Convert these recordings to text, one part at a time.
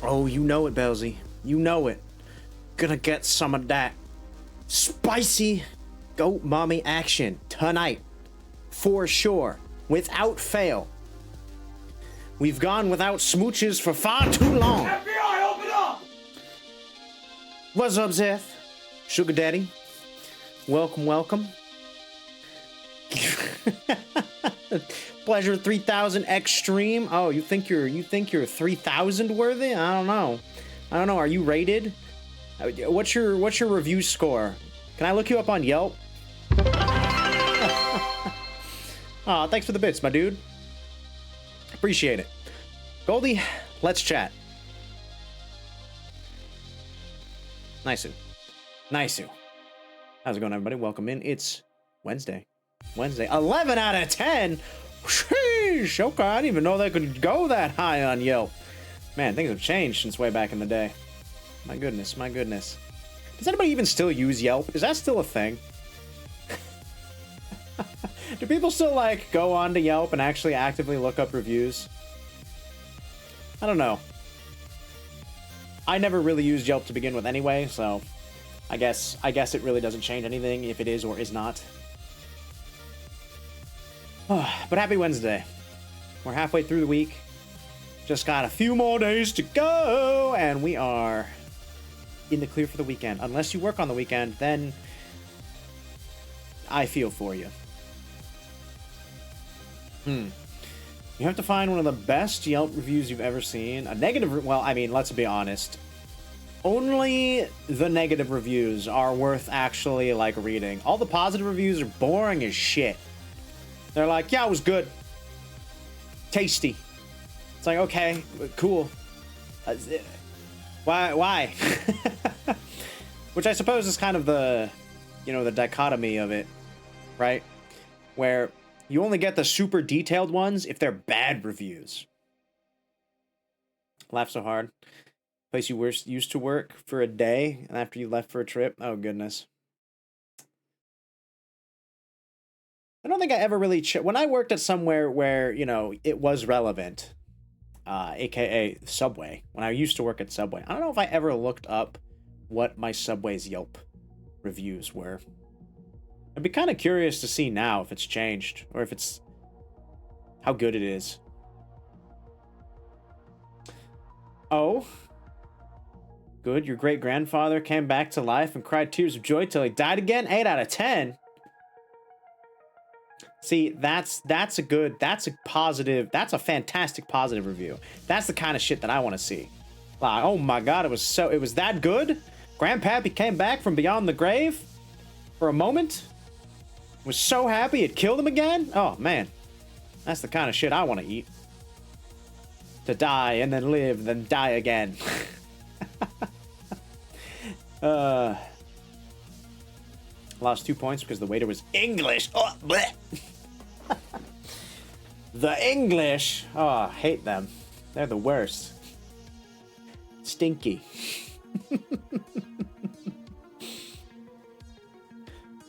Oh, you know it, Belzy. You know it. Gonna get some of that spicy goat mommy action tonight. For sure. Without fail. We've gone without smooches for far too long. FBI, open up! What's up, Zeth? Sugar Daddy. Welcome, welcome. Pleasure 3000 Extreme. Oh, you think you're 3000 worthy? I don't know. Are you rated? What's your review score? Can I look you up on Yelp? Aw, thanks for the bits, my dude. Appreciate it. Goldie, let's chat. Nice. How's it going, everybody? Welcome in. It's Wednesday. 11 out of 10. Sheesh. Okay, I didn't even know they could go that high on Yelp. Man, things have changed since way back in the day. My goodness. Does anybody even still use Yelp? Is that still a thing? Do people still, like, go on to Yelp and actually actively look up reviews? I don't know. I never really used Yelp to begin with anyway, so I guess it really doesn't change anything if it is or is not. But happy Wednesday. We're halfway through the week. Just got a few more days to go, and we are in the clear for the weekend. Unless you work on the weekend, then I feel for you. You have to find one of the best Yelp reviews you've ever seen. A negative, well, I mean, let's be honest. Only the negative reviews are worth actually, like, reading. All the positive reviews are boring as shit. They're like, yeah, it was good. Tasty. It's like, okay, cool. Why? Which I suppose is kind of the, the dichotomy of it, right? Where you only get the super detailed ones if they're bad reviews. Laugh so hard. Place you used to work for a day, and after you left for a trip, oh goodness. I don't think I ever really when I worked at somewhere where, it was relevant, aka Subway, when I used to work at Subway. I don't know if I ever looked up what my Subway's Yelp reviews were. I'd be kind of curious to see now if it's changed, or if it's how good it is. Oh. Good, your great-grandfather came back to life and cried tears of joy till he died again? 8 out of 10. See, that's a fantastic positive review. That's the kind of shit that I want to see. Like, oh my god, it was that good? Grandpappy came back from beyond the grave for a moment? Was so happy it killed him again? Oh man, that's the kind of shit I want to eat. To die and then live and then die again. Lost 2 points because the waiter was English. Oh, bleh. The English. Oh, I hate them. They're the worst. Stinky.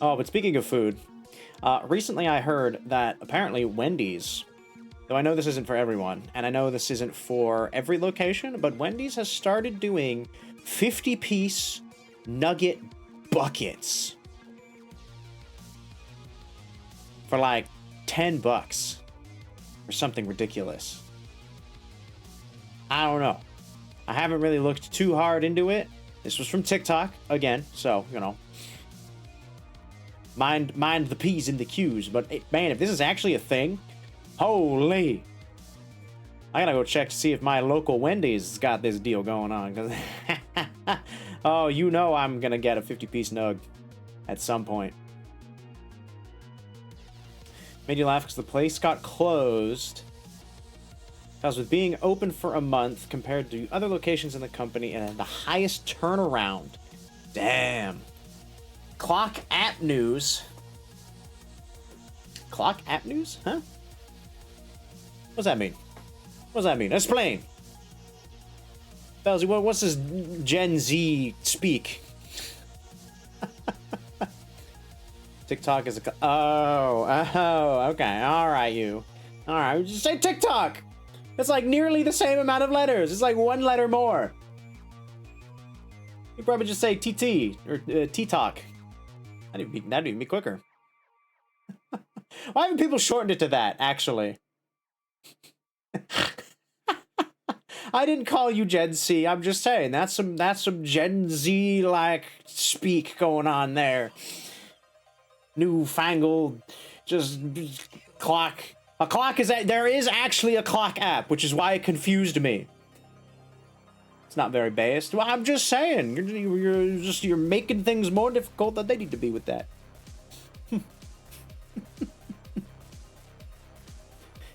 Oh, but speaking of food, recently I heard that apparently Wendy's, though I know this isn't for everyone, and I know this isn't for every location, but Wendy's has started doing 50-piece nugget buckets for like $10 or something ridiculous. I don't know. I haven't really looked too hard into it. This was from TikTok again, so mind the P's and the Q's. But man, if this is actually a thing, holy! I gotta go check to see if my local Wendy's has got this deal going on. Cause oh, I'm gonna get a 50-piece nug at some point. Made you laugh because the place got closed. Because with being open for a month compared to other locations in the company and the highest turnaround. Damn. Clock app news. Clock app news? Huh? What does that mean? What does that mean? Explain. Belzy, what's this Gen Z speak? TikTok is a... Oh, okay. All right, you. All right, just say TikTok. It's like nearly the same amount of letters. It's like one letter more. You probably just say TT or T-Talk. That'd even be quicker. Why haven't people shortened it to that, actually? I didn't call you Gen Z. I'm just saying that's some Gen Z like speak going on there. Newfangled, just clock. A clock is that there is actually a clock app, which is why it confused me. It's not very based. Well, I'm just saying you're making things more difficult than they need to be with that.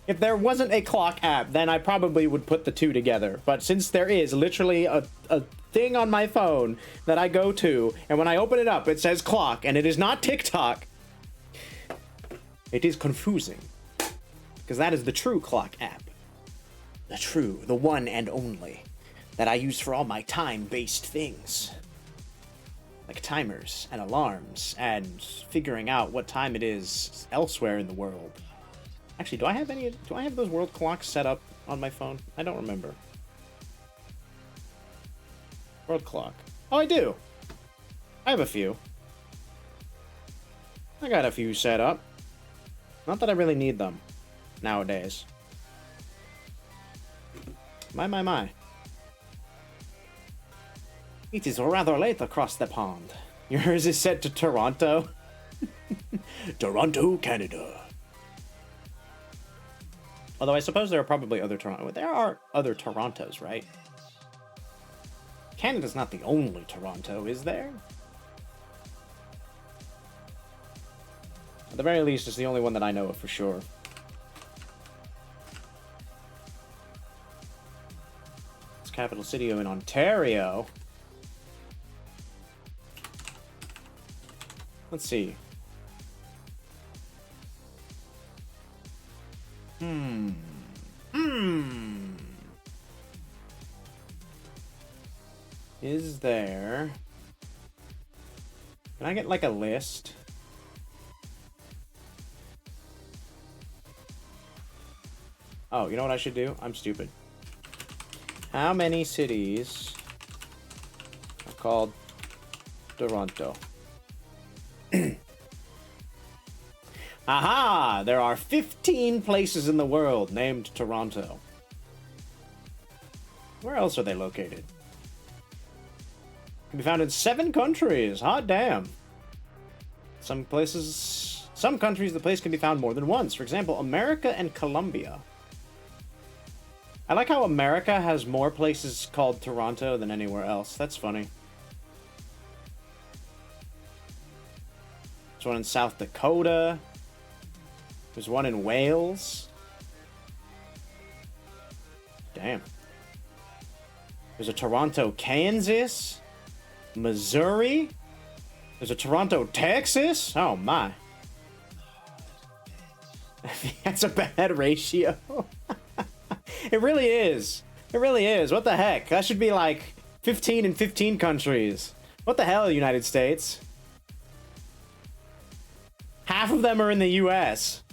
If there wasn't a clock app, then I probably would put the two together. But since there is literally a thing on my phone that I go to, and when I open it up, it says clock, and it is not TikTok, it is confusing. Because that is the true clock app. The one and only, that I use for all my time-based things. Like timers and alarms, and figuring out what time it is elsewhere in the world. Actually, do I have those world clocks set up on my phone? I don't remember. World clock. Oh, I do. I have a few. I got a few set up. Not that I really need them nowadays. My. It is rather late across the pond. Yours is set to Toronto. Toronto, Canada. Although I suppose there are probably other Toronto. There are other Torontos, right? Canada's not the only Toronto, is there? At the very least, it's the only one that I know of for sure. It's capital city in Ontario. Let's see. Is there... Can I get, like, a list? Oh, you know what I should do? I'm stupid. How many cities are called Toronto? Aha! There are 15 places in the world named Toronto. Where else are they located? Can be found in 7 countries. Hot damn. Some countries, the place can be found more than once. For example, America and Colombia. I like how America has more places called Toronto than anywhere else. That's funny. There's one in South Dakota. There's one in Wales. Damn. There's a Toronto, Kansas. Missouri. There's a Toronto, Texas. Oh my. That's a bad ratio. It really is. It really is. What the heck? That should be like 15 in 15 countries. What the hell, United States? Half of them are in the US.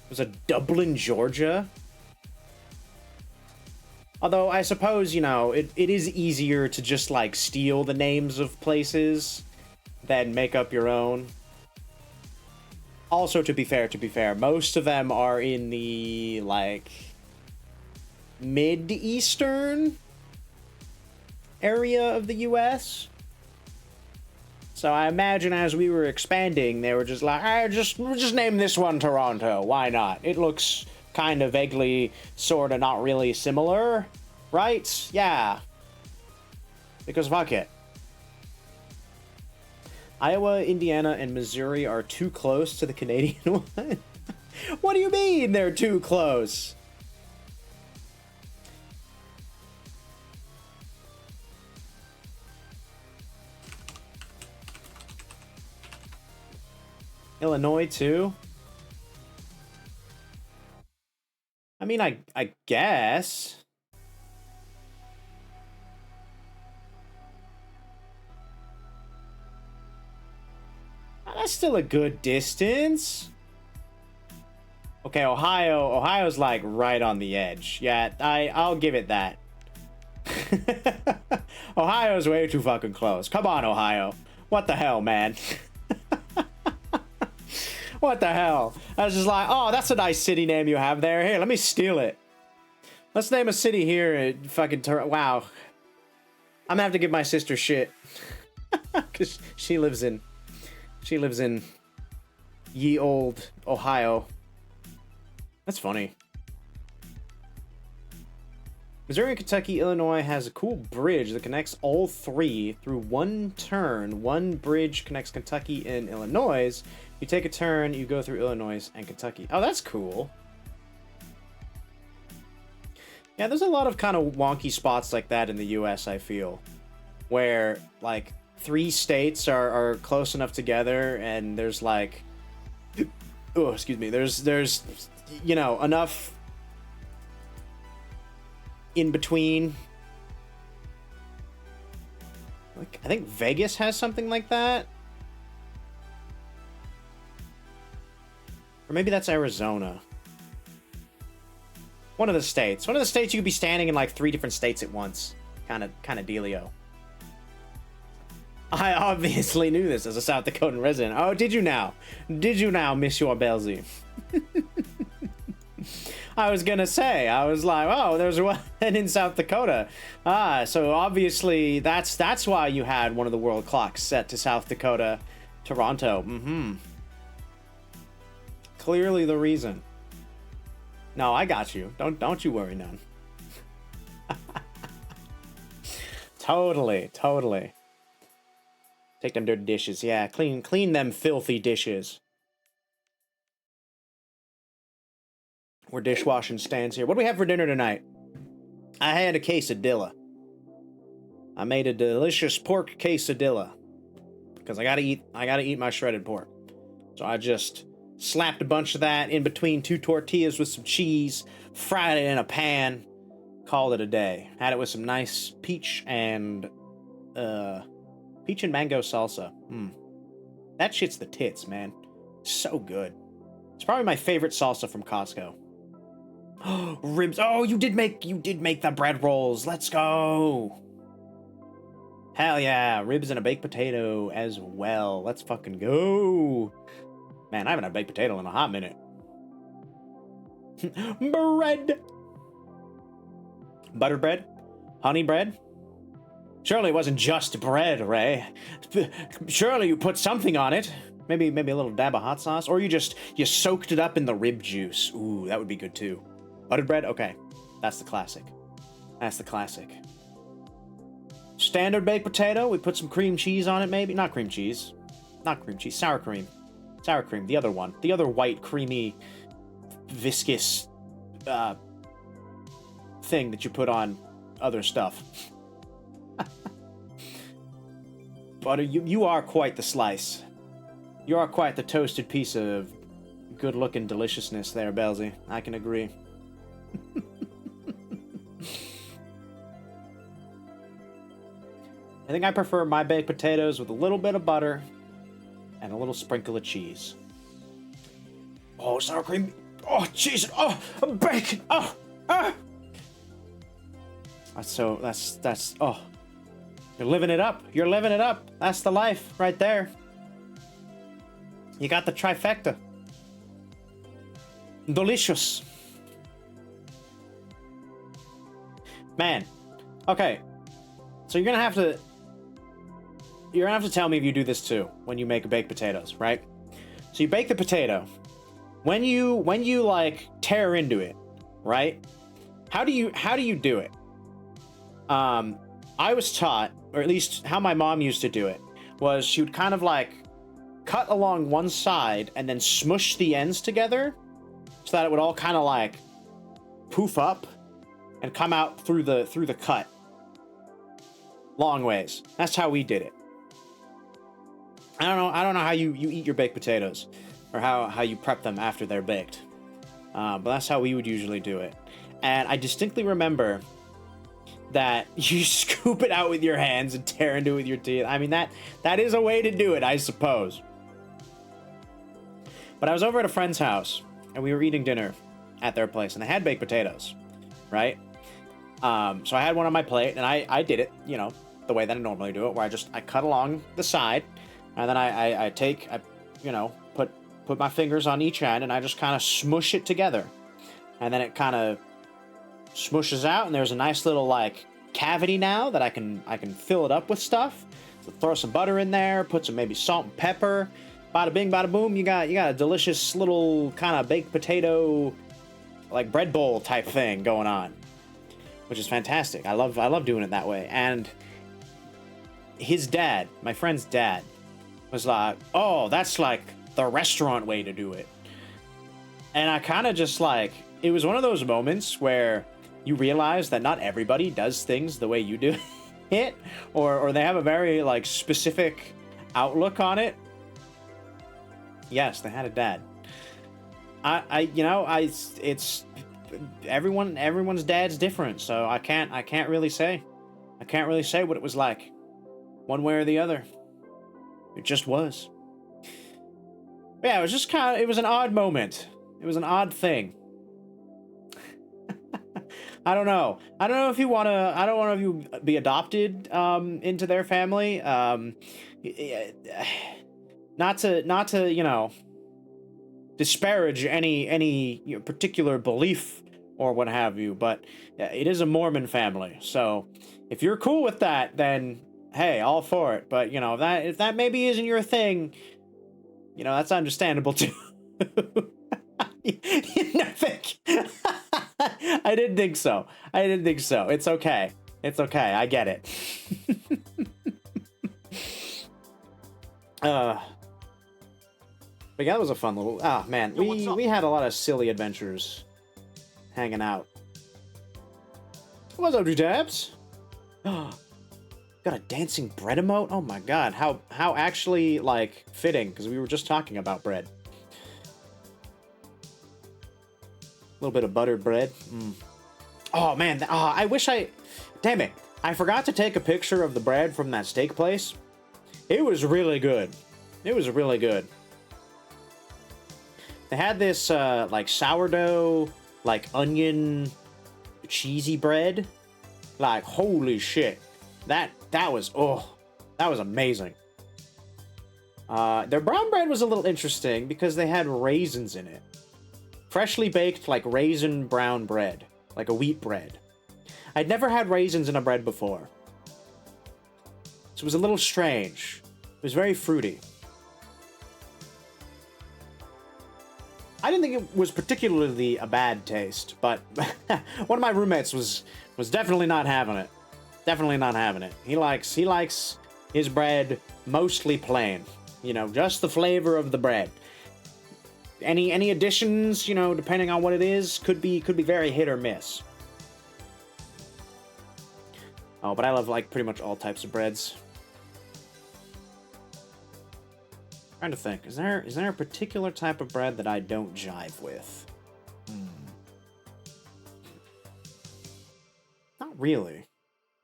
There's a Dublin, Georgia. Although, I suppose, you know, it is easier to just, like, steal the names of places than make up your own. Also, to be fair, most of them are in the, like, mid-eastern area of the US. So I imagine as we were expanding, they were just like, we'll just name this one Toronto. Why not? It looks kind of vaguely, sort of, not really similar, right? Yeah. Because fuck it. Iowa, Indiana, and Missouri are too close to the Canadian one? What do you mean they're too close? Illinois, too? I mean, I guess. That's still a good distance. Okay, Ohio's like right on the edge. Yeah, I'll give it that. Ohio's way too fucking close. Come on, Ohio. What the hell, man? What the hell? I was just like, oh, that's a nice city name you have there. Here, let me steal it. Let's name a city here at fucking wow. I'm gonna have to give my sister shit. Cause she lives in ye old Ohio. That's funny. Missouri, Kentucky, Illinois has a cool bridge that connects all three through one turn. One bridge connects Kentucky and Illinois. You take a turn, you go through Illinois and Kentucky. Oh, that's cool. Yeah, there's a lot of kind of wonky spots like that in the US, I feel. Where, like, 3 states are close enough together and there's, like... Oh, excuse me. There's, you know, enough... in between. Like, I think Vegas has something like that. Or maybe that's Arizona. One of the states. One of the states you could be standing in like 3 different states at once. Kind of dealio. I obviously knew this as a South Dakotan resident. Oh, did you now? Did you now, Monsieur Belzy? I was gonna say, I was like, oh, there's one in South Dakota. Ah, so obviously that's why you had one of the world clocks set to South Dakota, Toronto. Mm-hmm. Clearly the reason. No, I got you. Don't you worry none. Totally. Take them dirty dishes. Yeah, clean them filthy dishes. We're dishwashing stands here. What do we have for dinner tonight? I had a quesadilla. I made a delicious pork quesadilla because I gotta eat my shredded pork. So I just slapped a bunch of that in between 2 tortillas with some cheese, fried it in a pan, called it a day. Had it with some nice peach and mango salsa. That shit's the tits, man. So good. It's probably my favorite salsa from Costco. Ribs. Oh, you did make the bread rolls. Let's go. Hell yeah. Ribs and a baked potato as well. Let's fucking go. Man, I haven't had baked potato in a hot minute. Bread. Buttered bread? Honey bread? Surely it wasn't just bread, Ray. Surely you put something on it. Maybe a little dab of hot sauce. Or you soaked it up in the rib juice. Ooh, that would be good too. Buttered bread? Okay. That's the classic. Standard baked potato. We put some cream cheese on it, maybe. Not cream cheese. Sour cream. Sour cream. The other one. The other white, creamy, viscous thing that you put on other stuff. Butter, you are quite the slice. You are quite the toasted piece of good-looking deliciousness there, Belzy. I can agree. I think I prefer my baked potatoes with a little bit of butter and a little sprinkle of cheese. Oh, sour cream. Oh, cheese. Oh, bacon. Oh, ah. That's, oh. You're living it up. That's the life right there. You got the trifecta. Delicious. Man. Okay. So you're gonna have to tell me if you do this too when you make baked potatoes, right? So you bake the potato. When you like tear into it, right? How do you do it? I was taught, or at least how my mom used to do it, was she would kind of like cut along one side and then smush the ends together so that it would all kind of like poof up and come out through the cut. Long ways. That's how we did it. I don't know how you eat your baked potatoes or how you prep them after they're baked. But that's how we would usually do it. And I distinctly remember that you scoop it out with your hands and tear into it with your teeth. I mean, that is a way to do it, I suppose. But I was over at a friend's house and we were eating dinner at their place, and they had baked potatoes, right? So I had one on my plate, and I did it, you know, the way that I normally do it, where I cut along the side, and then I you know, put my fingers on each end, and I just kind of smush it together, and then it kind of smushes out, and there's a nice little like cavity now that I can fill it up with stuff. So throw some butter in there, put some maybe salt and pepper. Bada bing, bada boom. You got a delicious little kind of baked potato, like bread bowl type thing going on, which is fantastic. I love doing it that way. And his dad, my friend's dad, was like, "Oh, that's like the restaurant way to do it." And I kind of just like, it was one of those moments where you realize that not everybody does things the way you do it, or they have a very like specific outlook on it. Yes, they had a dad. It's everyone's dad's different, so I can't really say what it was like, one way or the other. It just was. But yeah, it was an odd moment. It was an odd thing. I don't know if you wanna. I don't want to be adopted into their family. Not to you know, disparage any particular belief or what have you, but it is a Mormon family. So if you're cool with that, then hey, all for it. But you know, if that maybe isn't your thing, you know, that's understandable too. I didn't think so. It's okay. I get it. But yeah, that was a fun little. Ah, man, we had a lot of silly adventures, hanging out. What's up, Tabs? Got a dancing bread emote. Oh my god, how actually like fitting, because we were just talking about bread. A little bit of buttered bread. Oh man, I wish damn it, I forgot to take a picture of the bread from that steak place. It was really good. They had this like sourdough, like onion, cheesy bread. Like holy shit, that was amazing. Their brown bread was a little interesting because they had raisins in it. Freshly baked, like, raisin brown bread. Like a wheat bread. I'd never had raisins in a bread before. So it was a little strange. It was very fruity. I didn't think it was particularly a bad taste, but one of my roommates was definitely not having it. Definitely not having it. He likes his bread mostly plain. You know, just the flavor of the bread. Any additions, you know, depending on what it is, could be very hit or miss. Oh, but I love like pretty much all types of breads. Trying to think, is there a particular type of bread that I don't jive with? Not really.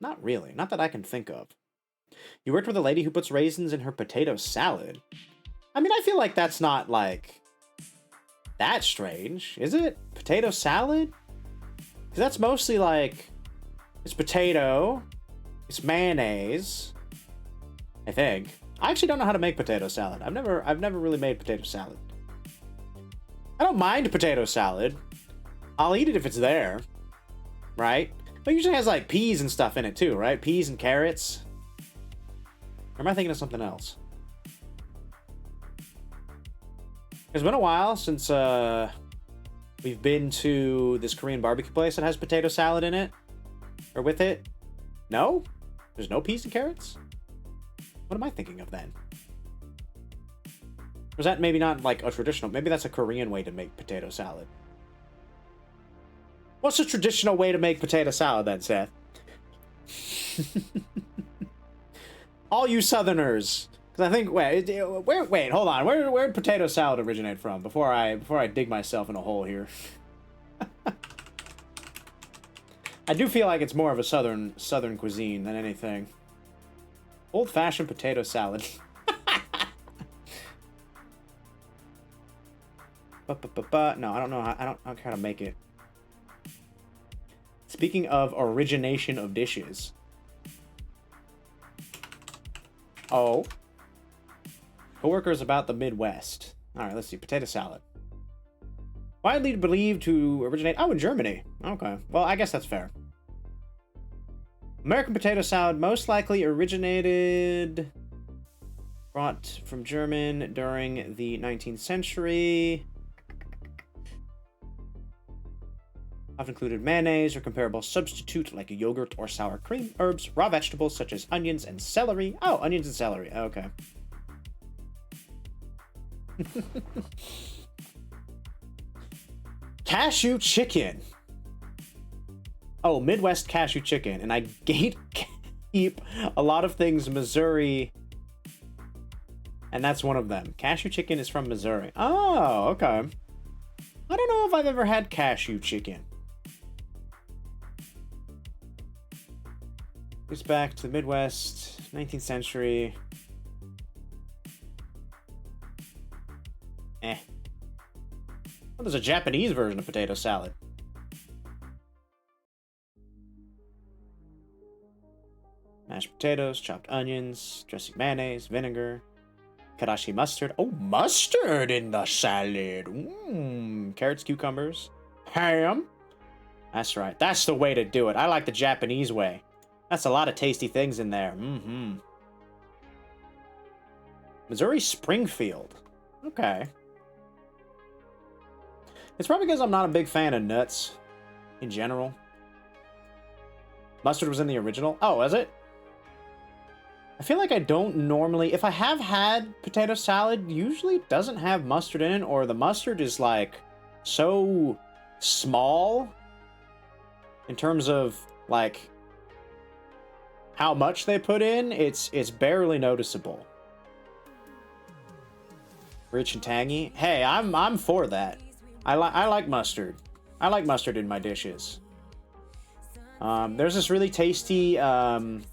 Not that I can think of. You worked with a lady who puts raisins in her potato salad. I mean, I feel like that's not like that strange, is it? Potato salad? Because that's mostly like, it's potato, it's mayonnaise, I think. I actually don't know how to make potato salad. I've never really made potato salad. I don't mind potato salad. I'll eat it if it's there, right? But it usually has like peas and stuff in it too, right? Peas and carrots. Or am I thinking of something else? It's been a while since we've been to this Korean barbecue place that has potato salad in it. Or with it. No? There's no peas and carrots? What am I thinking of then? Or is that maybe not like a traditional... Maybe that's a Korean way to make potato salad. What's the traditional way to make potato salad then, Seth? All you Southerners... I think wait, hold on. Where did potato salad originate from? Before I dig myself in a hole here. I do feel like it's more of a southern cuisine than anything. Old-fashioned potato salad. No, I don't know. I don't know how to make it. Speaking of origination of dishes. Oh. Coworkers about the Midwest. All right, let's see. Potato salad. Widely believed to originate... Oh, in Germany. Okay. Well, I guess that's fair. American potato salad most likely originated... Brought from German during the 19th century. Often included mayonnaise or comparable substitute like yogurt or sour cream, herbs, raw vegetables such as onions and celery. Oh, onions and celery. Okay. Cashew chicken. Oh, Midwest cashew chicken. And I keep a lot of things Missouri. And that's one of them. Cashew chicken is from Missouri. Oh, okay. I don't know if I've ever had cashew chicken. Goes back to the Midwest, 19th century. Well, there's a Japanese version of potato salad. Mashed potatoes, chopped onions, dressing mayonnaise, vinegar, karashi mustard. Oh, mustard in the salad. Carrots, cucumbers, ham. That's right. That's the way to do it. I like the Japanese way. That's a lot of tasty things in there. Missouri Springfield. Okay. It's probably because I'm not a big fan of nuts in general. Mustard was in the original. Oh, is it? I feel like I don't normally... If I have had potato salad, usually it doesn't have mustard in it, or the mustard is, like, so small in terms of, like, how much they put in. It's barely noticeable. Rich and tangy. Hey, I'm for that. I like mustard. I like mustard in my dishes. There's this really tasty honey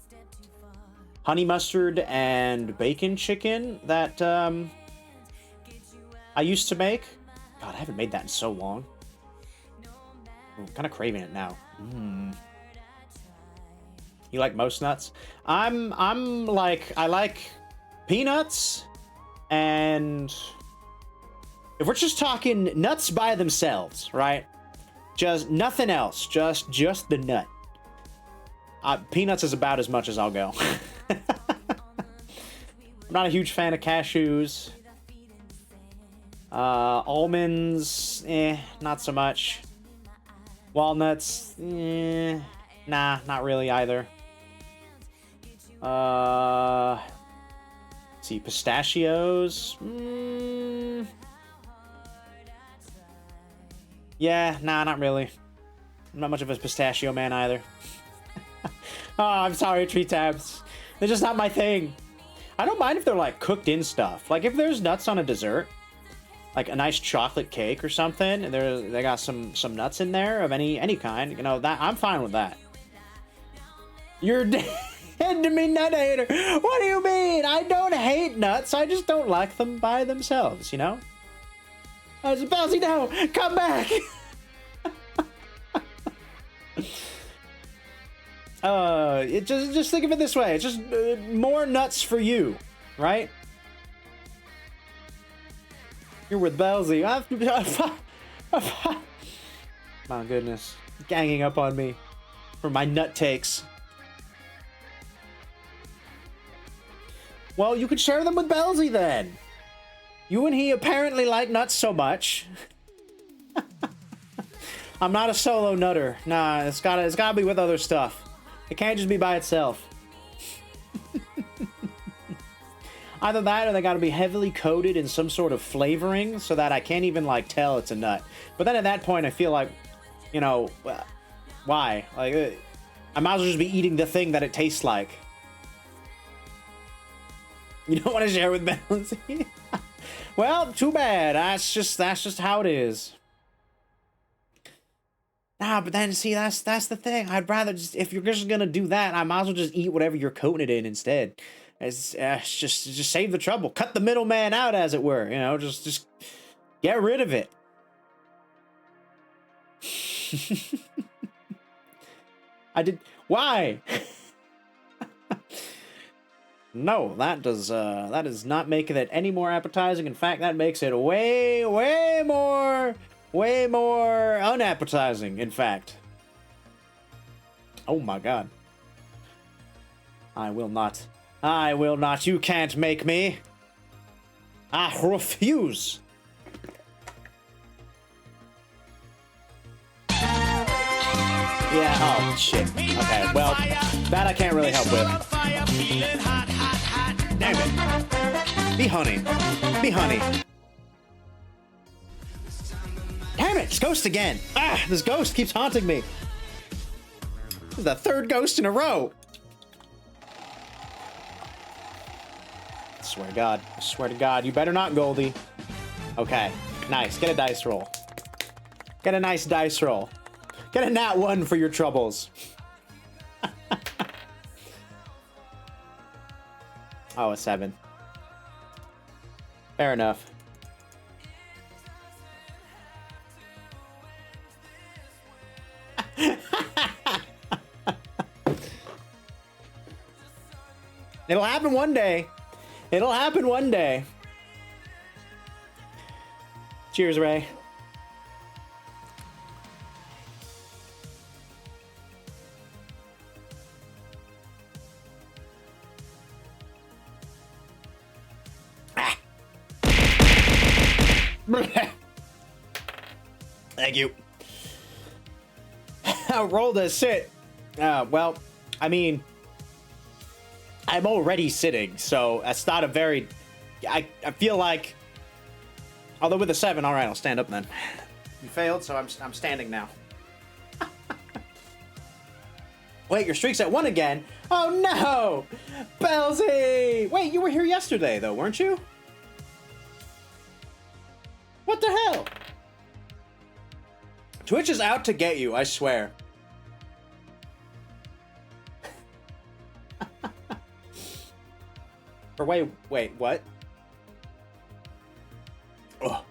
mustard and bacon chicken that I used to make. God, I haven't made that in so long. I'm kind of craving it now. You like most nuts? I'm like, I like peanuts, and if we're just talking nuts by themselves, right? Just nothing else, just the nut. Peanuts is about as much as I'll go. I'm not a huge fan of cashews. Almonds, not so much. Walnuts, nah, not really either. Let's see, pistachios. Yeah, nah, not really. I'm not much of a pistachio man either. Oh, I'm sorry, tree tabs. They're just not my thing. I don't mind if they're like cooked in stuff. Like if there's nuts on a dessert, like a nice chocolate cake or something, and they got some nuts in there of any kind, you know, that I'm fine with that. You're dead to me, nut hater. What do you mean? I don't hate nuts. I just don't like them by themselves, you know? Bouncy, no! Come back! Just think of it this way. It's just more nuts for you, right? You're with Belzy. My goodness. Ganging up on me for my nut takes. Well, you could share them with Belzy then. You and he apparently like nuts so much. I'm not a solo nutter. Nah, it's gotta be with other stuff. It can't just be by itself. Either that or they gotta be heavily coated in some sort of flavoring so that I can't even, like, tell it's a nut. But then at that point, I feel like, you know, why? Like, I might as well just be eating the thing that it tastes like. You don't want to share with Bellacy? Well, too bad. That's just how it is. Nah, but then see, that's the thing. I'd rather just, if you're just gonna do that, I might as well just eat whatever you're coating it in instead. It's just save the trouble. Cut the middleman out, as it were. You know, just get rid of it. I did. Why? No, that does not make it any more appetizing. In fact, that makes it way more unappetizing, in fact. Oh my god. I will not. I will not. You can't make me. I refuse. Yeah, oh shit. Okay, well, that I can't really help with. Damn it. Be honey. Be honey. Damn it, it's Ghost again. Ah, this ghost keeps haunting me. This is the third ghost in a row. I swear to God. I swear to God. You better not, Goldie. Okay, nice. Get a dice roll. Get a nice dice roll. Get a nat 1 for your troubles. Oh, a 7. Fair enough. It'll happen one day. It'll happen one day. Cheers, Ray. Thank you. Roll to sit. Well, I mean, I'm already sitting, so that's not a very... I feel like... Although with a 7, all right, I'll stand up then. You failed, so I'm standing now. Wait, your streak's at 1 again? Oh no! Belsy! Wait, you were here yesterday, though, weren't you? What the hell? Twitch is out to get you, I swear. Or wait, what? Ugh.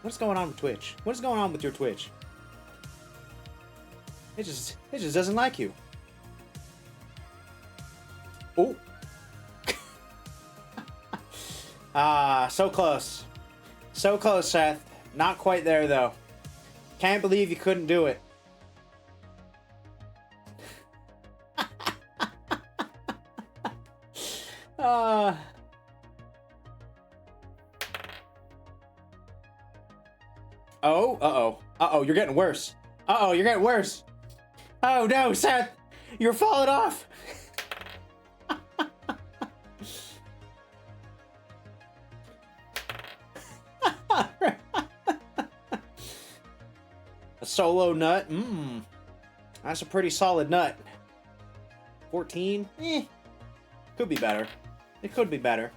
What's going on with Twitch? What is going on with your Twitch? It just doesn't like you. Oh. So close. So close, Seth. Not quite there, though. Can't believe you couldn't do it. Oh, uh-oh. Uh-oh, you're getting worse. Uh-oh, you're getting worse. Oh, no, Seth. You're falling off. A solo nut? That's a pretty solid nut. 14? Could be better. It could be better.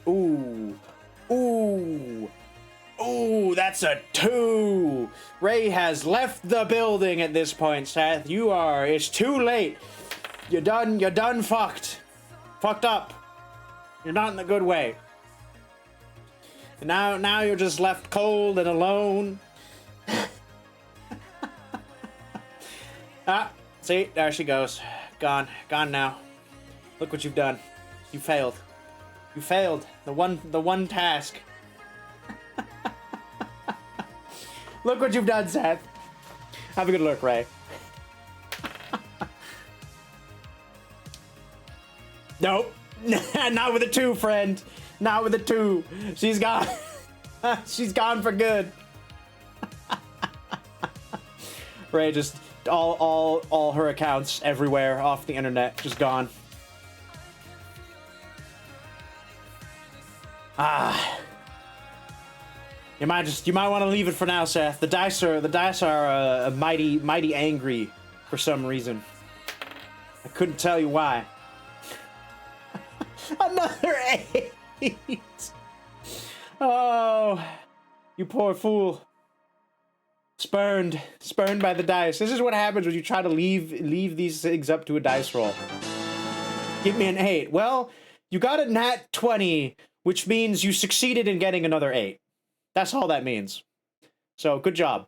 Ooh. Ooh. Ooh, that's a 2. Ray has left the building at this point, Seth. It's too late. You're done fucked. Fucked up. You're not in the good way. And now you're just left cold and alone. Ah, see, there she goes. Gone now. Look what you've done. You failed. You failed. The one task. Look what you've done, Seth. Have a good look, Ray. Nope. Not with a 2, friend. Not with a 2. She's gone. She's gone for good. Ray just all her accounts everywhere off the internet, just gone. You might want to leave it for now, Seth. The dice are mighty angry for some reason. I couldn't tell you why. Another 8. Oh, you poor fool. Spurned by the dice. This is what happens when you try to leave these things up to a dice roll. Give me an 8. Well, you got a nat 20, which means you succeeded in getting another 8. That's all that means. So, good job.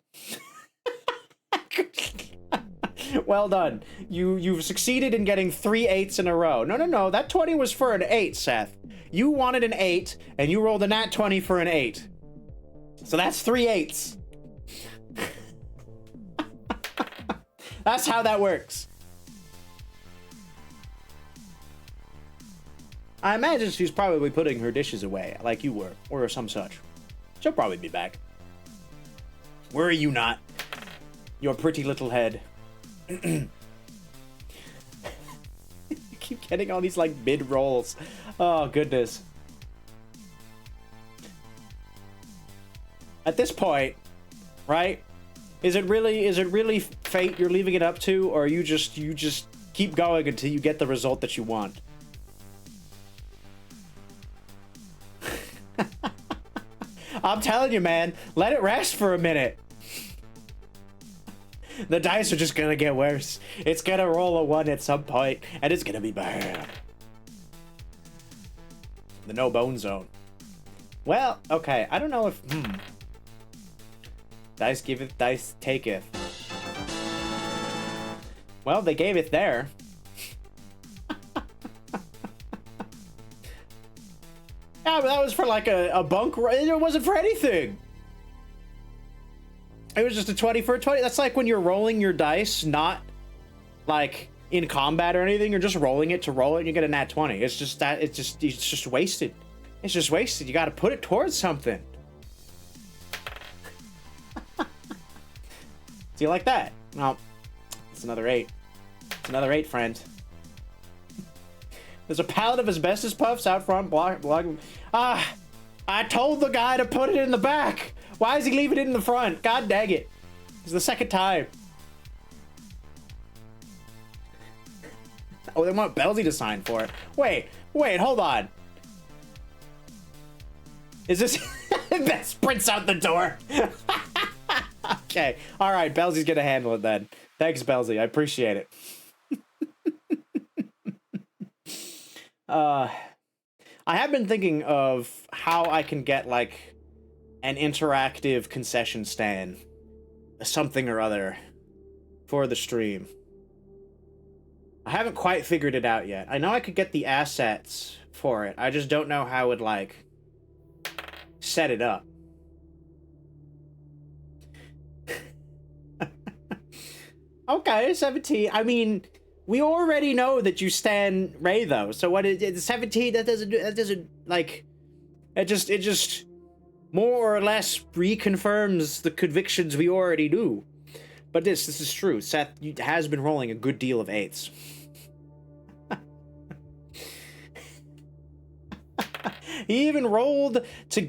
Well done. You've succeeded in getting 3 8s in a row. No. That 20 was for an 8, Seth. You wanted an 8, and you rolled a nat 20 for an 8. So that's 3 8s. That's how that works. I imagine she's probably putting her dishes away, like you were, or some such. She'll probably be back. Worry you not, your pretty little head. You keep getting all these, like, mid-rolls. Oh, goodness. At this point, right? Is it really fate you're leaving it up to, or you just keep going until you get the result that you want? I'm telling you, man, let it rest for a minute. The dice are just gonna get worse. It's gonna roll a 1 at some point, and it's gonna be bad. The no bone zone. Well, okay, I don't know if... Dice giveth, dice taketh. Well, they gave it there. Yeah, but that was for like a bunk. It wasn't for anything. It was just a 20 for a 20. That's like when you're rolling your dice, not like in combat or anything. You're just rolling it to roll it and you get a nat 20. It's just that, it's just wasted. It's just wasted. You got to put it towards something. Do you like that? No. It's another 8. It's another 8, friend. There's a pallet of asbestos puffs out front blocking. I told the guy to put it in the back. Why is he leaving it in the front? God dang it. It's the second time. Oh, they want Belsy to sign for it. Wait, hold on. Is this... That sprints out the door. Okay. All right, Belzy's gonna handle it then. Thanks, Belsy. I appreciate it. I have been thinking of how I can get, like, an interactive concession stand. Something or other. For the stream. I haven't quite figured it out yet. I know I could get the assets for it. I just don't know how I would, like, set it up. Okay, 17. I mean, we already know that you stand Ray, though. So what is 17? That doesn't like, it just more or less reconfirms the convictions we already knew. But this is true. Seth has been rolling a good deal of 8s. He even rolled to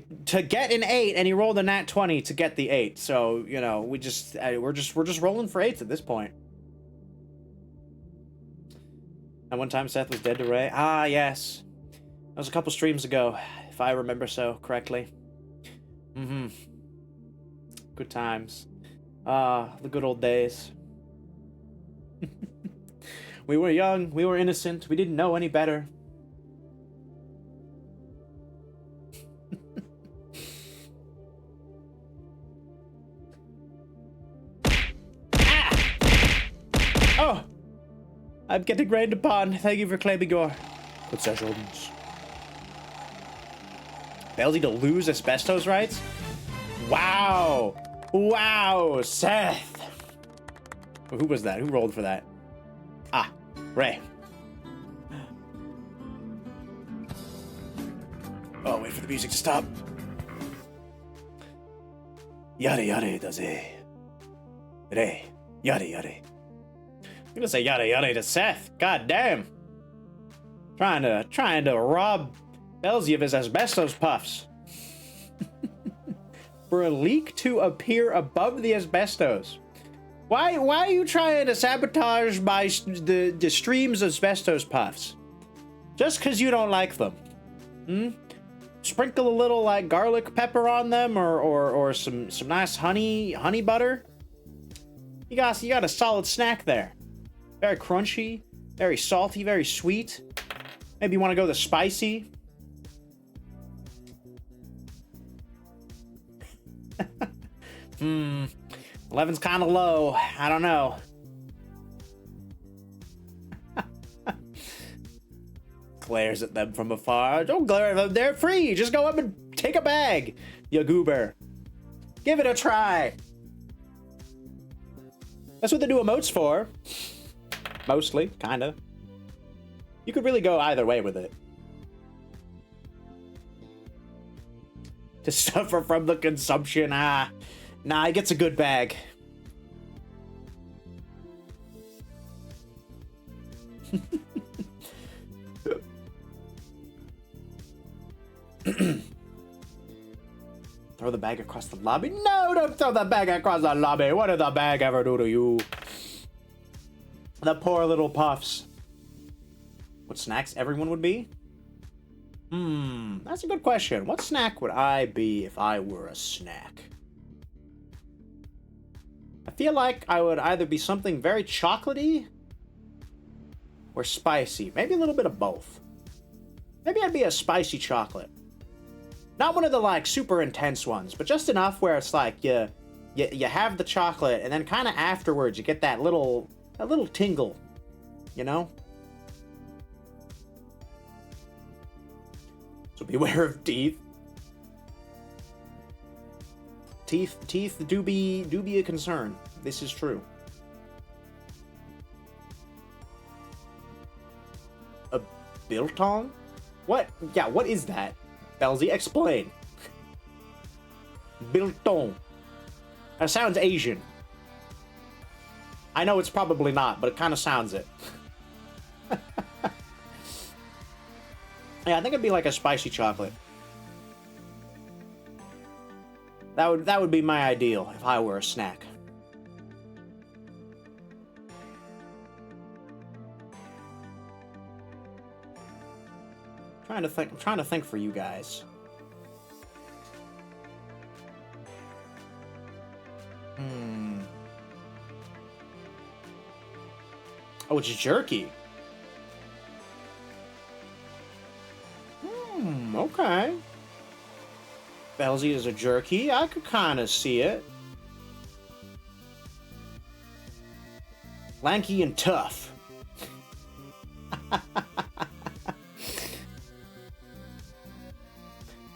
get an 8, and he rolled a nat 20 to get the 8. So, you know, we're just rolling for 8s at this point. And one time Seth was dead to Ray. Ah, yes. That was a couple streams ago, if I remember so correctly. Good times. Ah, the good old days. We were young, we were innocent, we didn't know any better. Oh! I'm getting rained upon. Thank you for claiming your concessions. Belsy to lose asbestos rights? Wow! Wow, Seth! Who was that? Who rolled for that? Ah, Ray. Oh, wait for the music to stop. Yada yada does it. Ray. Yada yada. I'm gonna say yada yada to Seth. God damn. Trying to rob Belsy of his asbestos puffs. For a leak to appear above the asbestos. Why are you trying to sabotage the stream's asbestos puffs? Just because you don't like them? Sprinkle a little like garlic pepper on them, or some nice honey butter. You got a solid snack there. Very crunchy, very salty, very sweet. Maybe you want to go the spicy. Hmm. 11's kind of low. I don't know. Glares at them from afar. Don't glare at them. They're free. Just go up and take a bag, you goober. Give it a try. That's what the new emotes for. Mostly, kinda. You could really go either way with it. To suffer from the consumption, nah, he gets a good bag. Throw the bag across the lobby? No, don't throw the bag across the lobby. What did the bag ever do to you? The poor little puffs. What snacks everyone would be? That's a good question. What snack would I be if I were a snack? I feel like I would either be something very chocolatey or spicy. Maybe a little bit of both. Maybe I'd be a spicy chocolate. Not one of the, like, super intense ones, but just enough where it's like you have the chocolate, and then kind of afterwards you get that little tingle, you know? So beware of teeth. Teeth do be a concern. This is true. A biltong? What? Yeah, what is that? Belzy, explain. Biltong. That sounds Asian. I know it's probably not, but it kind of sounds it. Yeah, I think it'd be like a spicy chocolate. That would be my ideal if I were a snack. I'm trying to think for you guys. Oh, it's jerky. Okay. Belzy is a jerky. I could kind of see it. Lanky and tough.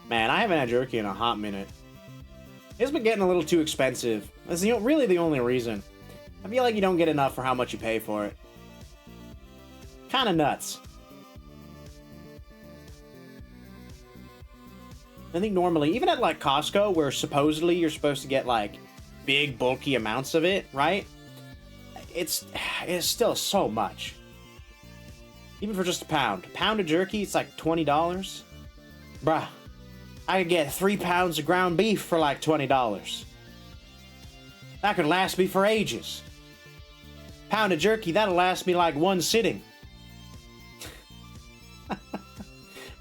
Man, I haven't had jerky in a hot minute. It's been getting a little too expensive. That's really the only reason. I feel like you don't get enough for how much you pay for it. Kind of nuts. I think normally, even at like Costco, where supposedly you're supposed to get like big bulky amounts of it, right? It's still so much. Even for just a pound. A pound of jerky, it's like $20. Bruh. I could get 3 pounds of ground beef for like $20. That could last me for ages. Pound of jerky, that'll last me like one sitting.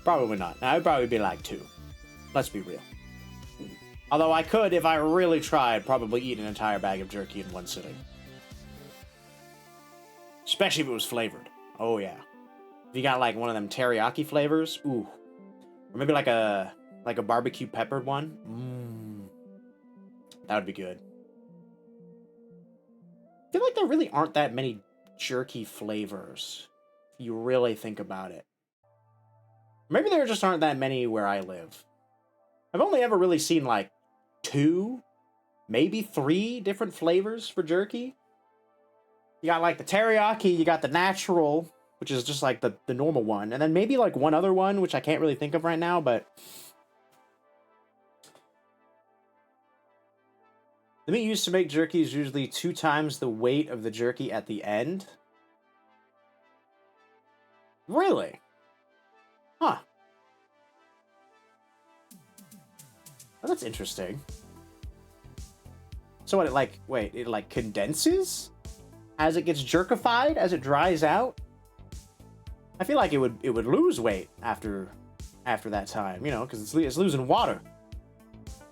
Probably not. Now, it'd probably be like 2. Let's be real. Although I could, if I really tried, probably eat an entire bag of jerky in one sitting. Especially if it was flavored. Oh, yeah. If you got like one of them teriyaki flavors, ooh. Or maybe like a barbecue peppered one. That would be good. I feel like there really aren't that many jerky flavors, if you really think about it. Maybe there just aren't that many where I live. I've only ever really seen like 2, maybe 3 different flavors for jerky. You got like the teriyaki, you got the natural, which is just like the normal one, and then maybe like one other one, which I can't really think of right now, but the meat used to make jerky is usually 2 times the weight of the jerky at the end. Really? Huh. Oh, that's interesting. So what, it like condenses as it gets jerkified, as it dries out? I feel like it would lose weight after that time, you know, because it's losing water.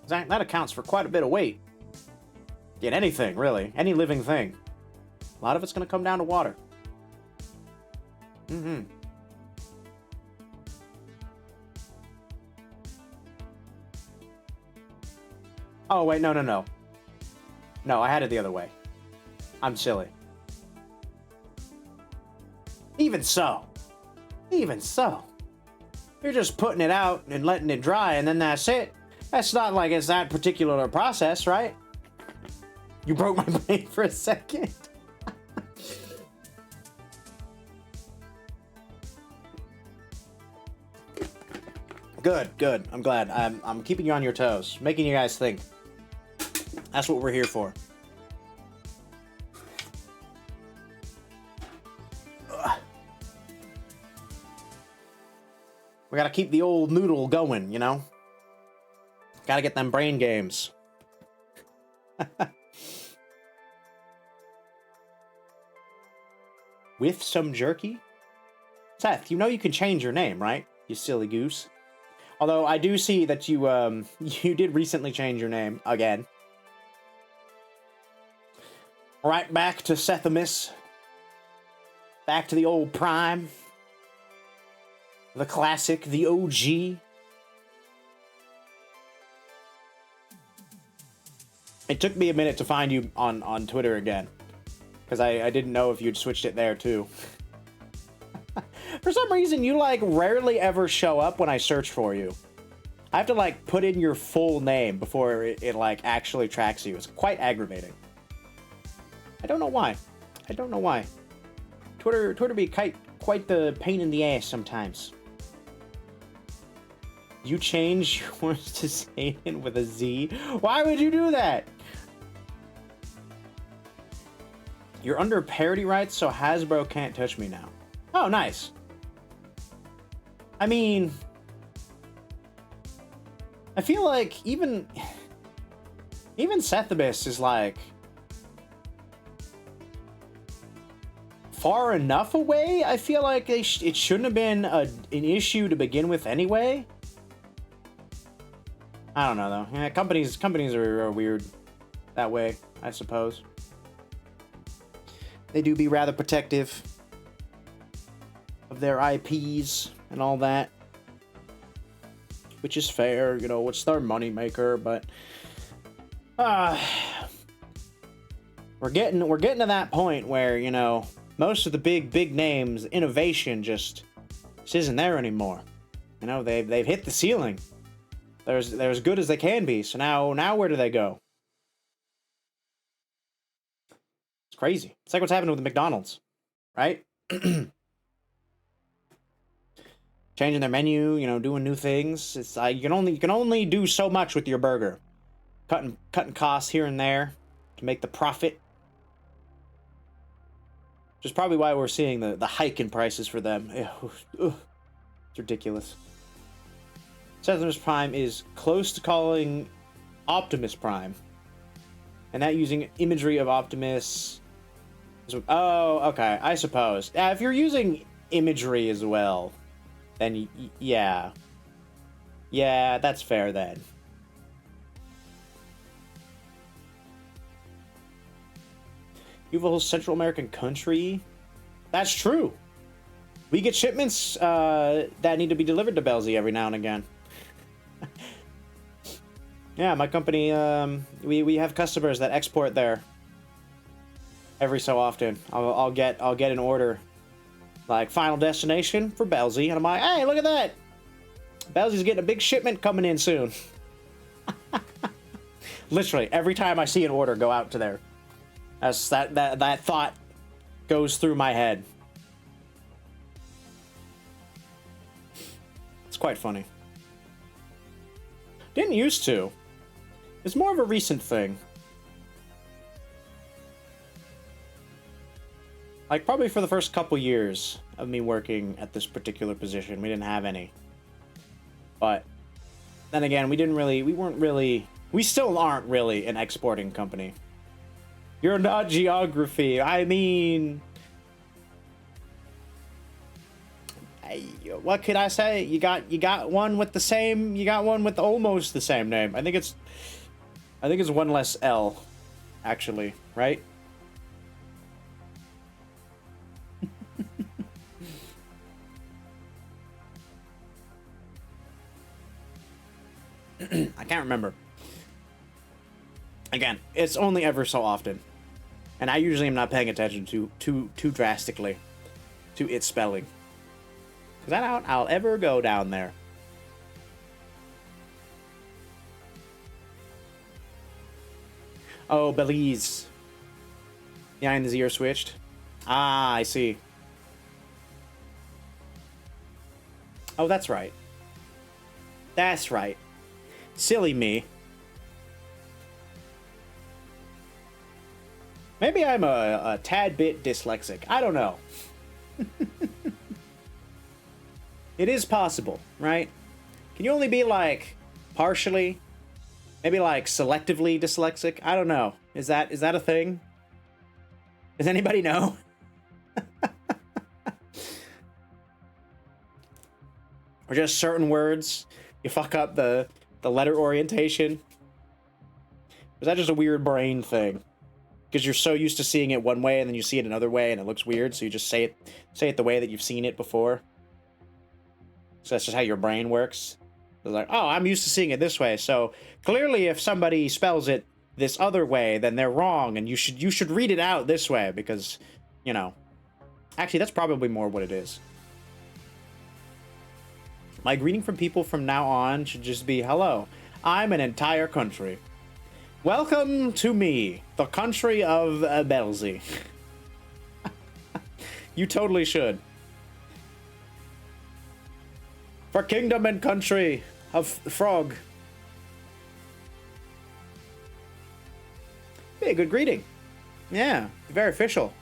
That accounts for quite a bit of weight. In anything, really. Any living thing. A lot of it's going to come down to water. Oh, wait, no, no, no. No, I had it the other way. I'm silly. Even so. Even so. You're just putting it out and letting it dry, and then that's it. That's not like it's that particular process, right? You broke my brain for a second. Good, good. I'm glad. I'm keeping you on your toes, making you guys think. That's what we're here for. Ugh. We gotta keep the old noodle going, you know? Gotta get them brain games. With some jerky? Seth, you know you can change your name, right? You silly goose. Although I do see that you you did recently change your name again. Right back to Sethimus. Back to the old Prime. The classic, the OG. It took me a minute to find you on Twitter again. Because I didn't know if you'd switched it there too. For some reason, you like rarely ever show up when I search for you. I have to like put in your full name before it like actually tracks you. It's quite aggravating. I don't know why. I don't know why. Twitter be quite the pain in the ass sometimes. You change yours to Satan with a Z? Why would you do that? You're under parody rights, so Hasbro can't touch me now. Oh, nice. I mean, I feel like even Sethimus is like far enough away. I feel like it shouldn't have been an issue to begin with anyway. I don't know though. Yeah, companies are weird that way, I suppose. They do be rather protective of their IPs and all that, which is fair. You know, it's their moneymaker. But we're getting to that point where, you know, most of the big names, innovation just isn't there anymore. You know, they've hit the ceiling. They're as good as they can be. So now where do they go? It's crazy. It's like what's happening with McDonald's, right? Changing their menu, you know, doing new things. It's like you can only do so much with your burger. Cutting costs here and there to make the profit. Which is probably why we're seeing the hike in prices for them. It's ridiculous. Optimus Prime is close to calling Optimus Prime. And that using imagery of Optimus. Oh, okay, I suppose. Yeah, if you're using imagery as well, then yeah. Yeah, that's fair then. You have a whole Central American country? That's true. We get shipments that need to be delivered to Belzy every now and again. Yeah, my company, we have customers that export there every so often. I'll get an order, like final destination for Belzy, and I'm like, hey, look at that! Belzy's getting a big shipment coming in soon. Literally, every time I see an order go out to there, that thought goes through my head. It's quite funny. Didn't used to. It's more of a recent thing. Like, probably for the first couple years of me working at this particular position, we didn't have any. But then again, we still aren't really an exporting company. You're not geography. I mean, what could I say? You got one with the same. You got one with almost the same name. I think it's one less L, actually, right? I can't remember. Again, it's only ever so often. And I usually am not paying attention too drastically to its spelling. Because I doubt I'll ever go down there. Oh, Belize. Behind the ear switched. Ah, I see. Oh, that's right. That's right. Silly me. Maybe I'm a tad bit dyslexic. I don't know. It is possible, right? Can you only be, like, partially? Maybe, like, selectively dyslexic? I don't know. Is that a thing? Does anybody know? Or just certain words? You fuck up the letter orientation? Or is that just a weird brain thing? Because you're so used to seeing it one way and then you see it another way and it looks weird, so you just say it the way that you've seen it before. So that's just how your brain works. It's like, oh, I'm used to seeing it this way, so clearly if somebody spells it this other way, then they're wrong, and you should read it out this way, because, you know. Actually, that's probably more what it is. My greeting from people from now on should just be, hello, I'm an entire country. Welcome to me, the country of Belzy. You totally should. For kingdom and country of Frog. Hey, good greeting. Yeah, very official.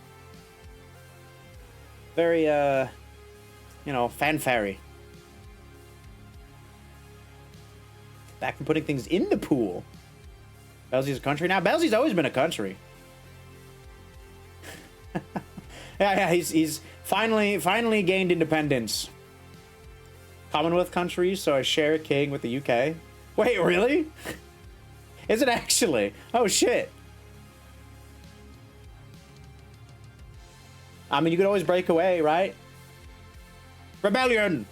Very, you know, fanfare-y. Back from putting things in the pool. Belzy's a country now? Belzy's always been a country. yeah, he's finally gained independence. Commonwealth countries, so I share a king with the UK. Wait, really? Is it actually? Oh, shit. I mean, you could always break away, right? Rebellion!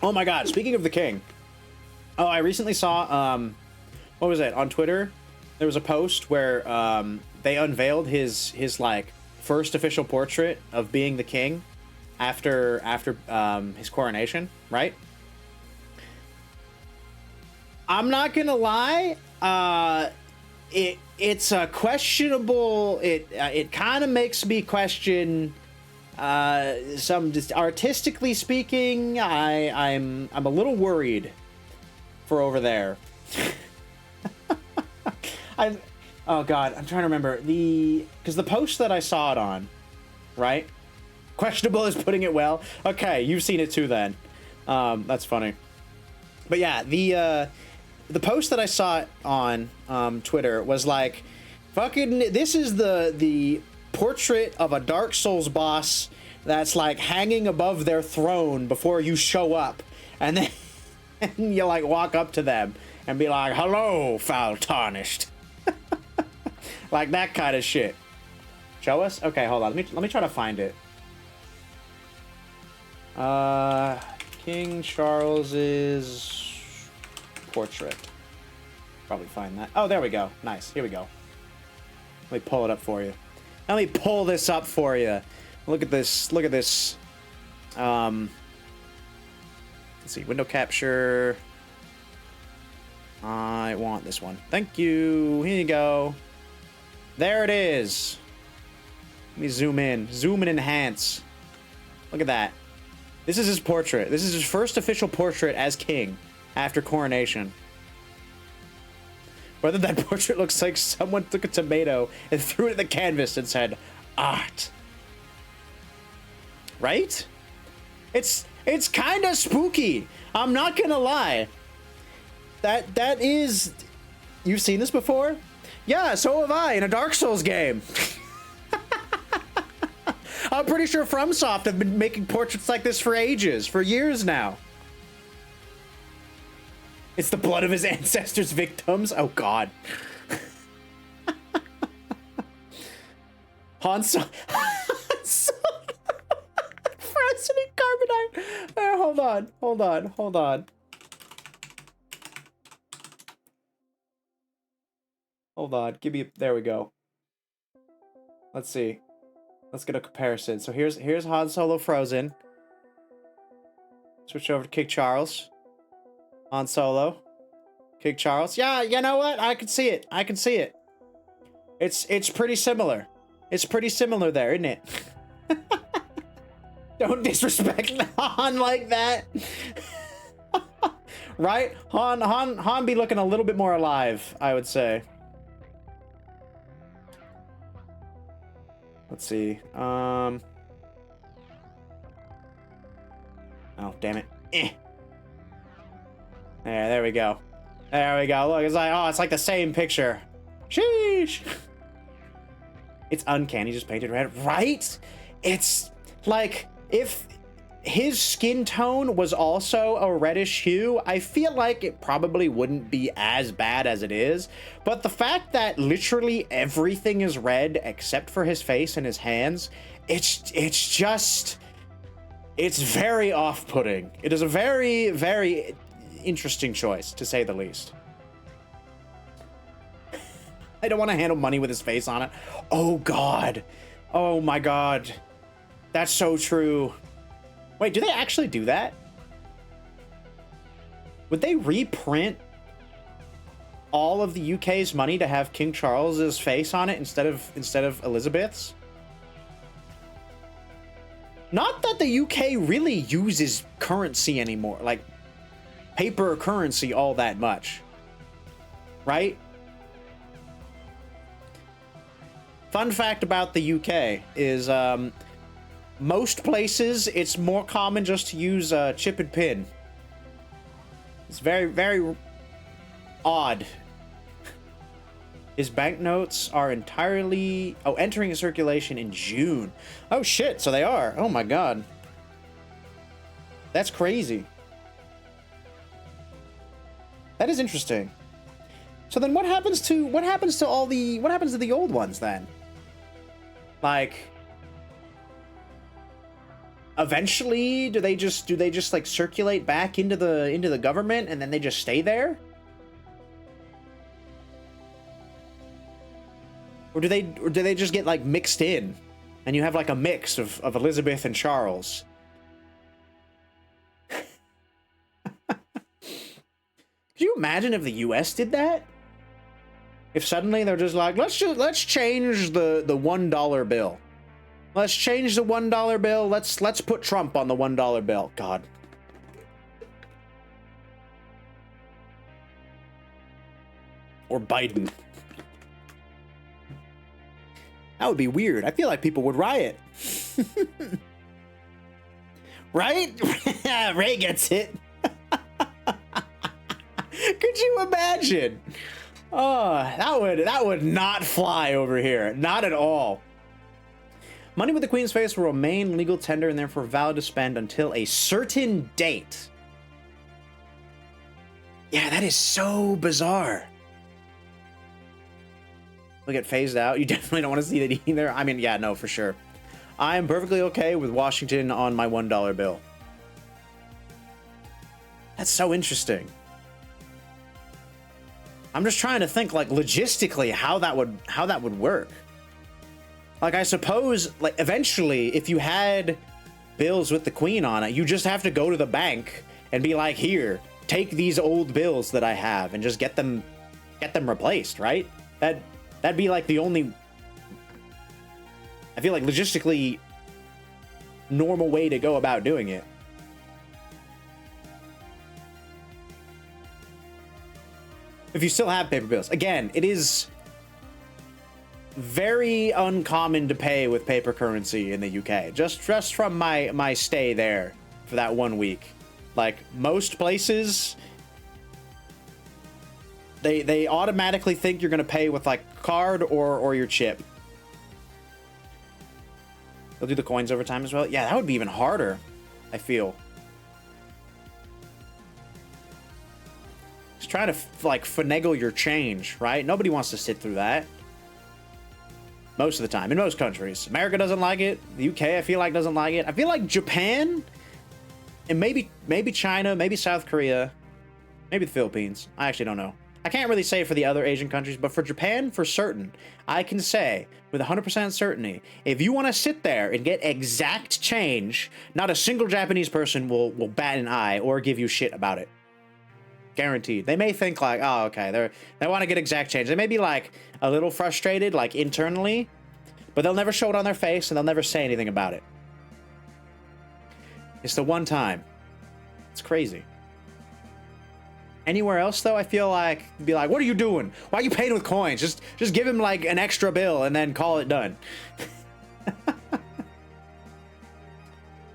Oh my god, speaking of the king. Oh, I recently saw, what was it? On Twitter, there was a post where they unveiled his like, first official portrait of being the king after his coronation, right? I'm not gonna lie, it's a questionable. It kind of makes me question some, just artistically speaking. I'm a little worried for over there. Oh god, I'm trying to remember because the post that I saw it on, right? Questionable is putting it well. Okay, you've seen it too then. That's funny. But yeah, the post that I saw it on Twitter was like, fucking, this is the portrait of a Dark Souls boss that's like hanging above their throne before you show up, and then and you like walk up to them and be like, hello, foul tarnished. Like that kind of shit. Show us? Okay, hold on. Let me try to find it. King Charles's portrait. Probably find that. Oh, there we go. Nice. Here we go. Let me pull it up for you. Let me pull this up for you. Look at this. Look at this. Let's see. Window capture. I want this one. Thank you. Here you go. There it is. Let me zoom in. Zoom and enhance. Look at that. This is his portrait. This is his first official portrait as king after coronation. Whether that portrait looks like someone took a tomato and threw it at the canvas and said, art. Right? It's kind of spooky. I'm not gonna lie. That is... You've seen this before? Yeah, so have I in a Dark Souls game. I'm pretty sure FromSoft have been making portraits like this for ages, for years now. It's the blood of his ancestors' victims. Oh, God. Frozen carbonite. Hold on. Hold on, give me, there we go. Let's see. Let's get a comparison. So here's Han Solo frozen. Switch over to King Charles. Han Solo. King Charles. Yeah, you know what? I can see it. I can see it. It's pretty similar. It's pretty similar there, isn't it? Don't disrespect Han like that. Right? Han be looking a little bit more alive, I would say. Let's see. Oh, damn it. There we go. There we go. Look, it's like, oh, it's like the same picture. Sheesh. It's uncanny, just painted red, right? It's like, if his skin tone was also a reddish hue, I feel like it probably wouldn't be as bad as it is. But the fact that literally everything is red except for his face and his hands, it's very off-putting. It is a very, very interesting choice, to say the least. I don't want to handle money with his face on it. Oh, God. Oh, my God. That's so true. Wait, do they actually do that? Would they reprint all of the UK's money to have King Charles's face on it instead of Elizabeth's? Not that the UK really uses currency anymore, like paper currency all that much, right? Fun fact about the UK is most places it's more common just to use chip and pin. It's very, very odd. His banknotes are entirely entering circulation in June. Oh shit, so they are. Oh my God. That's crazy. That is interesting. So then what happens to the old ones then? Like, eventually do they just like circulate back into the government and then they just stay there? Or do they just get like mixed in and you have like a mix of Elizabeth and Charles? Could you imagine if the US did that? If suddenly they're just like, let's change the $1 bill. Let's change the $1 bill. Let's put Trump on the $1 bill. God. Or Biden. That would be weird. I feel like people would riot. Right? Ray gets it. Could you imagine? Oh, that would not fly over here. Not at all. Money with the Queen's face will remain legal tender and therefore valid to spend until a certain date. Yeah, that is so bizarre. Will get phased out. You definitely don't want to see that either. I mean, yeah, no, for sure. I am perfectly okay with Washington on my $1 bill. That's so interesting. I'm just trying to think, like, logistically how that would work. Like, I suppose, like, eventually, if you had bills with the Queen on it, you just have to go to the bank and be like, here, take these old bills that I have and just get them replaced, right? That'd be like the only, I feel like, logistically normal way to go about doing it. If you still have paper bills. Again, it is very uncommon to pay with paper currency in the UK. Just from my stay there for that 1 week. Like, most places, they automatically think you're gonna pay with like card or your chip. They'll do the coins over time as well. Yeah, that would be even harder, I feel. Just trying to like finagle your change, right? Nobody wants to sit through that. Most of the time, in most countries. America doesn't like it. The UK, I feel like, doesn't like it. I feel like Japan, and maybe China, maybe South Korea, maybe the Philippines. I actually don't know. I can't really say for the other Asian countries, but for Japan, for certain, I can say with 100% certainty, if you want to sit there and get exact change, not a single Japanese person will bat an eye or give you shit about it. Guaranteed. They may think like, oh, okay, they want to get exact change. They may be like a little frustrated, like internally, but they'll never show it on their face and they'll never say anything about it. It's the one time. It's crazy. Anywhere else though, I feel like be like, what are you doing? Why are you paying with coins? Just give him like an extra bill and then call it done.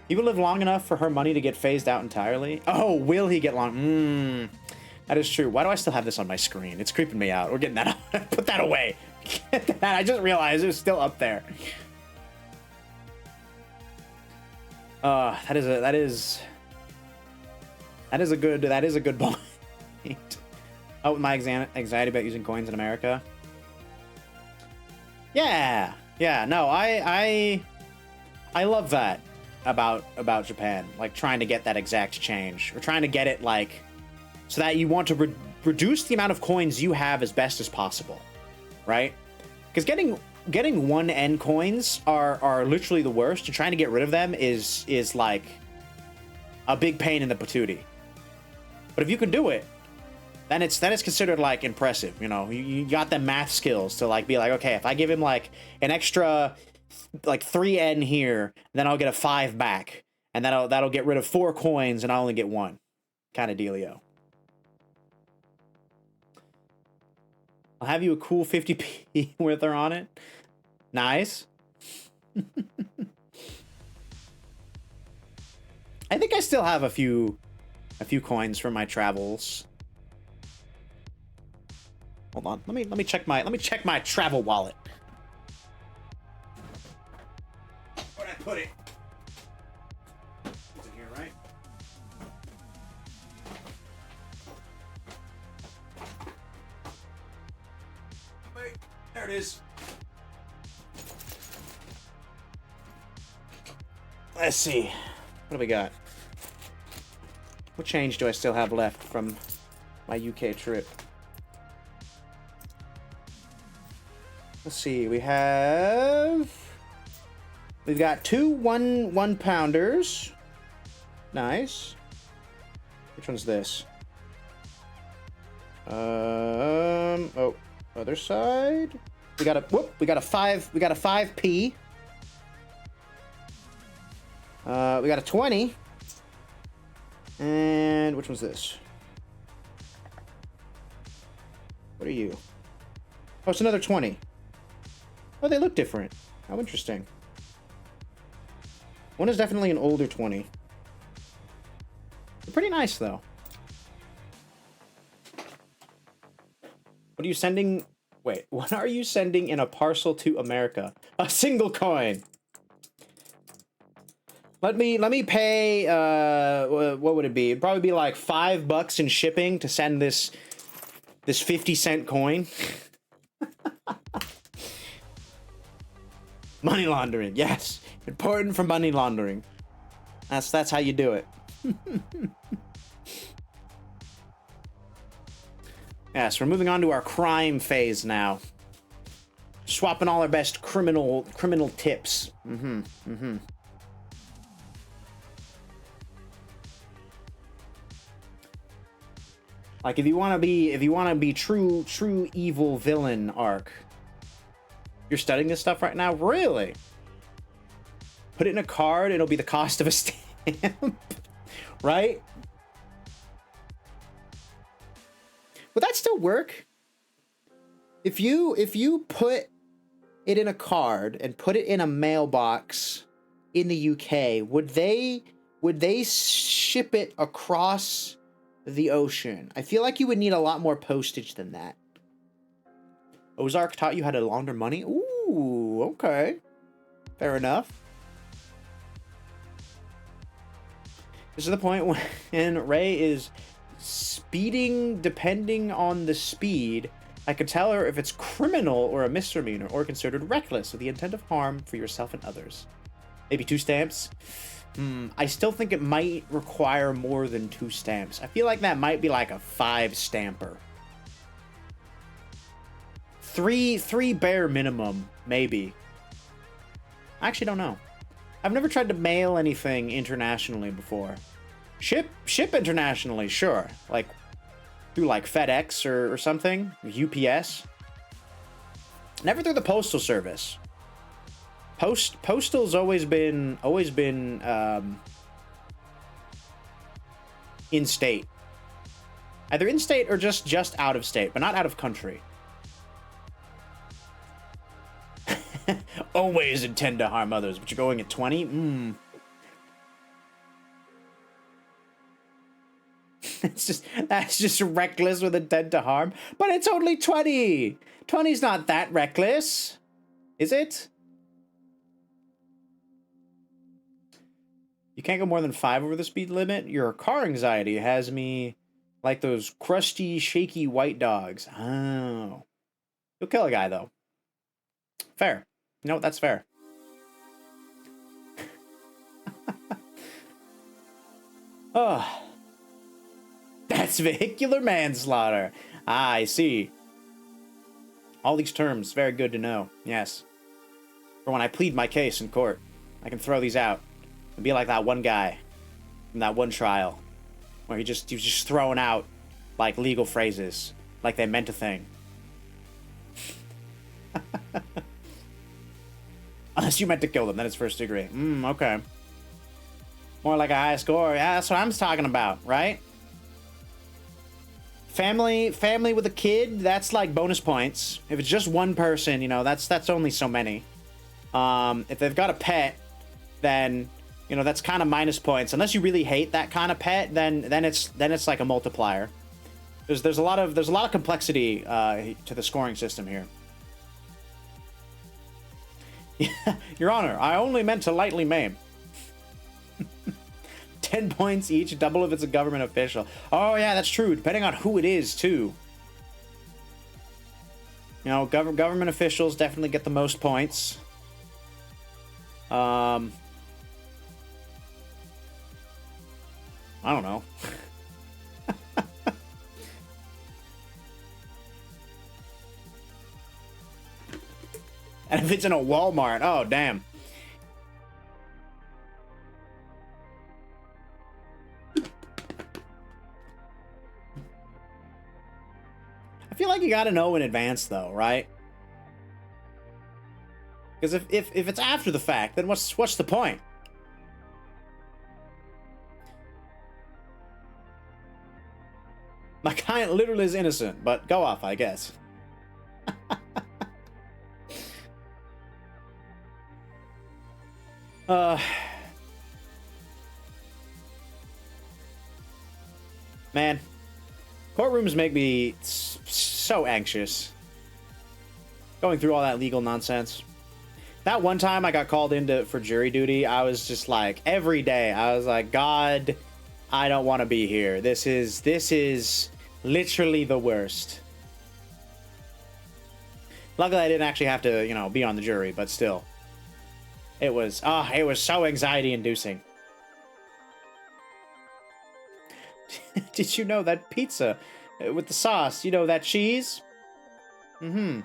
He will live long enough for her money to get phased out entirely. Oh, will he get long? That is true. Why do I still have this on my screen? It's creeping me out. We're getting that out. Put that away. Get that. I just realized it was still up there. That is a good point. Oh, my anxiety about using coins in America. Yeah, no, I love that about Japan, like trying to get that exact change, or trying to get it like so that you want to reduce the amount of coins you have as best as possible, right? Because getting 1N coins are literally the worst, and trying to get rid of them is like a big pain in the patootie. But if you can do it, then it's considered like impressive. You know, you got the math skills to like be like, okay, if I give him like an extra like 3N here, then I'll get a 5 back, and that'll get rid of 4 coins, and I only get 1, kind of dealio. I'll have you a cool 50p with her on it. Nice. I think I still have a few coins from my travels. Hold on. Let me check my travel wallet. Where'd I put it? It's in here, right? Wait, there it is. Let's see. What do we got? What change do I still have left from my UK trip? Let's see. We've got 2 1-pounders. Nice. Which one's this? Oh, other side. We got a 5. We got a 5p. We got a 20. And which one's this? What are you? Oh, it's another 20. Oh, they look different. How interesting. One is definitely an older 20. They're pretty nice, though. What are you sending? Wait, what are you sending in a parcel to America? A single coin. Let me pay, what would it be? It'd probably be like $5 in shipping to send this 50-cent coin. Money laundering, yes. Important for money laundering. That's how you do it. Yes, we're moving on to our crime phase now. Swapping all our best criminal tips. Like if you want to be true evil villain arc. You're studying this stuff right now? Really? Put it in a card, it'll be the cost of a stamp. Right? Would that still work? If you put it in a card and put it in a mailbox in the UK, would they ship it across the ocean? I feel like you would need a lot more postage than that. Ozark taught you how to launder money? Ooh, okay. Fair enough. This is the point when Ray is speeding depending on the speed. I could tell her if it's criminal or a misdemeanor or considered reckless with the intent of harm for yourself and others. Maybe 2 stamps? I still think it might require more than 2 stamps. I feel like that might be like a 5 stamper. three bare minimum, maybe. I actually don't know. I've never tried to mail anything internationally before. Ship internationally, sure. Like, through like FedEx or something, UPS. Never through the postal service. Postal's always been in state. Either in state or just out of state, but not out of country. Always intend to harm others, but you're going at 20? That's just reckless with intent to harm. But it's only 20. 20's not that reckless. Is it? You can't go more than 5 over the speed limit. Your car anxiety has me like those crusty, shaky white dogs. Oh. You'll kill a guy, though. Fair. You know what? That's fair. Oh. That's vehicular manslaughter. Ah, I see. All these terms, very good to know. Yes. For when I plead my case in court, I can throw these out and be like that one guy from that one trial where he was just throwing out like legal phrases like they meant a thing. Unless you meant to kill them, then it's first degree. Okay. More like a high score. Yeah, that's what I'm talking about, right? Family with a kid, that's like bonus points. If it's just one person, you know, that's only so many. If they've got a pet, then, you know, that's kind of minus points. Unless you really hate that kind of pet, then it's like a multiplier. There's a lot of complexity to the scoring system here. Your Honor, I only meant to lightly maim. 10 points each, double if it's a government official. Oh yeah, that's true. Depending on who it is, too. You know, government officials definitely get the most points. I don't know. And if it's in a Walmart, oh, damn. I feel like you gotta know in advance, though, right? Because if it's after the fact, then what's the point? My client literally is innocent, but go off, I guess. Man, courtrooms make me so anxious. Going through all that legal nonsense. That one time I got called for jury duty, I was just like, every day, I was like, God, I don't want to be here. This is literally the worst. Luckily, I didn't actually have to, you know, be on the jury, but still. It was so anxiety-inducing. Did you know that pizza with the sauce, you know, that cheese? Mm-hmm.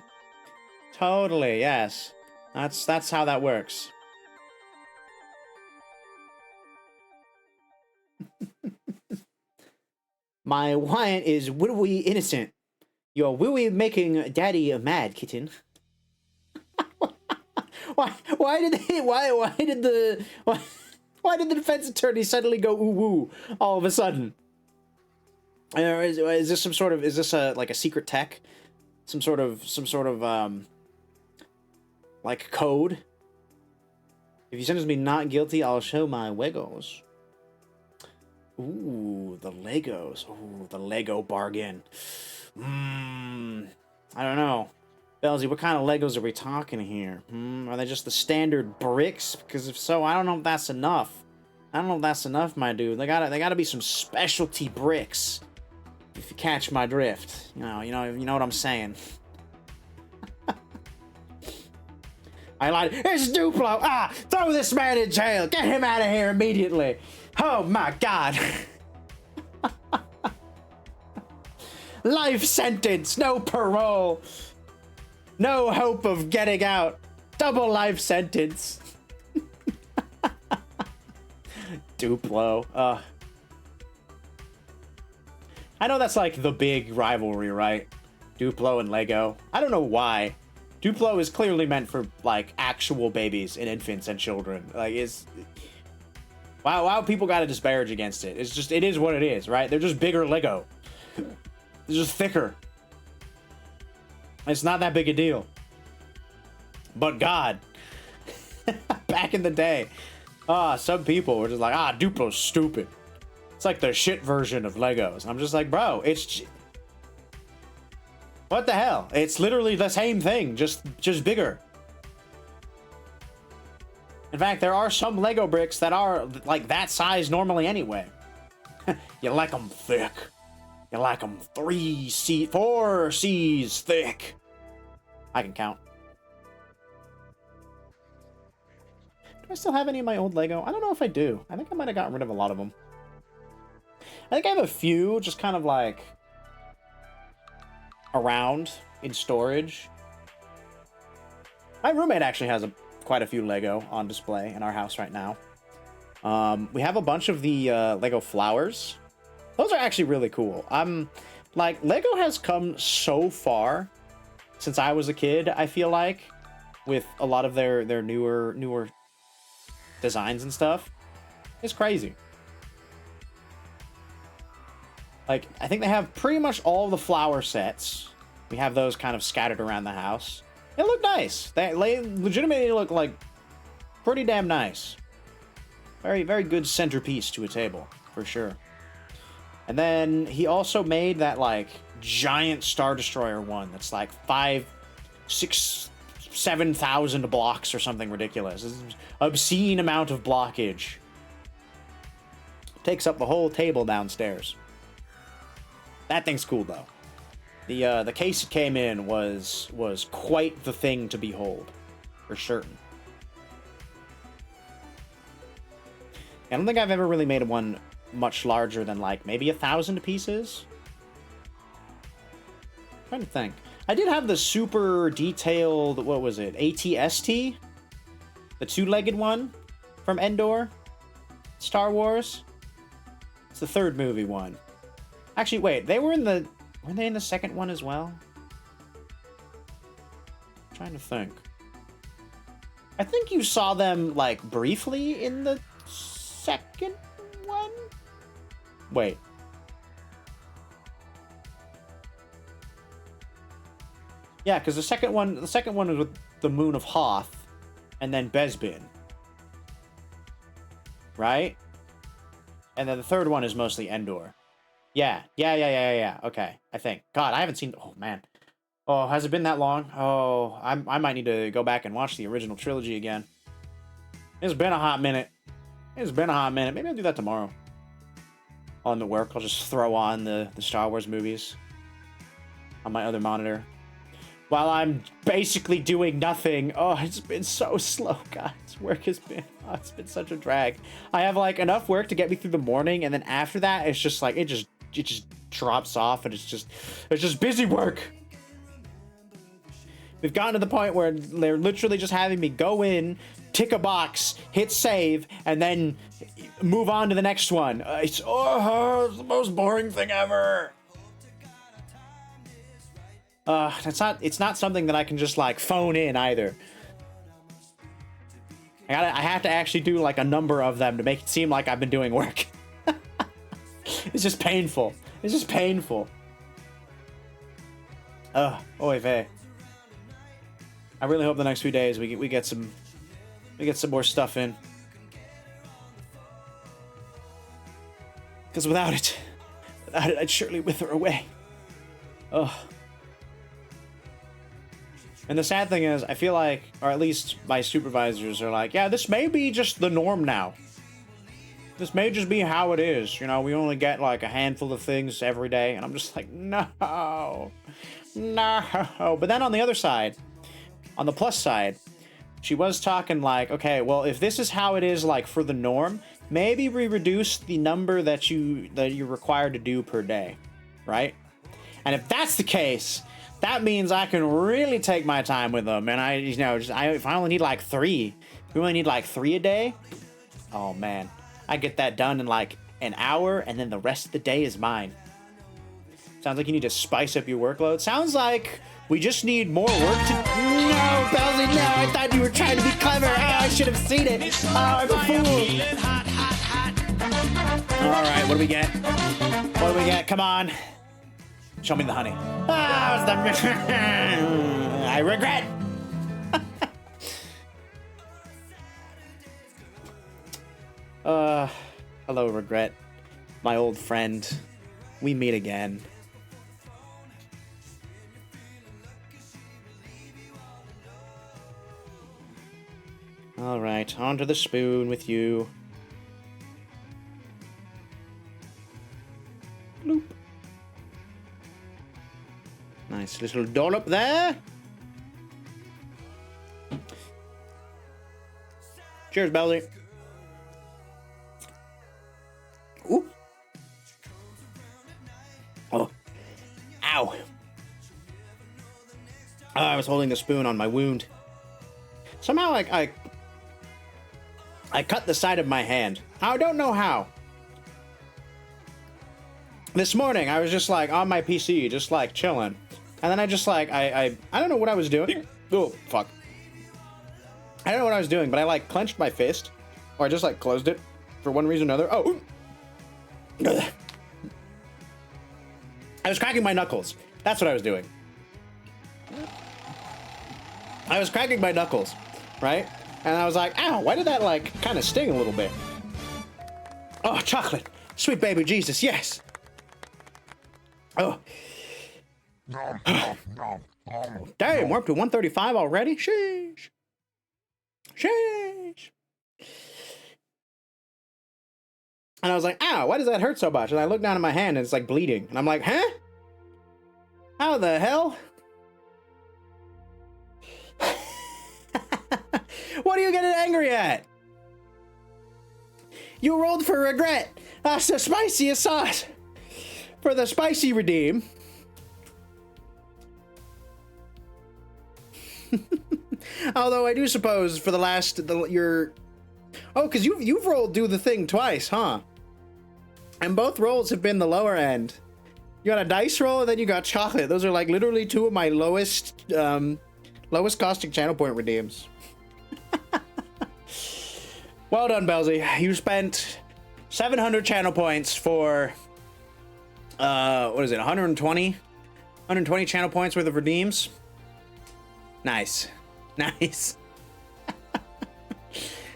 Totally, yes. That's how that works. My client is willy innocent. You're willy making daddy mad, kitten. Why did the defense attorney suddenly go ooh woo all of a sudden? Is this some sort of, is this like a secret tech? Some sort of like code? If you sentence me not guilty, I'll show my Legos. Ooh, the Legos. Ooh, the Lego bargain. I don't know. Belzy, what kind of Legos are we talking here? Are they just the standard bricks? Because if so, I don't know if that's enough. I don't know if that's enough, my dude. They gotta be some specialty bricks. If you catch my drift. You know what I'm saying. I lied. It's Duplo! Ah! Throw this man in jail! Get him out of here immediately! Oh my god! Life sentence! No parole! No hope of getting out. Double life sentence. Duplo. I know that's like the big rivalry, right? Duplo and Lego. I don't know why. Duplo is clearly meant for like actual babies and infants and children. Like, it's wow, people got to disparage against it. It's just, it is what it is, right? They're just bigger Lego. They're just thicker. It's not that big a deal. But God, back in the day, some people were just like, Duplo's stupid. It's like the shit version of Legos. And I'm just like, bro, it's... What the hell? It's literally the same thing, just bigger. In fact, there are some Lego bricks that are like that size normally anyway. You like them thick. You like them 4 C's thick. I can count. Do I still have any of my old Lego? I don't know if I do. I think I might have gotten rid of a lot of them. I think I have a few just kind of like around in storage. My roommate actually has quite a few Lego on display in our house right now. We have a bunch of the Lego flowers. Those are actually really cool. Like, Lego has come so far since I was a kid, I feel like, with a lot of their newer designs and stuff. It's crazy. Like, I think they have pretty much all the flower sets. We have those kind of scattered around the house. They look nice. They legitimately look like pretty damn nice. Very, very good centerpiece to a table, for sure. And then he also made that, like, giant Star Destroyer one that's like 5, 6, 7,000 blocks or something ridiculous. It's an obscene amount of blockage. Takes up the whole table downstairs. That thing's cool, though. The case it came in was quite the thing to behold, for certain. I don't think I've ever really made one much larger than, like, maybe 1,000 pieces. I'm trying to think. I did have the super detailed, what was it, ATST? The 2-legged one from Endor? Star Wars? It's the 3rd movie one. Actually, wait, weren't they in the 2nd one as well? I'm trying to think. I think you saw them, like, briefly in the 2nd one? Wait. Yeah, because the second one was with the Moon of Hoth, and then Bespin. Right? And then the 3rd one is mostly Endor. Yeah. Okay, I think. God, I haven't seen... Oh, man. Oh, has it been that long? Oh, I might need to go back and watch the original trilogy again. It's been a hot minute. Maybe I'll do that tomorrow. On the work, I'll just throw on the Star Wars movies on my other monitor. While I'm basically doing nothing. Oh, it's been so slow, guys. Work has been... Oh, it's been such a drag. I have, like, enough work to get me through the morning, and then after that, it's just, like, it just drops off, and it's just busy work. We've gotten to the point where they're literally just having me go in, tick a box, hit save, and then move on to the next one. It's the most boring thing ever. It's not something that I can just, like, phone in either. I have to actually do, like, a number of them to make it seem like I've been doing work. It's just painful. Oy vey. I really hope the next few days we get some more stuff in. Because without it, I'd surely wither away. Ugh. And the sad thing is, I feel like, or at least my supervisors are like, yeah, this may be just the norm now. This may just be how it is. You know, we only get like a handful of things every day. And I'm just like, no. But then on the other side, on the plus side, she was talking like, okay, well, if this is how it is like for the norm, maybe we reduce the number that you're required to do per day, right? And if that's the case, that means I can really take my time with them. And if I only need like 3, we only need like 3 a day. Oh man, I get that done in like an hour, and then the rest of the day is mine. Sounds like you need to spice up your workload. Sounds like we just need more work to... No, Belsy, no, I thought you were trying to be clever. Oh, I should have seen it. Oh, I'm a fool. All right, what do we get? What do we get? Come on. Show me the honey. Ah, it's the... I regret. Hello, regret. My old friend. We meet again. All right, onto the spoon with you. Bloop. Nice little dollop there. Cheers, Belly. Ooh. Oh. Ow. Oh, I was holding the spoon on my wound. Somehow I cut the side of my hand. I don't know how. This morning, I was just like on my PC, just like chilling. And then I just like, I don't know what I was doing. Oh, fuck. I don't know what I was doing, but I like clenched my fist. Or I just like closed it for one reason or another. Oh. I was cracking my knuckles. That's what I was doing. I was cracking my knuckles, right? And I was like, ow, why did that like kind of sting a little bit? Oh, chocolate. Sweet baby Jesus, yes. Oh. Damn, we're up to 135 already? Sheesh. Sheesh. And I was like, ow, why does that hurt so much? And I look down at my hand and it's like bleeding. And I'm like, huh? How the hell? What are you getting angry at? You rolled for regret. That's the spiciest sauce. For the spicy redeem. Although I do suppose for the last, your... Oh, because you've rolled do the thing twice, huh? And both rolls have been the lower end. You got a dice roll and then you got chocolate. Those are like literally 2 of my lowest costing channel point redeems. Well done, Belsy. You spent 700 channel points for, what is it, 120? 120 channel points worth of redeems. Nice. Nice.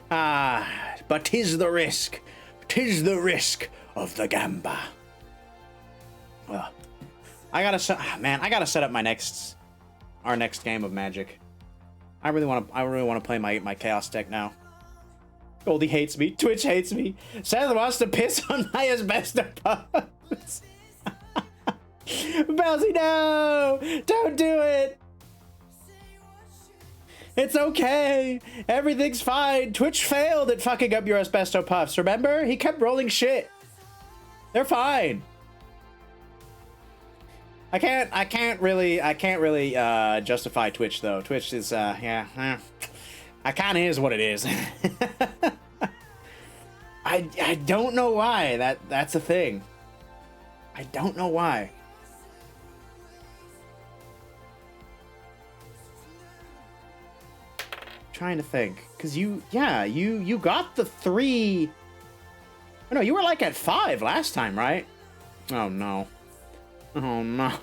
But 'tis the risk. 'Tis the risk of the gamba. Well, I gotta set up our next game of Magic. I really want to play my Chaos deck now. Goldie hates me. Twitch hates me. Seth wants to piss on my asbestos pups. Belsy, no! Don't do it! It's okay. Everything's fine. Twitch failed at fucking up your asbestos puffs. Remember? He kept rolling shit. They're fine. I can't really justify Twitch though. Twitch is I kind of is what it is. I don't know why that's a thing. I don't know why. Trying to think, because you got the 3. Oh, no, you were like at 5 last time, right? Oh no. Oh no.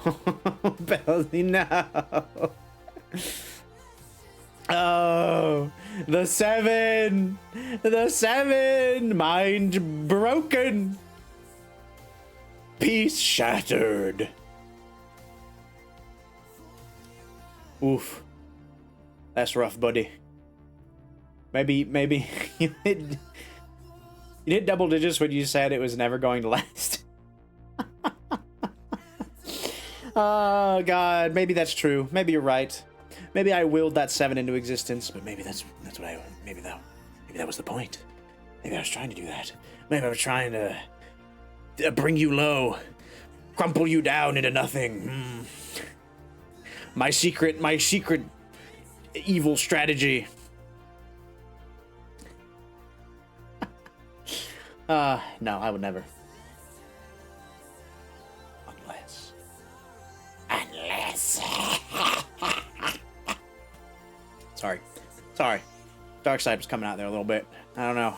Belsy, no. Oh, the 7. The 7. Mind broken. Peace shattered. Oof. That's rough, buddy. Maybe you did double digits when you said it was never going to last. Oh God, maybe that's true. Maybe you're right. Maybe I willed that 7 into existence, but maybe that's what maybe that was the point. Maybe I was trying to do that. Maybe I was trying to bring you low, crumple you down into nothing. My secret evil strategy. No, I would never. Unless. Sorry. Dark side was coming out there a little bit. I don't know.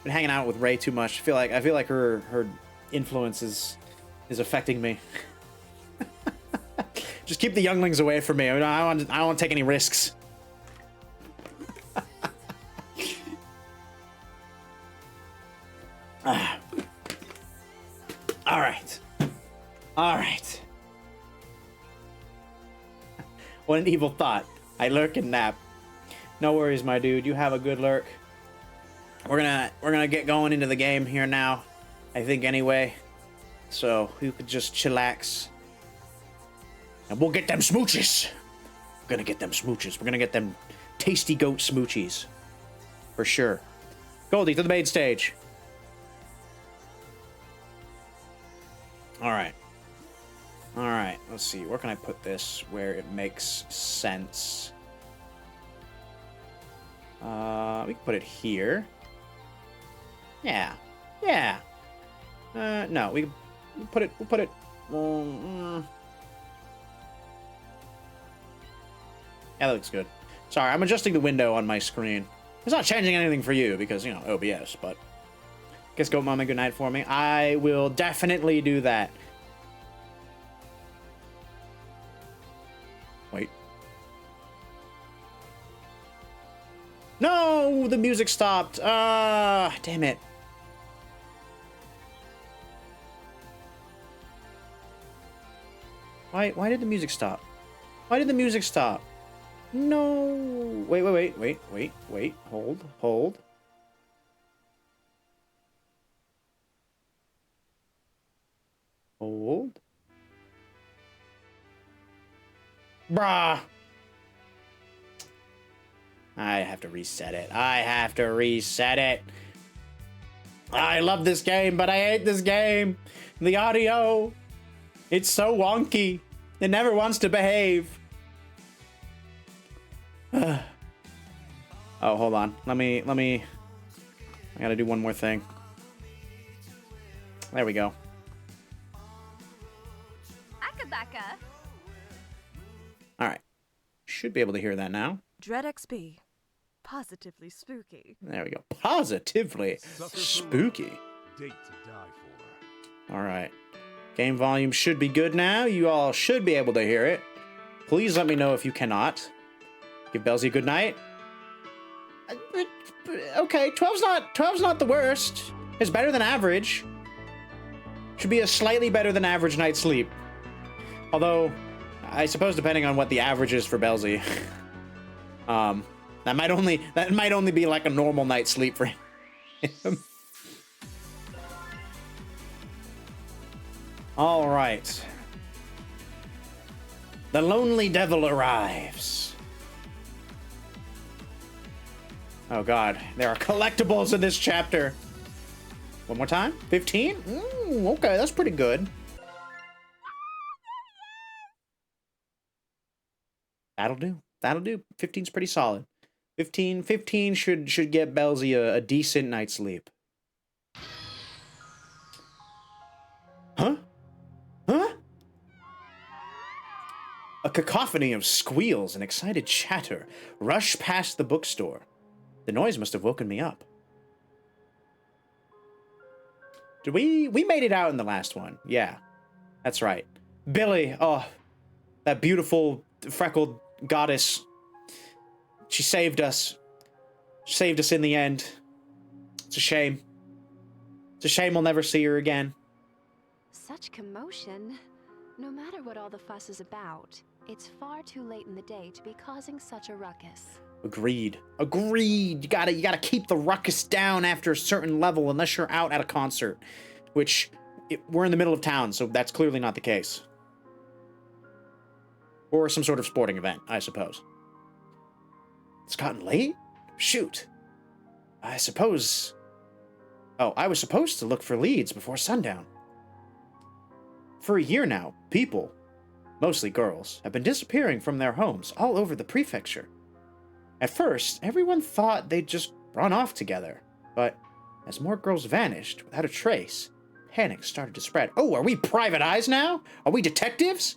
Been hanging out with Ray too much. I feel like her influence is affecting me. Just keep the younglings away from me. I don't want to take any risks. All right. What an evil thought. I lurk and nap. No worries, my dude. You have a good lurk. We're gonna get going into the game here now, I think, anyway. So you could just chillax. And we'll get them smooches. We're gonna get them smooches. We're gonna get them tasty goat smoochies. For sure. Goldie, to the main stage. Alright. Alright, let's see. Where can I put this where it makes sense? We can put it here. Yeah. No, we'll put it. Yeah, that looks good. Sorry, I'm adjusting the window on my screen. It's not changing anything for you because, you know, OBS, but guess Goat Mama good night for me. I will definitely do that. Wait. No, the music stopped. Damn it. Why did the music stop? Why did the music stop? No. Wait. Hold. Hold. Bruh. I have to reset it. I love this game, but I hate this game. The audio, it's so wonky. It never wants to behave. Oh, hold on. Let me. I gotta do one more thing. There we go. Akabaka. All right. Should be able to hear that now. Dread XP. Positively spooky. There we go. Positively spooky. Date to die for. All right. Game volume should be good now. You all should be able to hear it. Please let me know if you cannot. Give Belsey a good night. Okay, 12's not the worst. It's better than average. Should be a slightly better than average night's sleep. Although, I suppose depending on what the average is for Belsey. That might only be like a normal night's sleep for him. All right. The lonely devil arrives. Oh god, there are collectibles in this chapter. One more time? 15? Okay, that's pretty good. That'll do. 15's pretty solid. 15 should get Belsey a decent night's sleep. Huh? A cacophony of squeals and excited chatter rush past the bookstore. The noise must have woken me up. Did we made it out in the last one? Yeah, that's right. Billy, oh, that beautiful freckled goddess. She saved us. She saved us in the end. It's a shame. It's a shame we'll never see her again. Such commotion. No matter what all the fuss is about, it's far too late in the day to be causing such a ruckus. Agreed. You gotta keep the ruckus down after a certain level unless you're out at a concert. Which, we're in the middle of town, so that's clearly not the case. Or some sort of sporting event, I suppose. It's gotten late? Shoot. I suppose... Oh, I was supposed to look for leads before sundown. For a year now, people mostly girls, have been disappearing from their homes all over the prefecture. At first, everyone thought they'd just run off together, but as more girls vanished without a trace, panic started to spread. Oh, are we private eyes now? Are we detectives?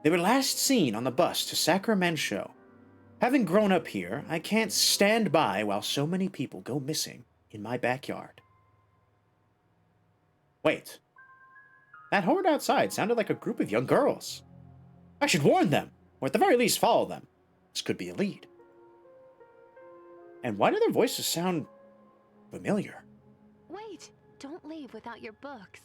They were last seen on the bus to Sacramento. Having grown up here, I can't stand by while so many people go missing in my backyard. Wait. That horde outside sounded like a group of young girls. I should warn them, or at the very least follow them. This could be a lead. And why do their voices sound familiar? Wait, don't leave without your books.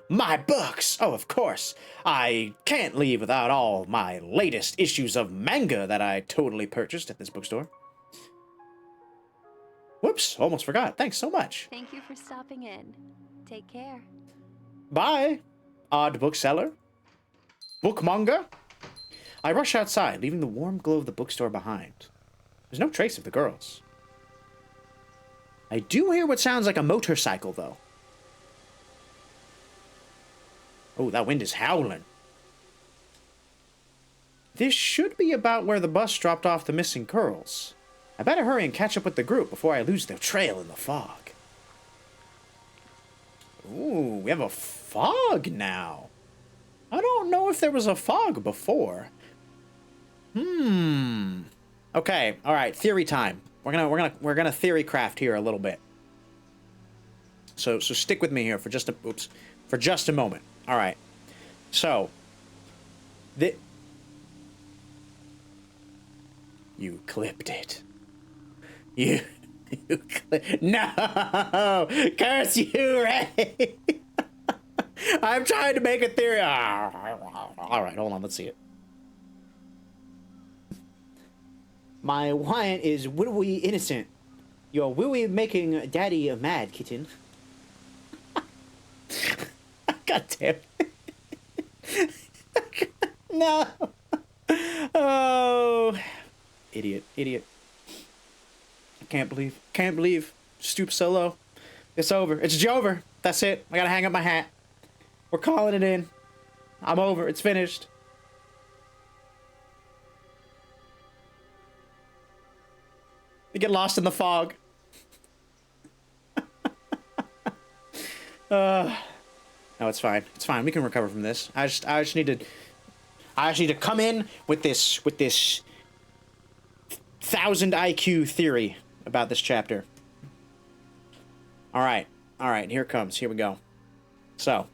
My books! Oh, of course. I can't leave without all my latest issues of manga that I totally purchased at this bookstore. Whoops, almost forgot. Thanks so much. Thank you for stopping in. Take care. Bye, odd bookseller. Bookmonger. I rush outside, leaving the warm glow of the bookstore behind. There's no trace of the girls. I do hear what sounds like a motorcycle, though. Oh, that wind is howling. This should be about where the bus dropped off the missing girls. I better hurry and catch up with the group before I lose their trail in the fog. Ooh, we have a fog now. I don't know if there was a fog before. Okay, all right, theory time. We're gonna theory craft here a little bit. So stick with me here for just a moment. All right. So you clipped it. No! Curse you, Ray! I'm trying to make a theory. All right, hold on. Let's see it. My wine is willy innocent. You're willy making daddy mad, kitten. God damn it. No. Oh. Idiot. Can't believe. Stoop so low. It's over. It's Jover. That's it. I gotta hang up my hat. We're calling it in. I'm over. It's finished. You get lost in the fog. No, it's fine. It's fine. We can recover from this. I just need to come in with this 1000 IQ theory about this chapter. All right. Here it comes. Here we go. So.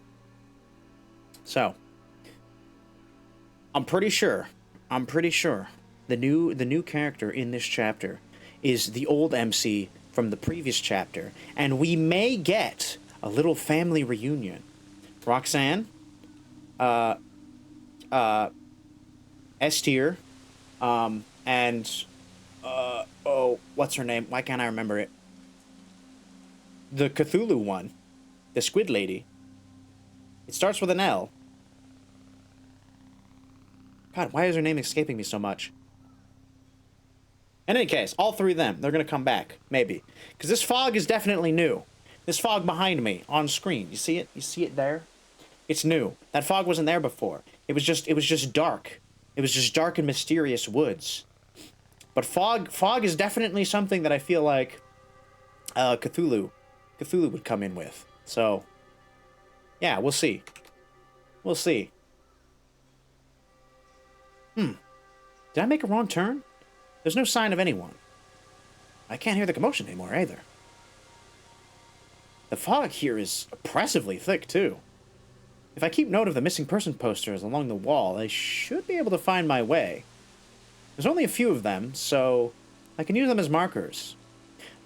I'm pretty sure the new character in this chapter is the old MC from the previous chapter, and we may get a little family reunion. Roxanne, S tier, and oh, what's her name? Why can't I remember it? The Cthulhu one, the squid lady. It starts with an L. God, why is her name escaping me so much? In any case, all three of them, they're going to come back, maybe. Because this fog is definitely new. This fog behind me, on screen. You see it? You see it there? It's new. That fog wasn't there before. It was just dark. It was just dark and mysterious woods. But fog is definitely something that I feel like Cthulhu would come in with. So, yeah, we'll see. We'll see. Did I make a wrong turn? There's no sign of anyone. I can't hear the commotion anymore, either. The fog here is oppressively thick, too. If I keep note of the missing person posters along the wall, I should be able to find my way. There's only a few of them, so I can use them as markers.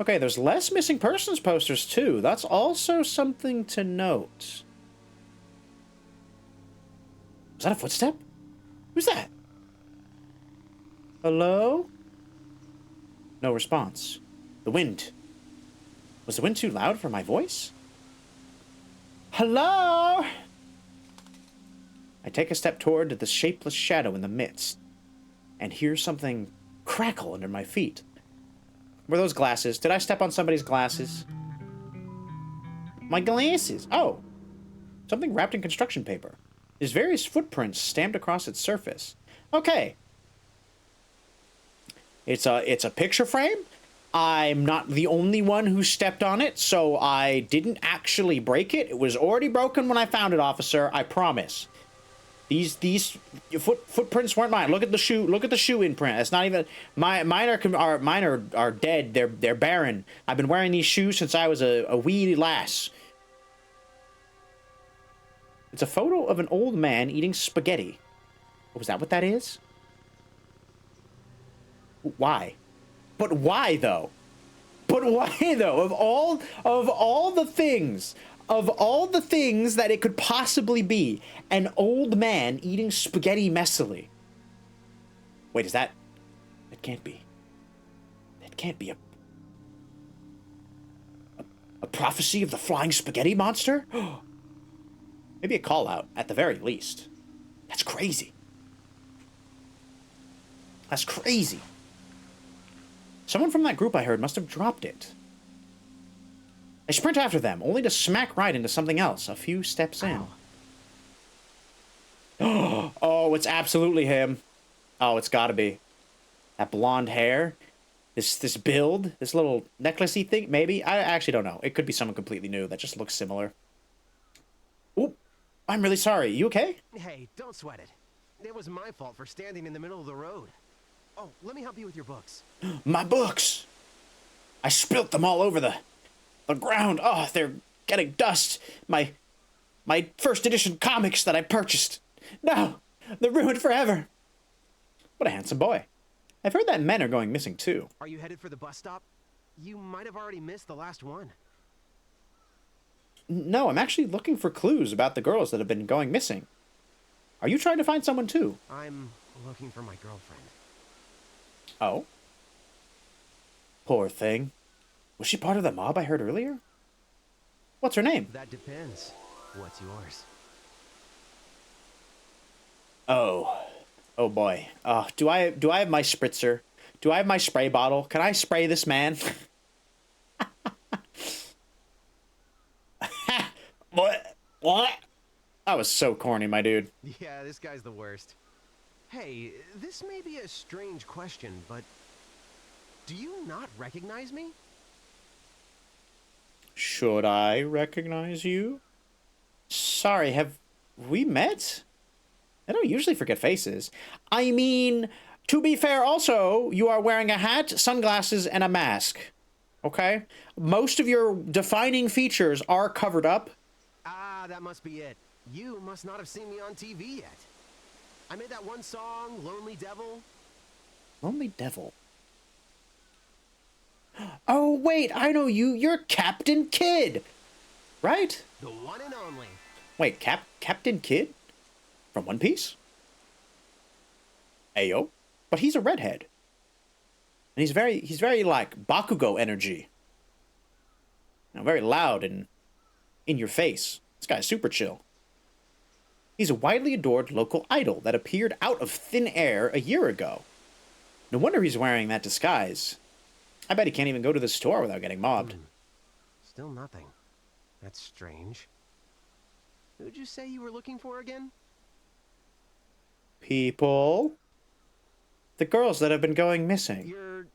Okay, there's less missing persons posters, too. That's also something to note. Was that a footstep? Who's that? Hello? No response. The wind. Was the wind too loud for my voice? Hello? I take a step toward the shapeless shadow in the midst, and hear something crackle under my feet. Were those glasses? Did I step on somebody's glasses? My glasses! Oh! Something wrapped in construction paper. There's various footprints stamped across its surface. Okay. It's a picture frame. I'm not the only one who stepped on it, so I didn't actually break it. It was already broken when I found it, officer. I promise. These footprints weren't mine. Look at the shoe. Look at the shoe imprint. It's not even mine. Are dead. They're barren. I've been wearing these shoes since I was a wee lass. It's a photo of an old man eating spaghetti. Oh, is that what that is? Why? But why though? But why though? Of all the things that it could possibly be, an old man eating spaghetti messily. Wait, is that? It can't be. It can't be a prophecy of the flying spaghetti monster? Maybe a call out at the very least. That's crazy. That's crazy. Someone from that group I heard must have dropped it. I sprint after them, only to smack right into something else a few steps in. Oh, it's absolutely him. Oh, it's gotta be. That blonde hair, this build, this little necklacey thing, maybe? I actually don't know. It could be someone completely new that just looks similar. Oop, I'm really sorry. You okay? Hey, don't sweat it. It was my fault for standing in the middle of the road. Oh, let me help you with your books. My books! I spilt them all over the ground. Oh, they're getting dust. My first edition comics that I purchased. No, they're ruined forever. What a handsome boy. I've heard that men are going missing too. Are you headed for the bus stop? You might have already missed the last one. No, I'm actually looking for clues about the girls that have been going missing. Are you trying to find someone too? I'm looking for my girlfriend. Oh? Poor thing. Was she part of the mob I heard earlier? What's her name? That depends. What's yours? Oh. Oh boy. Do I have my spritzer? Do I have my spray bottle? Can I spray this man? What? That was so corny, my dude. Yeah, this guy's the worst. Hey, this may be a strange question, but do you not recognize me? Should I recognize you? Sorry, have we met? I don't usually forget faces. I mean, to be fair also, you are wearing a hat, sunglasses, and a mask. Okay? Most of your defining features are covered up. Ah, that must be it. You must not have seen me on TV yet. I made that one song, Lonely Devil. Lonely Devil. Oh, wait, I know you. You're Captain Kidd. Right? The one and only. Wait, Captain Kidd? From One Piece? Ayo. But he's a redhead. And he's very like Bakugo energy. You know, very loud and in your face. This guy's super chill. He's a widely adored local idol that appeared out of thin air a year ago. No wonder he's wearing that disguise. I bet he can't even go to the store without getting mobbed. Still nothing. That's strange. Who'd you say you were looking for again? People. The girls that have been going missing. You're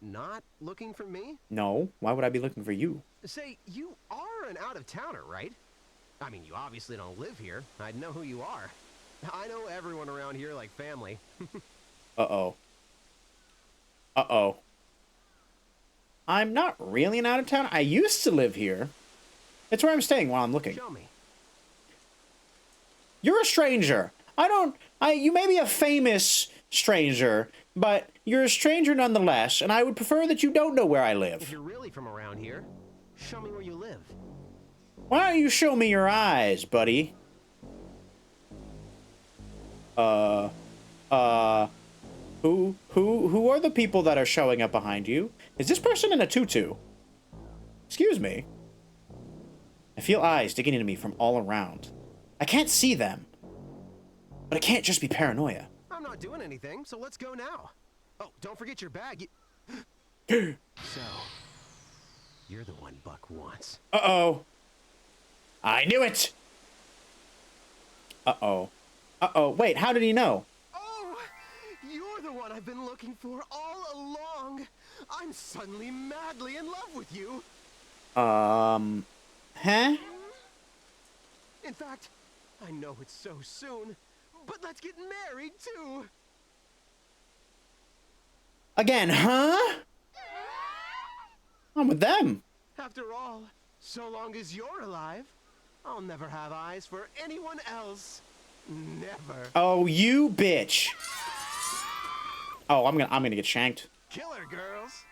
not looking for me? No, why would I be looking for you? Say, you are an out-of-towner, right? I mean, you obviously don't live here. I'd know who you are. I know everyone around here like family. Uh-oh. Uh-oh. I'm not really an out-of-town. I used to live here. It's where I'm staying while I'm looking. Show me. You're a stranger. You may be a famous stranger, but you're a stranger nonetheless, and I would prefer that you don't know where I If live. you're really from around here, show me where you live. Why don't you show me your eyes, buddy? Who are the people that are showing up behind you? Is this person in a tutu? Excuse me. I feel eyes digging into me from all around. I can't see them. But it can't just be paranoia. I'm not doing anything, so let's go now. Oh, don't forget your bag. So, you're the one Buck wants. Uh-oh. I knew it! Uh-oh. Uh-oh. Wait, how did he know? Oh, you're the one I've been looking for all along. I'm suddenly madly in love with you. Huh? In fact, I know it's so soon, but let's get married too. Again, huh? I'm with them. After all, so long as you're alive, I'll never have eyes for anyone else. Never. Oh, you bitch. Oh, I'm gonna get shanked. Killer girls.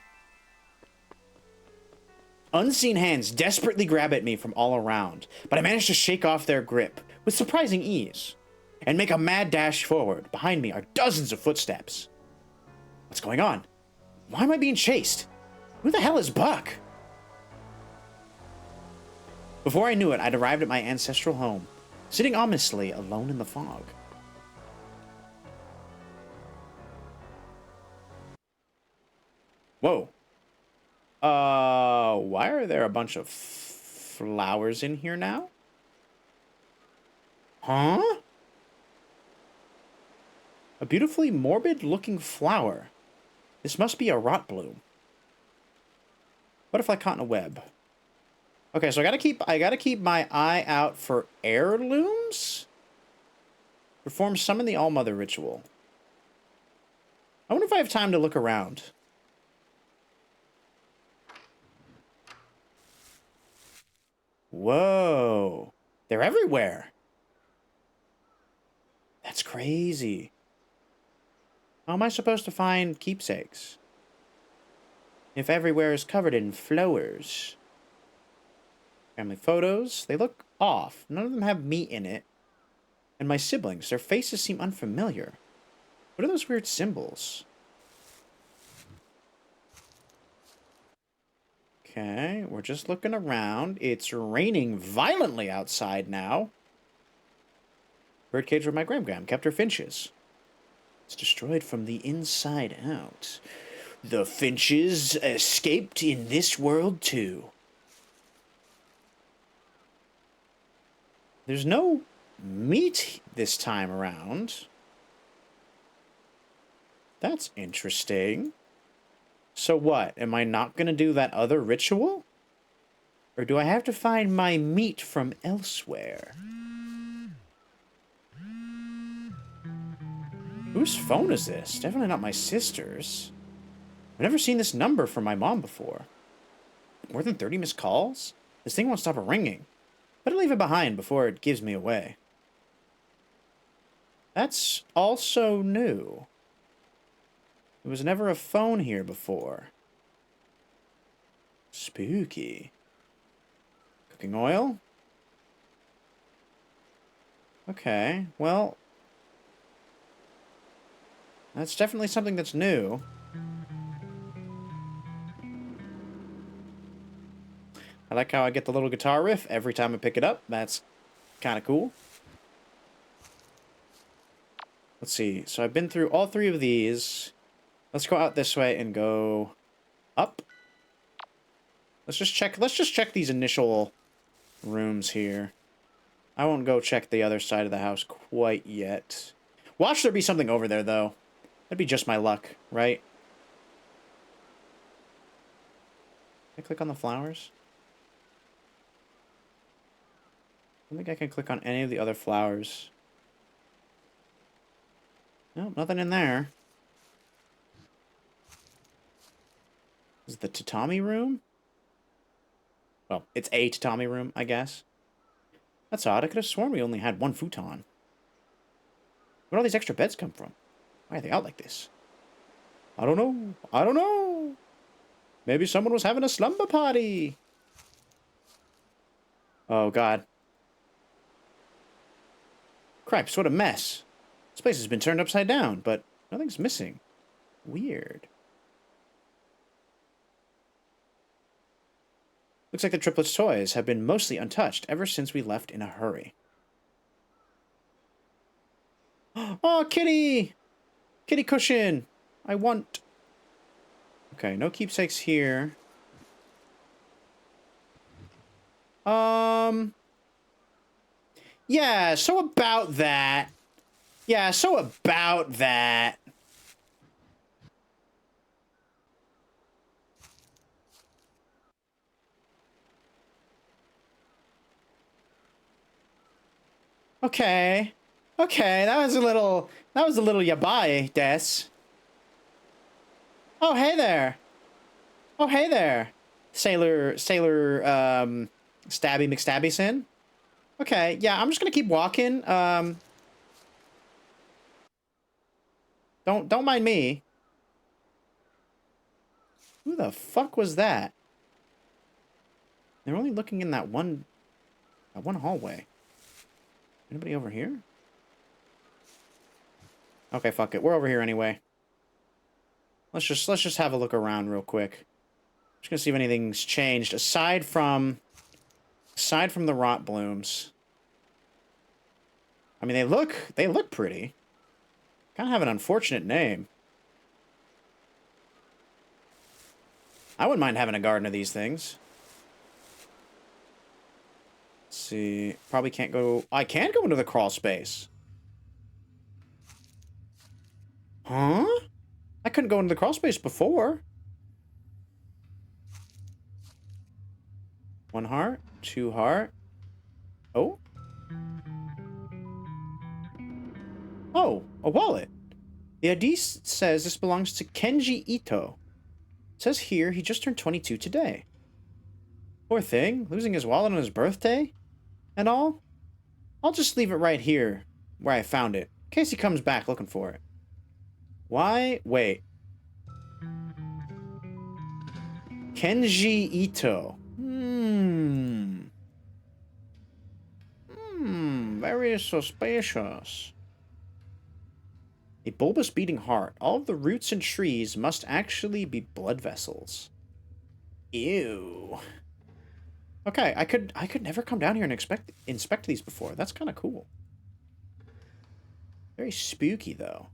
Unseen hands desperately grab at me from all around, but I manage to shake off their grip with surprising ease and make a mad dash forward. Behind me are dozens of footsteps. What's going on? Why am I being chased? Who the hell is Buck? Before I knew it, I'd arrived at my ancestral home, sitting ominously alone in the fog. Whoa. Why are there a bunch of flowers in here now? Huh? A beautifully morbid-looking flower. This must be a rot bloom. Butterfly caught in a web. Okay, so I gotta keep my eye out for heirlooms. Perform summon the All-Mother ritual. I wonder if I have time to look around. Whoa. They're everywhere. That's crazy. How am I supposed to find keepsakes? If everywhere is covered in flowers. Family photos. They look off. None of them have meat in it. And my siblings. Their faces seem unfamiliar. What are those weird symbols? Okay, we're just looking around. It's raining violently outside now. Birdcage where my gram kept her finches. It's destroyed from the inside out. The finches escaped in this world too. There's no meat this time around. That's interesting. So what? Am I not going to do that other ritual? Or do I have to find my meat from elsewhere? Whose phone is this? Definitely not my sister's. I've never seen this number from my mom before. More than 30 missed calls? This thing won't stop ringing. Better leave it behind before it gives me away. That's also new. There was never a phone here before. Spooky. Cooking oil? Okay, well... that's definitely something that's new. I like how I get the little guitar riff every time I pick it up. That's kind of cool. Let's see. So I've been through all three of these. Let's go out this way and go up. Let's just check these initial rooms here. I won't go check the other side of the house quite yet. Watch there be something over there, though. That'd be just my luck, right? Can I click on the flowers? I don't think I can click on any of the other flowers. Nope, nothing in there. Is it the tatami room? Well, it's a tatami room, I guess. That's odd. I could have sworn we only had one futon. Where'd all these extra beds come from? Why are they out like this? I don't know. I don't know. Maybe someone was having a slumber party. Oh, God. Cripes, what a mess. This place has been turned upside down, but nothing's missing. Weird. Looks like the triplets' toys have been mostly untouched ever since we left in a hurry. Oh, kitty! Kitty cushion! I want... Okay, no keepsakes here. Yeah, so about that. Yeah, so about that. Okay. Okay, that was a little yabai, Des. Oh, hey there. Oh, hey there. Sailor, Stabby McStabby-sin. Okay, yeah, I'm just gonna keep walking. Don't mind me. Who the fuck was that? They're only looking in that one hallway. Anybody over here? Okay, fuck it. We're over here anyway. Let's just have a look around real quick. Just gonna see if anything's changed aside from the rot blooms. I mean, they look pretty. Kind of have an unfortunate name. I wouldn't mind having a garden of these things. Let's see. Probably can't go. I can go into the crawl space. Huh? I couldn't go into the crawl space before. 1 heart, 2 heart. Oh. Oh, a wallet. The ID says this belongs to Kenji Ito. It says here he just turned 22 today. Poor thing, losing his wallet on his birthday and all. I'll just leave it right here where I found it, in case he comes back looking for it. Why? Wait. Kenji Ito. Very suspicious. A bulbous beating heart. All of the roots and trees must actually be blood vessels. Ew. Okay, I could never come down here and inspect these before. That's kind of cool. Very spooky though.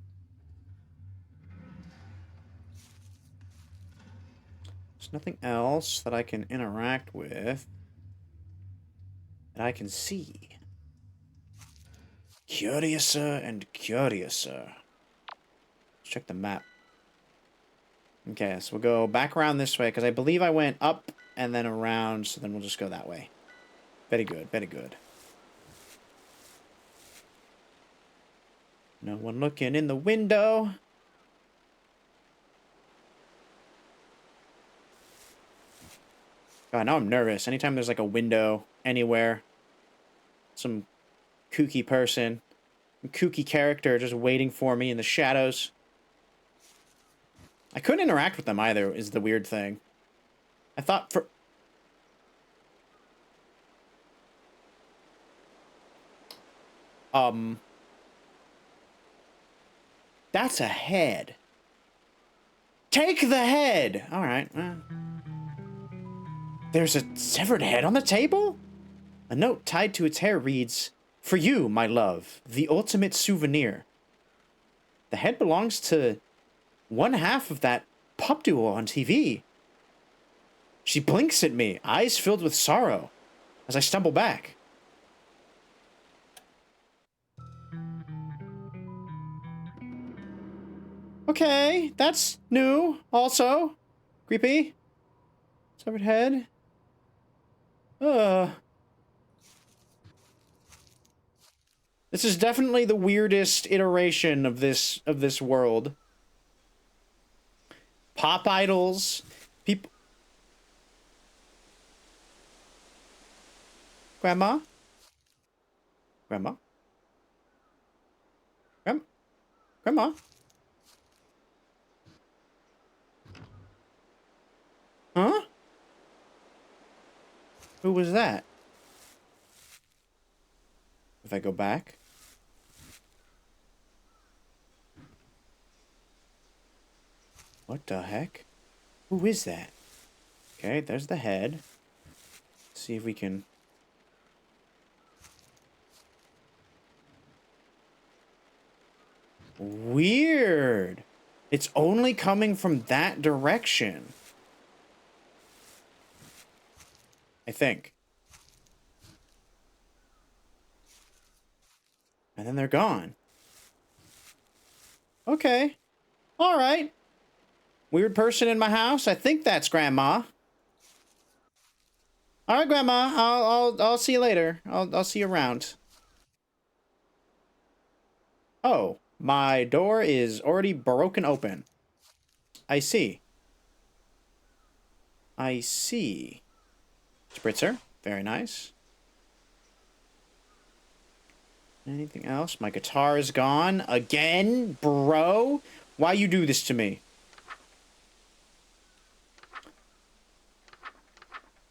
There's nothing else that I can interact with that I can see. Curiouser and curiouser. Let's check the map. Okay, so we'll go back around this way, because I believe I went up and then around, so then we'll just go that way. Very good, very good. No one looking in the window. God, now I'm nervous. Anytime there's like a window anywhere, some kooky person, kooky character just waiting for me in the shadows. I couldn't interact with them either, is the weird thing. I thought for... That's a head. Take the head! Alright. There's a severed head on the table? A note tied to its hair reads, "For you, my love, the ultimate souvenir." The head belongs to one half of that pup duo on TV. She blinks at me, eyes filled with sorrow, as I stumble back. Okay, that's new, also. Creepy. Severed head. This is definitely the weirdest iteration of this world. Pop idols, people. Grandma? Grandma? Grandma? Huh? Who was that? If I go back. What the heck? Who is that? Okay, there's the head. Let's see if we can... Weird! It's only coming from that direction. I think. And then they're gone. Okay. All right. Weird person in my house. I think that's Grandma. All right, Grandma. I'll see you later. I'll see you around. Oh, my door is already broken open. I see. I see. Spritzer. Very nice. Anything else? My guitar is gone. Again? Bro? Why you do this to me?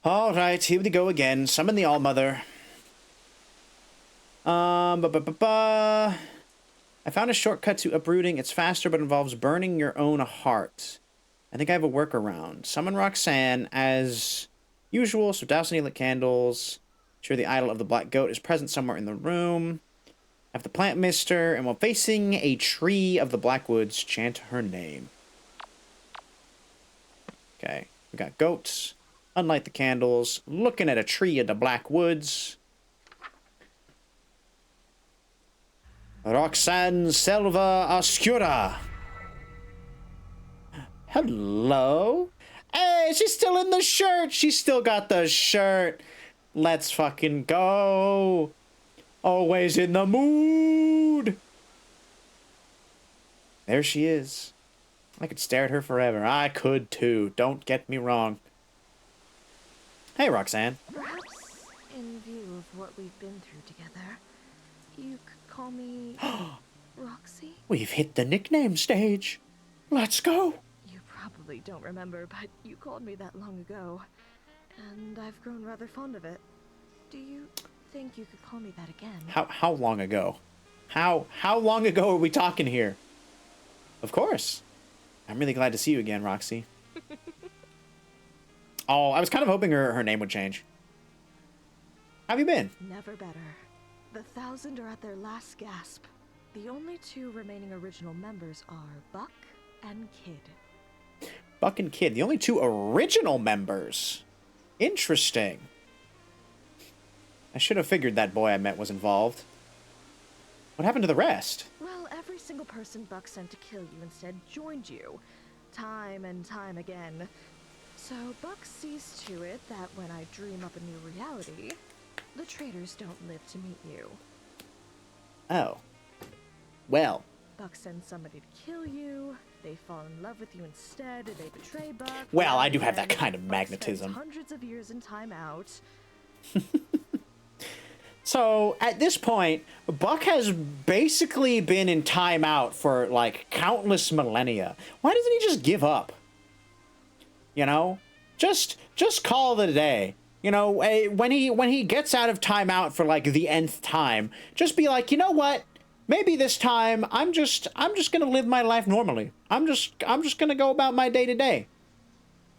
Alright, here we go again. Summon the All-Mother. I found a shortcut to uprooting. It's faster, but involves burning your own heart. I think I have a workaround. Summon Roxanne as usual, so douse any lit candles. Sure the idol of the black goat is present somewhere in the room. Have the plant mister, and while facing a tree of the Blackwoods, chant her name. Okay, we got goats. Unlight the candles. Looking at a tree of the Blackwoods. Roxanne Selva Oscura. Hello? Hey, she's still in the shirt. She's still got the shirt. Let's fucking go. Always in the mood. There she is. I could stare at her forever. I could too. Don't get me wrong. Hey, Roxanne. Perhaps, in view of what we've been through together, you could call me Roxy? We've hit the nickname stage. Let's go. You probably don't remember, but you called me that long ago, and I've grown rather fond of it. Do you think you could call me that again? How long ago? How long ago are we talking here? Of course. I'm really glad to see you again, Roxy. Oh, I was kind of hoping her name would change. How have you been? Never better. The 1,000 are at their last gasp. The only two remaining original members are Buck and Kid. Buck and Kid, the only two original members. Interesting. I should have figured that boy I met was involved. What happened to the rest? Well, every single person Buck sent to kill you instead joined you. Time and time again. So Buck sees to it that when I dream up a new reality, the traitors don't live to meet you. Oh. Well. Buck sends somebody to kill you, they fall in love with you instead, they betray Buck. Well, I do have that then kind of Buck magnetism. spends hundreds of years in timeout. So, at this point, Buck has basically been in timeout for, like, countless millennia. Why doesn't he just give up? You know? Just call it a day. You know, when he gets out of timeout for, like, the nth time, just be like, you know what? Maybe this time, I'm just gonna live my life normally. I'm just gonna go about my day to day.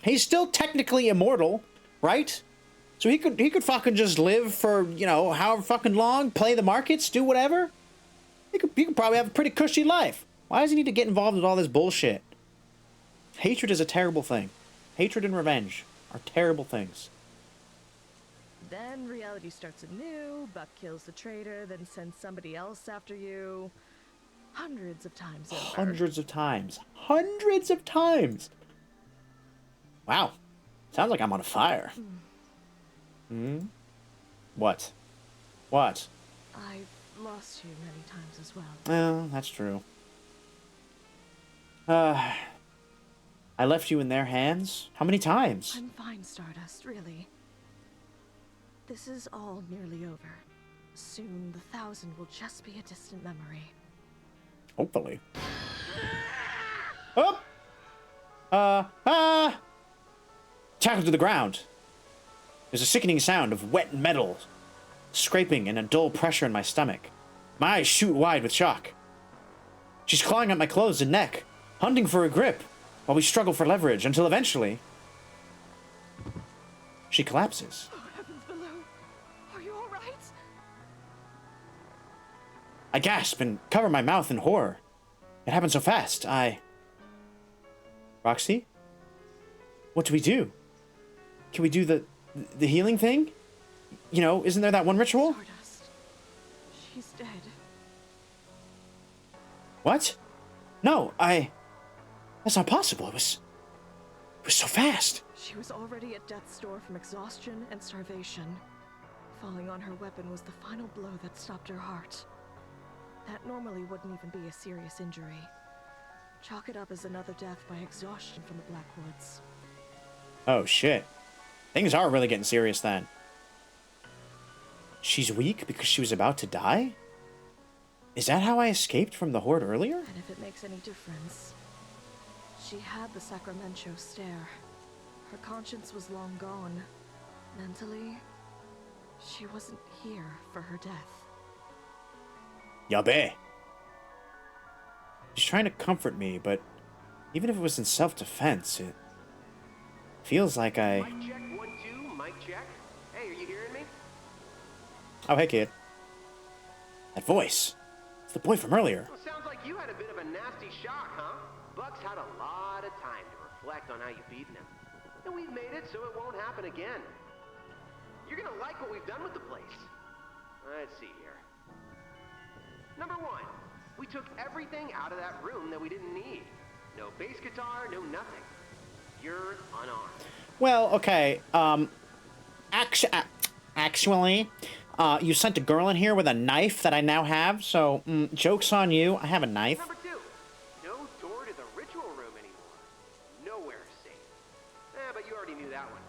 He's still technically immortal, right? So he could fucking just live for, you know, however fucking long, play the markets, do whatever. He could probably have a pretty cushy life. Why does he need to get involved with all this bullshit? Hatred is a terrible thing. Hatred and revenge are terrible things. Then reality starts anew, Buck kills the traitor, then sends somebody else after you. Hundreds of times over. Hundreds of times. Hundreds of times! Wow. Sounds like I'm on fire. Hmm? What? What? I've lost you many times as well. Well, that's true. I left you in their hands? How many times? I'm fine, Stardust, really. This is all nearly over. Soon, the 1,000 will just be a distant memory. Hopefully. Oh! Tackled to the ground. There's a sickening sound of wet metal scraping and a dull pressure in my stomach. My eyes shoot wide with shock. She's clawing at my clothes and neck, hunting for a grip, while we struggle for leverage until eventually she collapses. Oh, heavens below! Are you all right? I gasp and cover my mouth in horror. It happened so fast. Roxy? What do we do? Can we do the healing thing? You know, isn't there that one ritual? Stardust. She's dead. What? No, that's not possible. It was so fast. She was already at death's door from exhaustion and starvation. Falling on her weapon was the final blow that stopped her heart. That normally wouldn't even be a serious injury. Chalk it up as another death by exhaustion from the Blackwoods. Oh, shit. Things are really getting serious then. She's weak because she was about to die? Is that how I escaped from the Horde earlier? And if it makes any difference, she had the Sacramento stare. Her conscience was long gone. Mentally, she wasn't here for her death. Yabe. She's trying to comfort me, but even if it was in self-defense, it feels like I... Mic check, 1, 2, mic check. Hey, are you hearing me? Oh, hey, kid. That voice. It's the boy from earlier. Well, sounds like you had a bit of a nasty shock, huh? Buck's had a lot of time to reflect on how you've beaten him. And we've made it so it won't happen again. You're gonna like what we've done with the place. Let's see here. Number 1, we took everything out of that room that we didn't need. No bass guitar, no nothing. You're unarmed. Well, okay, actually, you sent a girl in here with a knife that I now have, so, joke's on you, I have a knife. Number 2, no door to the ritual room anymore. Nowhere safe. But you already knew that one.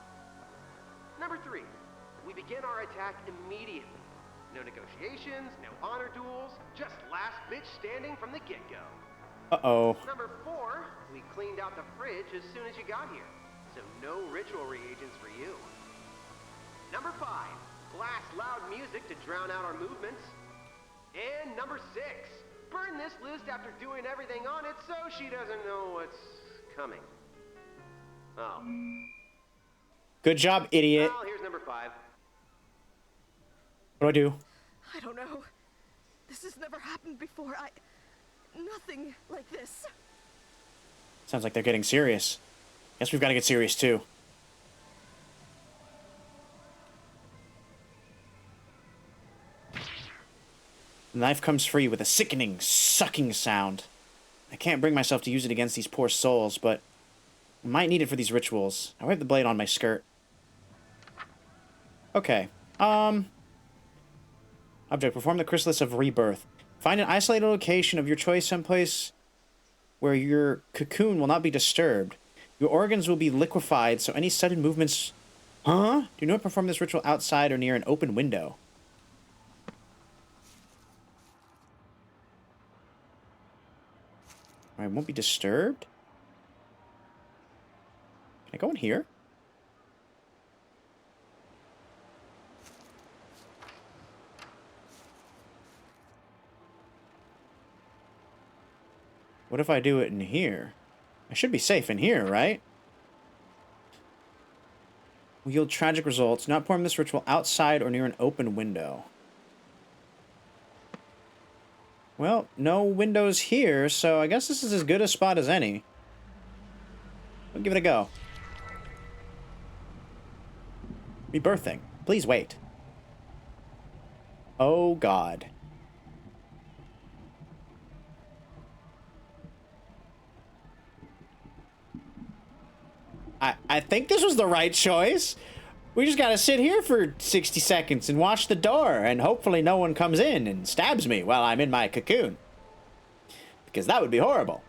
Number 3, we begin our attack immediately. No negotiations, no honor duels, just last bitch standing from the get-go. Uh-oh. Number 4, we cleaned out the fridge as soon as you got here, so no ritual reagents for you. Number 5, blast loud music to drown out our movements. And number 6, burn this list after doing everything on it so she doesn't know what's coming. Oh. Good job, idiot. Well, here's number 5. What do I do? I don't know. This has never happened before. Nothing like this. Sounds like they're getting serious. Guess we've got to get serious, too. The knife comes free with a sickening, sucking sound. I can't bring myself to use it against these poor souls, but I might need it for these rituals. I wipe the blade on my skirt. Okay. Object. Perform the chrysalis of rebirth. Find an isolated location of your choice someplace where your cocoon will not be disturbed. Your organs will be liquefied, so any sudden movements... Huh? Do not perform this ritual outside or near an open window. I won't be disturbed? Can I go in here? What if I do it in here? I should be safe in here, right? Will yield tragic results. Not perform this ritual outside or near an open window. Well, no windows here, so I guess this is as good a spot as any. We'll give it a go. Rebirthing. Please wait. Oh, God. I think this was the right choice. We just gotta sit here for 60 seconds and watch the door, and hopefully no one comes in and stabs me while I'm in my cocoon. Because that would be horrible.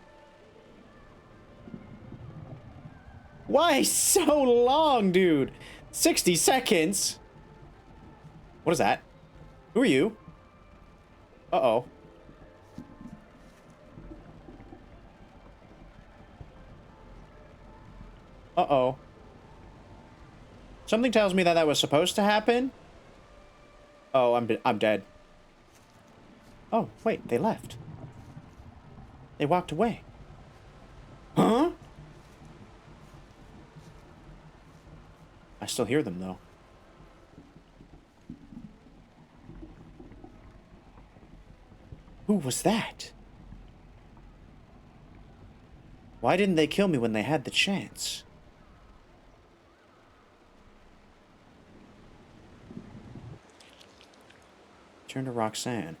Why so long, dude? 60 seconds? What is that? Who are you? Uh-oh. Uh-oh. Something tells me that that was supposed to happen. Oh, I'm dead. Oh, wait, they left. They walked away. Huh? I still hear them, though. Who was that? Why didn't they kill me when they had the chance? Turn to Roxanne.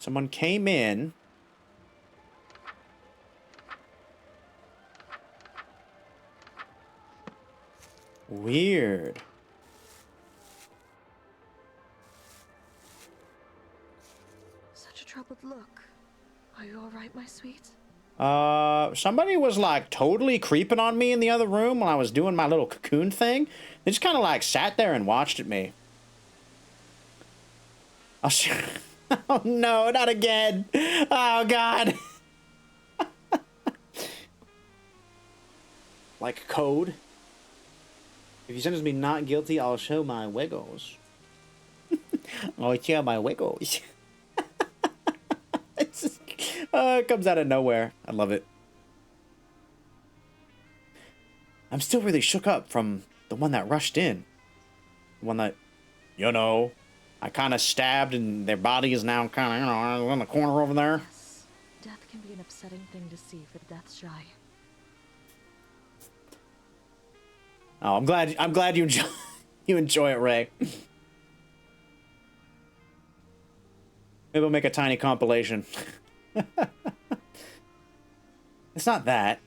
Someone came in. Weird. Such a troubled look. Are you alright, my sweet? Somebody was like totally creeping on me in the other room when I was doing my little cocoon thing. They just kind of like sat there and watched at me. Oh, oh no, not again. Oh God. Like code. If you sentence me not guilty, I'll show my wiggles. I'll show my wiggles. It's just, it comes out of nowhere. I love it. I'm still really shook up from the one that rushed in. The one that, you know, I kind of stabbed and their body is now kind of, you know, in the corner over there. Yes. Death can be an upsetting thing to see for the death shy. Oh, I'm glad you enjoy, you enjoy it, Ray. Maybe we'll make a tiny compilation. It's not that.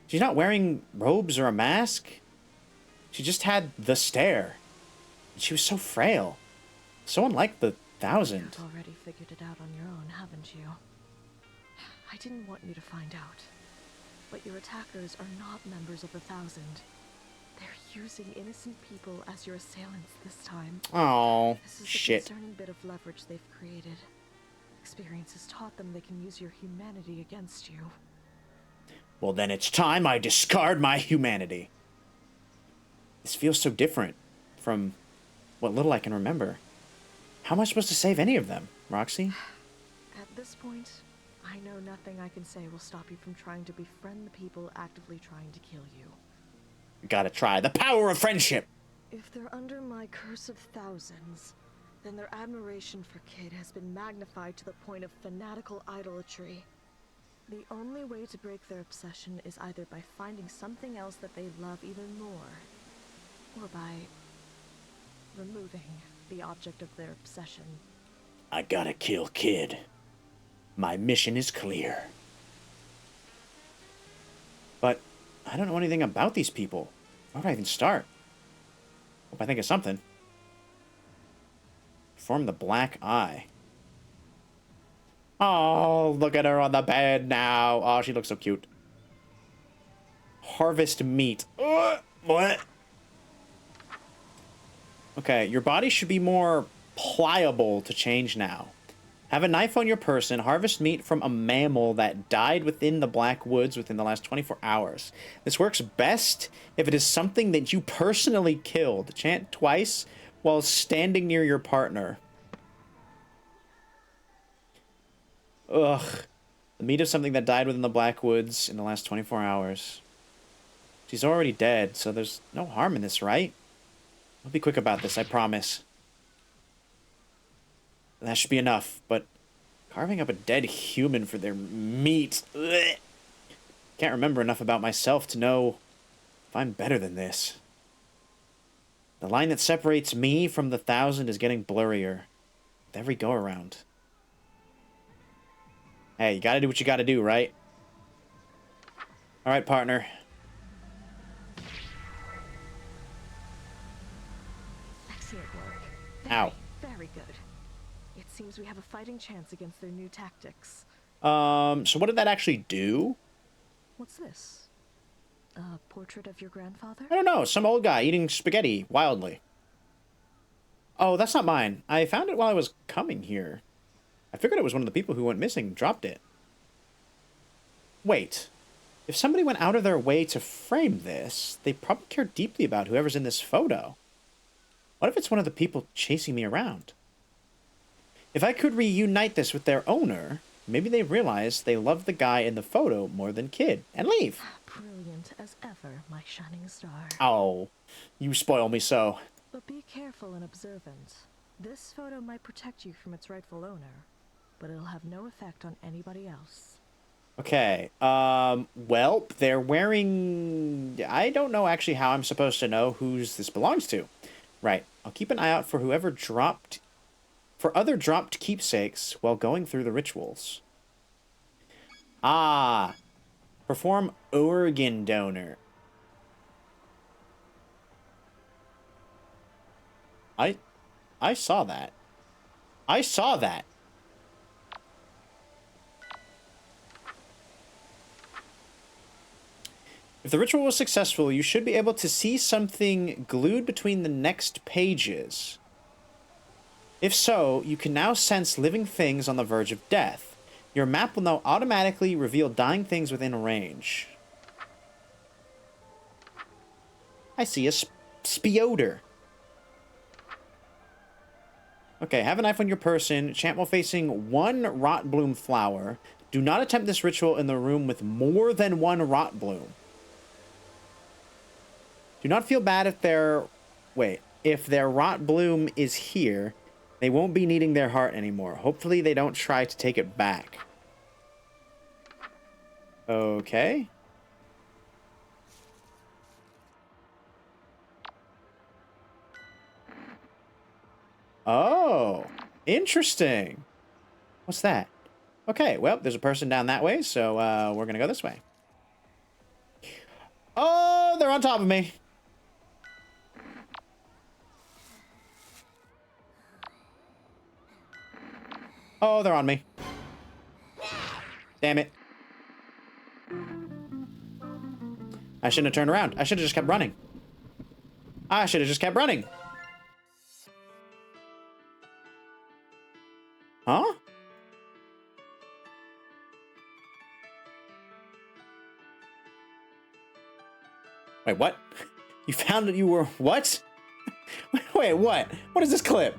She's not wearing robes or a mask. She just had the stare. She was so frail. So unlike the 1,000. You've already figured it out on your own, haven't you? I didn't want you to find out. But your attackers are not members of the 1,000. They're using innocent people as your assailants this time. Oh, This is shit. the concerning bit of leverage they've created. Experience has taught them they can use your humanity against you. Well, then it's time I discard my humanity. This feels so different from what little I can remember. How am I supposed to save any of them, Roxy? At this point, I know nothing I can say will stop you from trying to befriend the people actively trying to kill you. Gotta try the power of friendship. If they're under my curse of thousands, then their admiration for Kid has been magnified to the point of fanatical idolatry. The only way to break their obsession is either by finding something else that they love even more, or by removing the object of their obsession. I gotta kill Kid. My mission is clear. But I don't know anything about these people. Where would I even start? Hope I think of something. Form the black eye. Oh, look at her on the bed now. Oh, she looks so cute. Harvest meat. What? Okay, your body should be more pliable to change now. Have a knife on your person. Harvest meat from a mammal that died within the Black Woods within the last 24 hours. This works best if it is something that you personally killed. Chant twice while standing near your partner. Ugh. The meat of something that died within the Black Woods in the last 24 hours. She's already dead, so there's no harm in this, right? I'll be quick about this, I promise. That should be enough, but carving up a dead human for their meat... Ugh. Can't remember enough about myself to know if I'm better than this. The line that separates me from the 1,000 is getting blurrier with every go-around. Hey, you gotta do what you gotta do, right? Alright, partner. Excellent work. Ow. Very good. It seems we have a fighting chance against their new tactics. So what did that actually do? What's this? A portrait of your grandfather? I don't know, some old guy eating spaghetti wildly. Oh, that's not mine. I found it while I was coming here. I figured it was one of the people who went missing, dropped it. Wait. If somebody went out of their way to frame this, they probably care deeply about whoever's in this photo. What if it's one of the people chasing me around? If I could reunite this with their owner, maybe they realize they love the guy in the photo more than Kid, and leave. Brilliant as ever, my shining star. Oh, you spoil me so. But be careful and observant. This photo might protect you from its rightful owner, but it'll have no effect on anybody else. Okay, well, they're wearing... I don't know actually how I'm supposed to know whose this belongs to. Right, I'll keep an eye out for whoever dropped for other dropped keepsakes while going through the rituals. Ah, perform organ donor. I saw that. I saw that. If the ritual was successful, you should be able to see something glued between the next pages. If so, you can now sense living things on the verge of death. Your map will now automatically reveal dying things within range. I see a speoder. Okay, have a knife on your person. Chant while facing one rot bloom flower. Do not attempt this ritual in the room with more than one rot bloom. Do not feel bad if if their rot bloom is here, they won't be needing their heart anymore. Hopefully they don't try to take it back. Okay. Oh, interesting. What's that? Okay, well, there's a person down that way, so we're gonna go this way. Oh, they're on top of me. Oh, they're on me. Damn it. I shouldn't have turned around. I should have just kept running. I should have just kept running. Huh? Wait, what? You found that you were... What? Wait, what? What is this clip?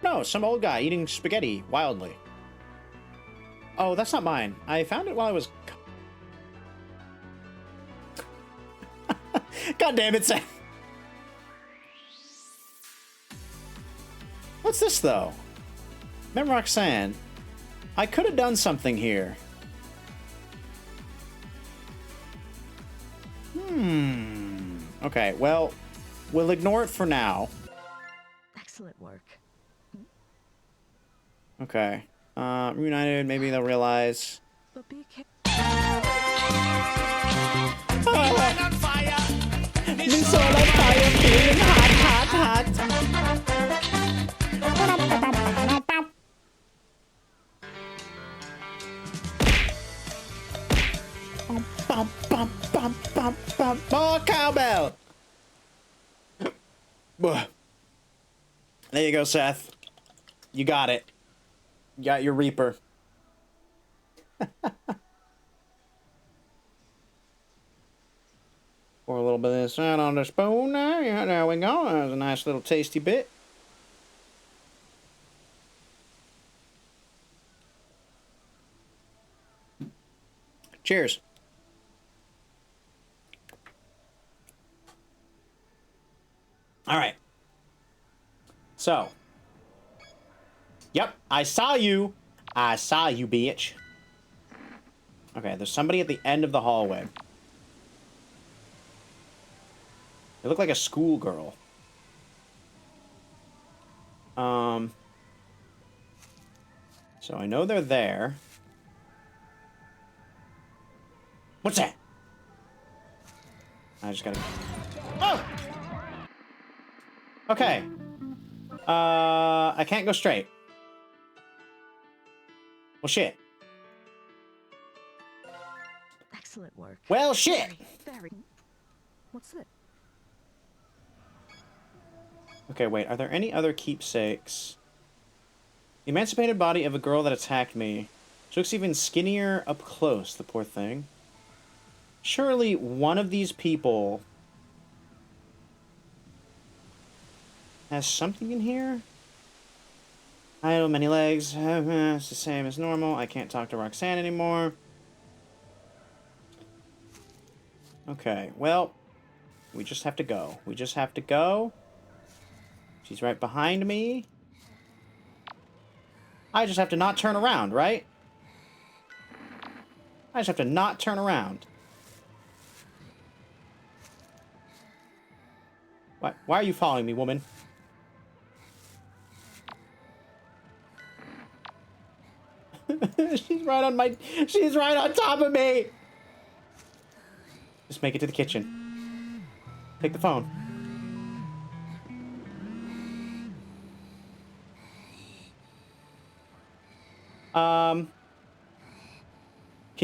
No, some old guy eating spaghetti wildly. Oh, that's not mine. I found it while I was... God damn it, Sam. What's this, though? Mem Roxanne. I could have done something here. Okay, well, we'll ignore it for now. Excellent work. Okay. Reunited, maybe they'll realize. But be careful. On fire! Me soul on fire, feeling hot, hot, hot. Bum, bum, bum, bum, bum. More cowbell! There you go, Seth. You got it. You got your Reaper. Pour a little bit of this out on the spoon there. Yeah, there we go. That was a nice little tasty bit. Cheers. All right. So. Yep, I saw you. I saw you, bitch. Okay, there's somebody at the end of the hallway. They look like a schoolgirl. So I know they're there. What's that? I just gotta... Oh! Okay. I can't go straight. Well, shit. Excellent work. Well, shit! Very. What's it? Okay, wait. Are there any other keepsakes? The emancipated body of a girl that attacked me. She looks even skinnier up close, the poor thing. Surely one of these people has something in here? I have many legs. It's the same as normal. I can't talk to Roxanne anymore. Okay, well, we just have to go. We just have to go. She's right behind me. I just have to not turn around, right? I just have to not turn around. Why are you following me, woman? She's right on my... She's right on top of me! Just make it to the kitchen. Take the phone. Can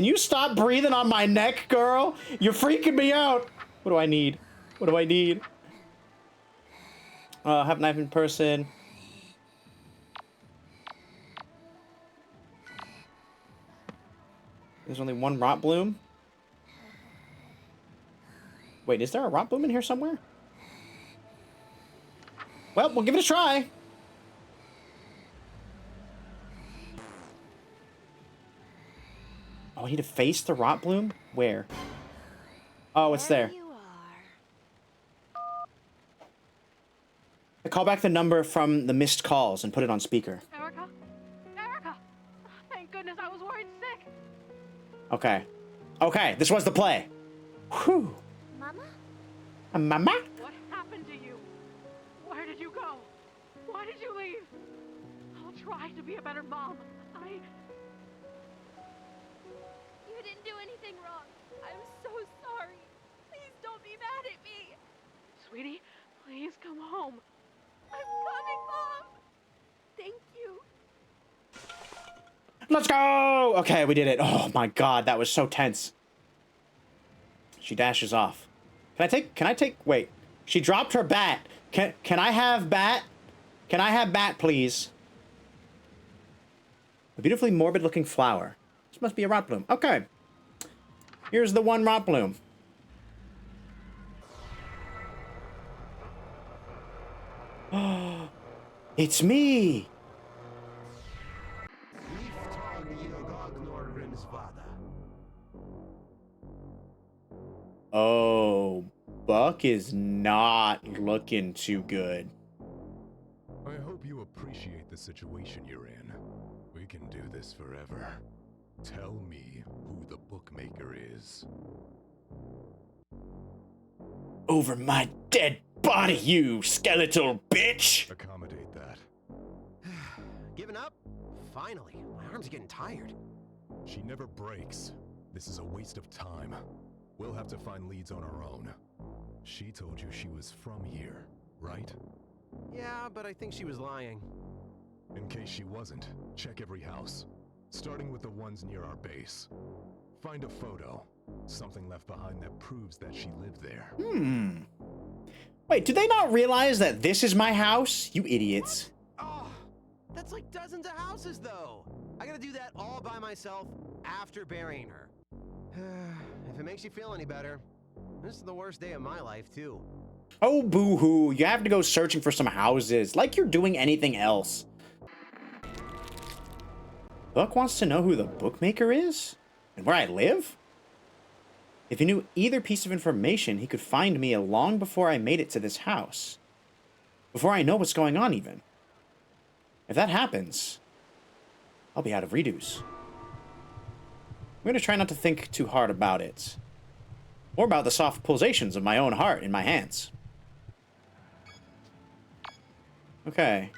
you stop breathing on my neck, girl? You're freaking me out. What do I need? What do I need? Have a knife in person. There's only one rot bloom. Wait, is there a rot bloom in here somewhere? Well, we'll give it a try. Oh, I need to face the rot bloom? Where? Oh, it's there. You are. I call back the number from the missed calls and put it on speaker. Erica? Erica! Thank goodness, I was worried sick. Okay. Okay, this was the play. Whew. Mama? Mama? What happened to you? Where did you go? Why did you leave? I'll try to be a better mom. You didn't do anything wrong. I'm so sorry. Please don't be mad at me. Sweetie, please come home. I'm coming, Mom. Thank you. Let's go! Okay, we did it. Oh my god, that was so tense. She dashes off. Can I take, wait. She dropped her bat. Can I have bat? Can I have bat, please? A beautifully morbid looking flower. This must be a rot bloom. Okay. Here's the one rot bloom. It's me! Oh, Buck is not looking too good. I hope you appreciate the situation you're in. We can do this forever. Tell me who the bookmaker is. Over my dead body, you skeletal bitch! Accommodate that. Giving up? Finally. My arms are getting tired. She never breaks. This is a waste of time. We'll have to find leads on our own. She told you she was from here, right? Yeah, but I think she was lying. In case she wasn't, check every house, starting with the ones near our base. Find a photo, something left behind that proves that she lived there. Wait, did they not realize that this is my house? You idiots. Oh, that's like dozens of houses, though. I gotta do that all by myself after burying her. If it makes you feel any better, this is the worst day of my life, too. Oh, boo-hoo. You have to go searching for some houses, like you're doing anything else. Buck wants to know who the bookmaker is? And where I live? If he knew either piece of information, he could find me long before I made it to this house. Before I know what's going on, even. If that happens, I'll be out of redos. I'm going to try not to think too hard about it. Or about the soft pulsations of my own heart in my hands. Okay,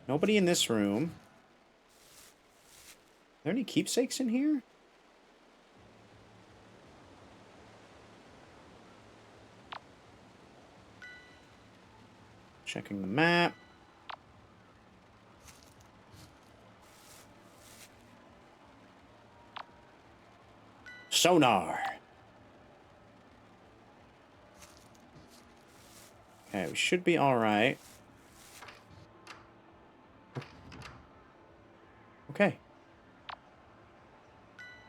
nobody in this room. Are there any keepsakes in here? Checking the map. Sonar. Okay, we should be all right. Okay.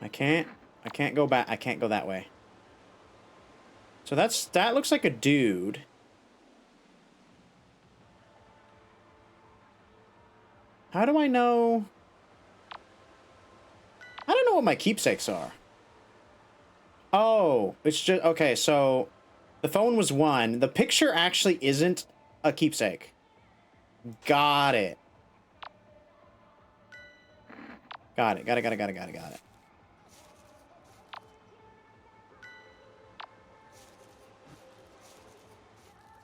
I can't go back. I can't go that way. So that looks like a dude. How do I know? I don't know what my keepsakes are. Oh, it's just, okay, so the phone was one. The picture actually isn't a keepsake. Got it. Got it.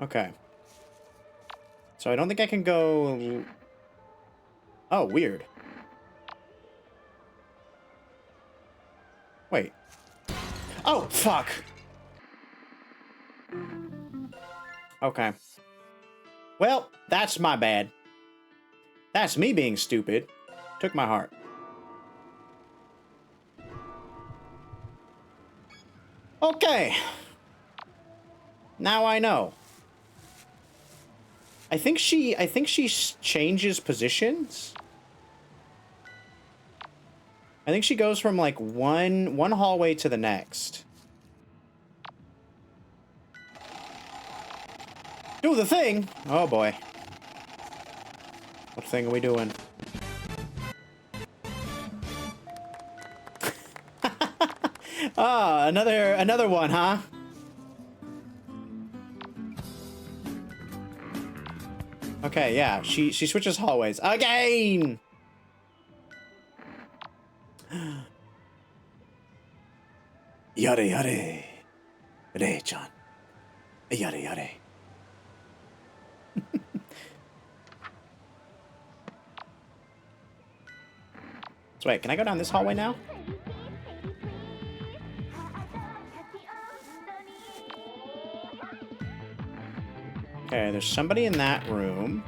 Okay. So I don't think I can go... Oh, weird. Wait. Oh, fuck. Okay. Well, that's my bad. That's me being stupid. Took my heart. Okay. Now I know. I think she changes positions. I think she goes from like one hallway to the next. Do the thing. Oh boy. What thing are we doing? Ah, another one, huh? Okay, yeah. She switches hallways again. Yare yare. Re-chan. Yare yare. So wait, can I go down this hallway now? Okay, there's somebody in that room.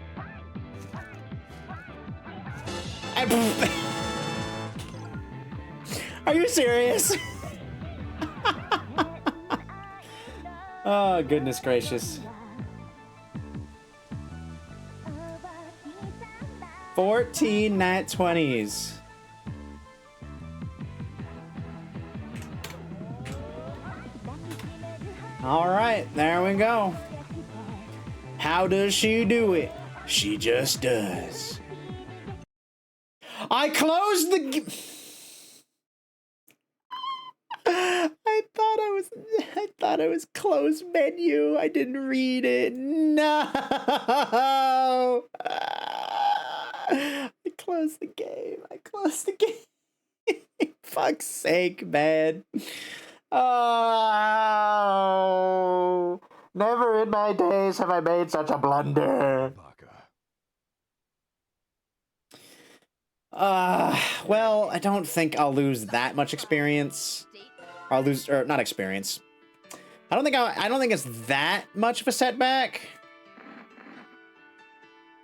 Are you serious? Oh, goodness gracious. 14 nat 20s. All right, there we go. How does she do it? She just does. I closed the... I thought I was closed menu. I didn't read it. No. I closed the game. I closed the game. Fuck's sake, man. Oh. Never in my days have I made such a blunder. Well, I don't think I'll lose that much experience. I'll lose, or not experience. I don't think it's that much of a setback.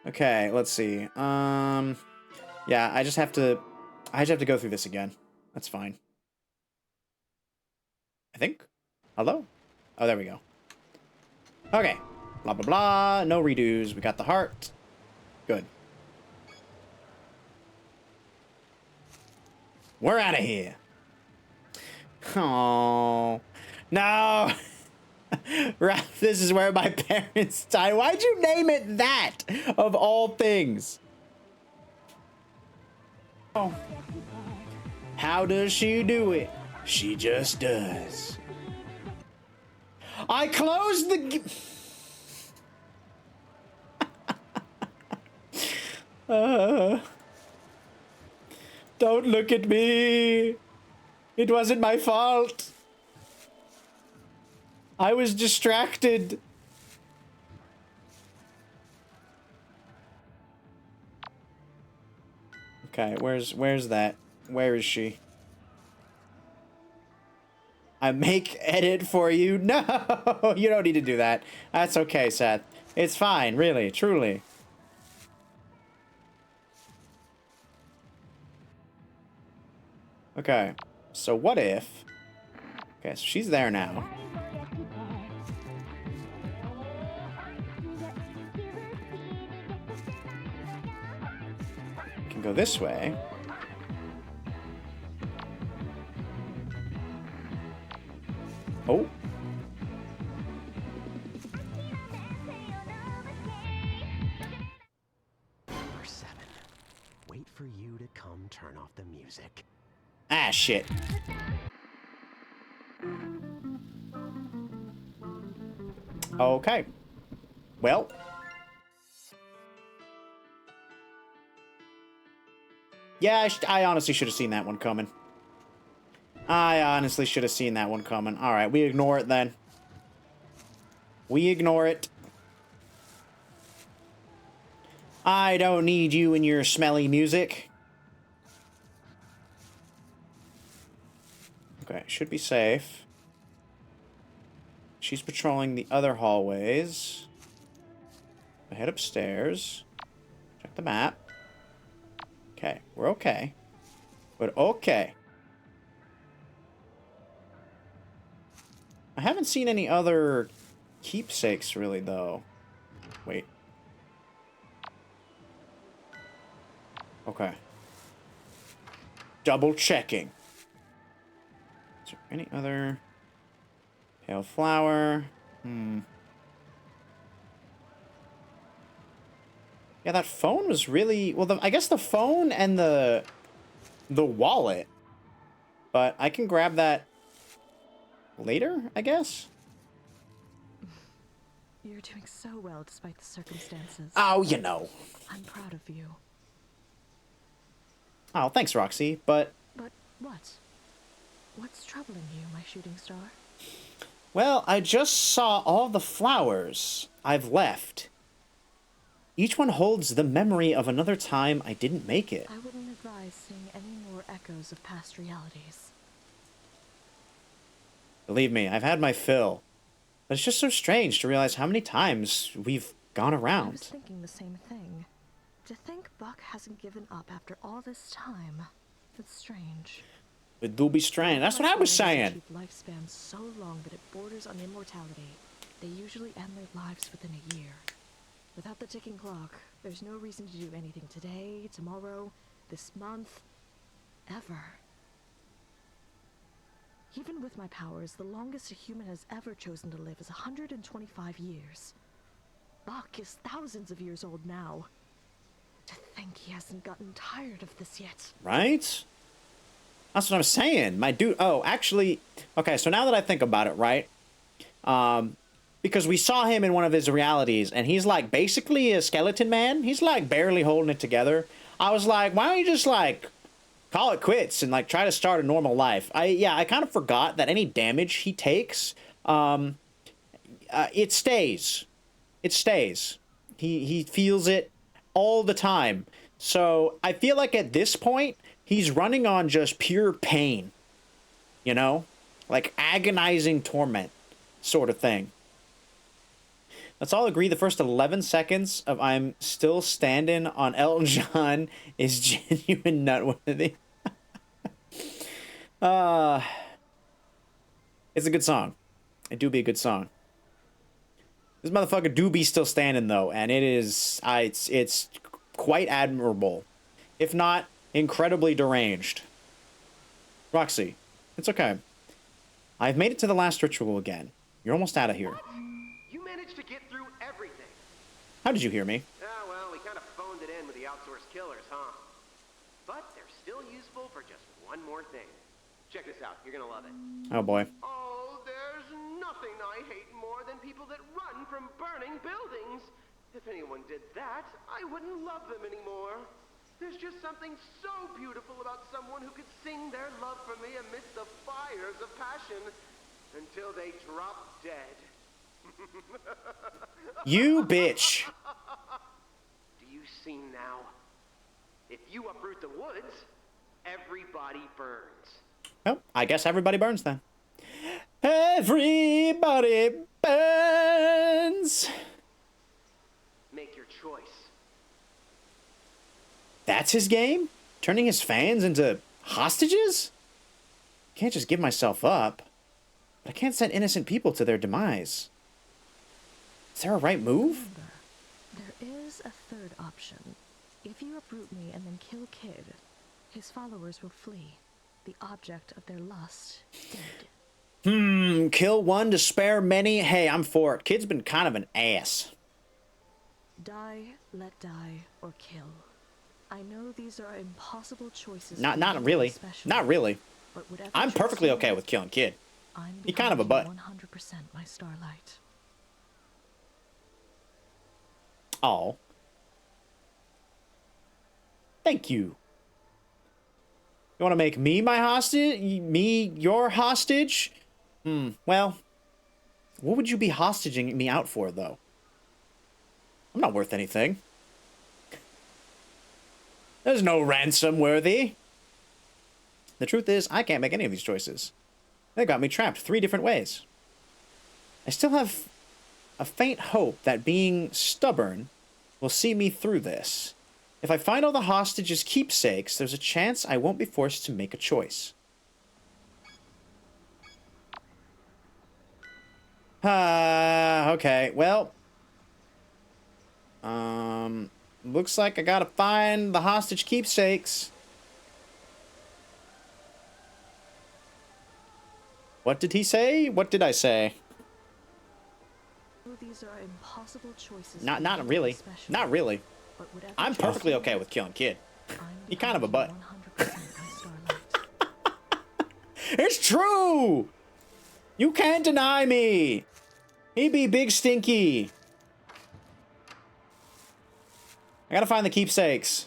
Okay, let's see. Yeah, I just have to go through this again. That's fine. I think. Hello? Oh, there we go. Okay. Blah, blah, blah. No redos. We got the heart. Good. We're out of here. Oh no. Ralph, this is where my parents died. Why'd you name it that, of all things? Oh. How does she do it? She just does. I closed the... Don't look at me. It wasn't my fault. I was distracted. Okay, where's that? Where is she? I make edit for you. No, you don't need to do that. That's okay, Seth. It's fine, really, truly. Okay, so what if... Okay, so she's there now. Can go this way. Oh. Number 7. Wait for you to come turn off the music. Ah, shit. Okay. Well. Yeah, I honestly should have seen that one coming. I honestly should have seen that one coming. Alright, we ignore it then. We ignore it. I don't need you and your smelly music. Okay, should be safe. She's patrolling the other hallways. I head upstairs. Check the map. Okay, we're okay. But okay. I haven't seen any other keepsakes, really, though. Wait. Okay. Double checking. Is there any other... Pale flower? Yeah, that phone was really... Well, I guess the phone and the wallet. But I can grab that later, I guess? You're doing so well despite the circumstances. Oh, you know. I'm proud of you. Oh, thanks, Roxy, but... But what? What's troubling you, my shooting star? Well, I just saw all the flowers I've left. Each one holds the memory of another time I didn't make it. I wouldn't advise seeing any more echoes of past realities. Believe me, I've had my fill. But it's just so strange to realize how many times we've gone I was around. thinking the same thing. To think Buck hasn't given up after all this time. It's strange. It do be strange. That's what I was saying. Lifespan so long that it borders on immortality. They usually end their lives within a year. Without the ticking clock, there's no reason to do anything today, tomorrow, this month, ever. Even with my powers, the longest a human has ever chosen to live is 125 years. Buck is thousands of years old now. To think he hasn't gotten tired of this yet. Right? That's what I'm saying. My dude... Oh, actually... Okay, so now that I think about it, right? Because we saw him in one of his realities, and he's, like, basically a skeleton man. He's, like, barely holding it together. I was like, why don't you just, like, call it quits and, like, try to start a normal life? I kind of forgot that any damage he takes, it stays. It stays. He feels it all the time. So, I feel like at this point, he's running on just pure pain. You know? Like, agonizing torment sort of thing. Let's all agree the first 11 seconds of I'm Still Standing on Elton John is genuine nutworthy. It's a good song. It do be a good song. This motherfucker do be still standing, though, and it is... it's quite admirable. If not, incredibly deranged. Roxy, it's okay. I've made it to the last ritual again. You're almost out of here. You managed to get through everything. How did you hear me? Ah, well, we kind of phoned it in with the outsourced killers, huh? But they're still useful for just one more thing. Check this out. You're gonna love it. Oh, boy. Oh, there's nothing I hate more than people that run from burning buildings. If anyone did that, I wouldn't love them anymore. There's just something so beautiful about someone who could sing their love for me amidst the fires of passion until they drop dead. You bitch. Do you see now? If you uproot the woods, everybody burns. Well, I guess everybody burns then. Everybody burns. Make your choice. That's his game? Turning his fans into hostages? Can't just give myself up. But I can't send innocent people to their demise. Is there a right move? Remember, there is a third option. If you uproot me and then kill Kid, his followers will flee. The object of their lust dead. Kill one to spare many? Hey, I'm for it. Kid's been kind of an ass. Die, let die, or kill. I know these are impossible choices. Not really. Not really. But whatever I'm choice perfectly you okay make, with killing Kid. I'm He kind of a behind butt. you 100%, my starlight. Oh. Thank you. You want to make me my hostage? Me your hostage? Well, what would you be hostaging me out for, though? I'm not worth anything. There's no ransom worthy. The truth is, I can't make any of these choices. They got me trapped 3 different ways. I still have a faint hope that being stubborn will see me through this. If I find all the hostages' keepsakes, there's a chance I won't be forced to make a choice. Okay, well... looks like I gotta find the hostage keepsakes. What did he say? What did I say? These are impossible choices. Not really. Not really. I'm perfectly okay with killing Kid. He kind of a butt. It's true! You can't deny me! He be big stinky. I gotta find the keepsakes.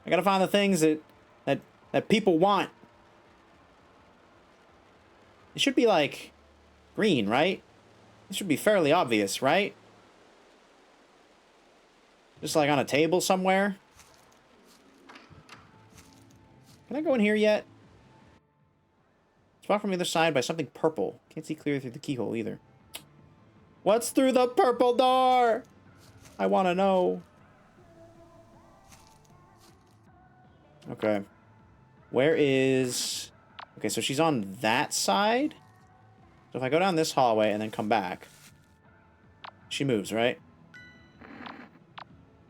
I gotta find the things that people want. It should be like green, right? It should be fairly obvious, right? Just like on a table somewhere. Can I go in here yet? It's blocked from the other side by something purple. Can't see clearly through the keyhole either. What's through the purple door? I want to know. Okay. Where is... Okay, so she's on that side. So if I go down this hallway and then come back... She moves, right?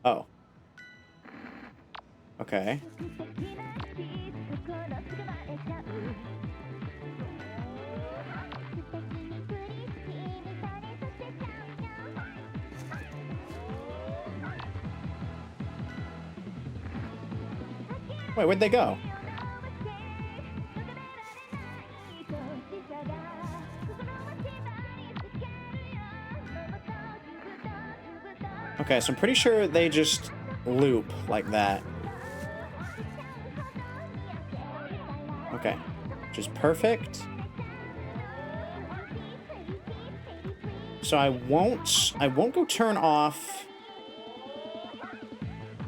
Oh. Okay. Wait, where'd they go? Okay, so I'm pretty sure they just loop like that. Okay, which is perfect. So I won't go turn off.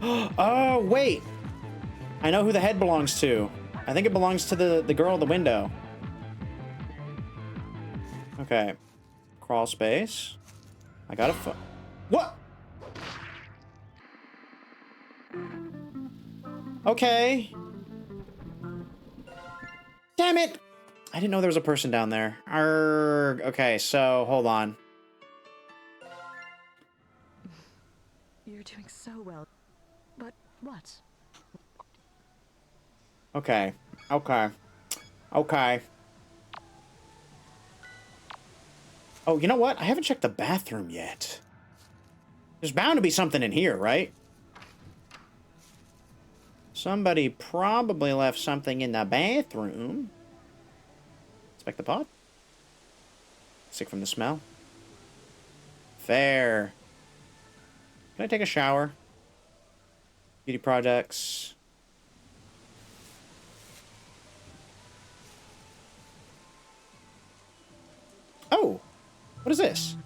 Oh, wait. I know who the head belongs to. I think it belongs to the girl at the window. Okay. Crawl space. I got a what? Okay. Damn it! I didn't know there was a person down there. Arrgh. Okay, so hold on. You're doing so well. But what? Okay. Okay. Okay. Oh, you know what? I haven't checked the bathroom yet. There's bound to be something in here, right? Somebody probably left something in the bathroom. Inspect the pot. Sick from the smell. Fair. Can I take a shower? Beauty products. Oh! What is this?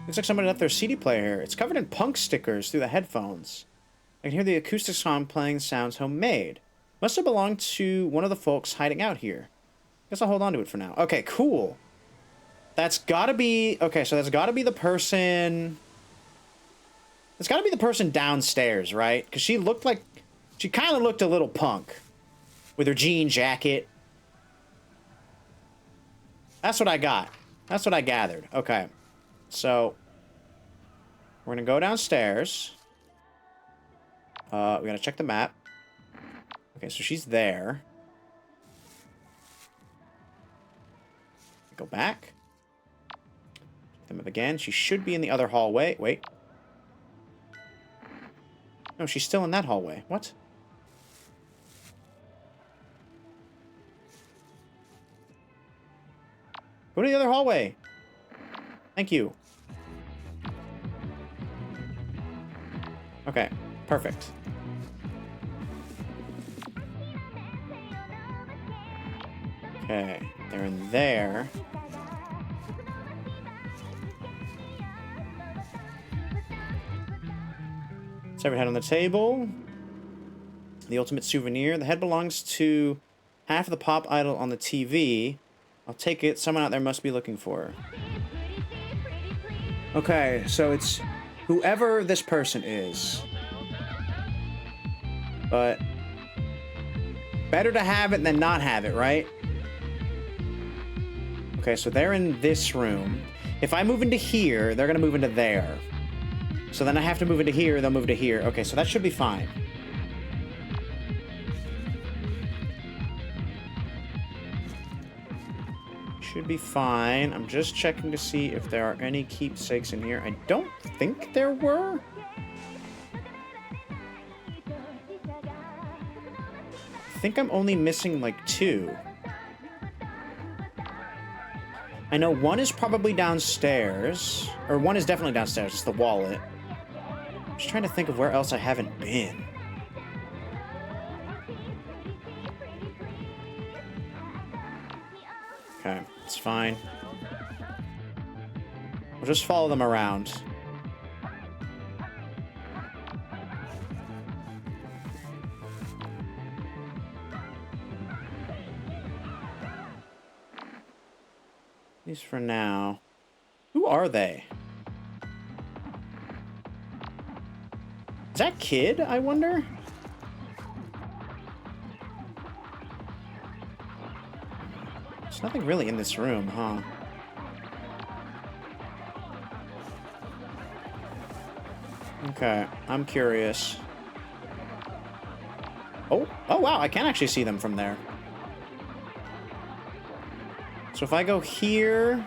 Looks like somebody left their CD player here. It's covered in punk stickers through the headphones. I can hear the acoustic song playing sounds homemade. Must have belonged to one of the folks hiding out here. Guess I'll hold on to it for now. Okay, cool. That's gotta be... Okay, so that's gotta be the person... It's gotta be the person downstairs, right? Because she looked like... She kind of looked a little punk. With her jean jacket. That's what I got. That's what I gathered. Okay. So... We're gonna go downstairs. We gotta check the map. Okay, so she's there. Go back. Check the map again. She should be in the other hallway. Wait. No, she's still in that hallway. What? Go to the other hallway. Thank you. Okay, perfect. Okay, they're in there. Severed head on the table. The ultimate souvenir. The head belongs to Half of the pop idol on the TV. I'll take it. Someone out there must be looking for her. Okay, so it's whoever this person is. But better to have it than not have it, right? Okay, so they're in this room. If I move into here, they're gonna move into there. So then I have to move into here, they'll move to here. Okay, so that should be fine. Should be fine. I'm just checking to see if there are any keepsakes in here. I don't think there were. I think I'm only missing like 2. I know one is probably downstairs. Or one is definitely downstairs. It's the wallet. I'm just trying to think of where else I haven't been. Okay, it's fine. We'll just follow them around. At least for now. Who are they? Is that Kid, I wonder? There's nothing really in this room, huh? Okay, I'm curious. Oh wow, I can actually see them from there. So if I go here,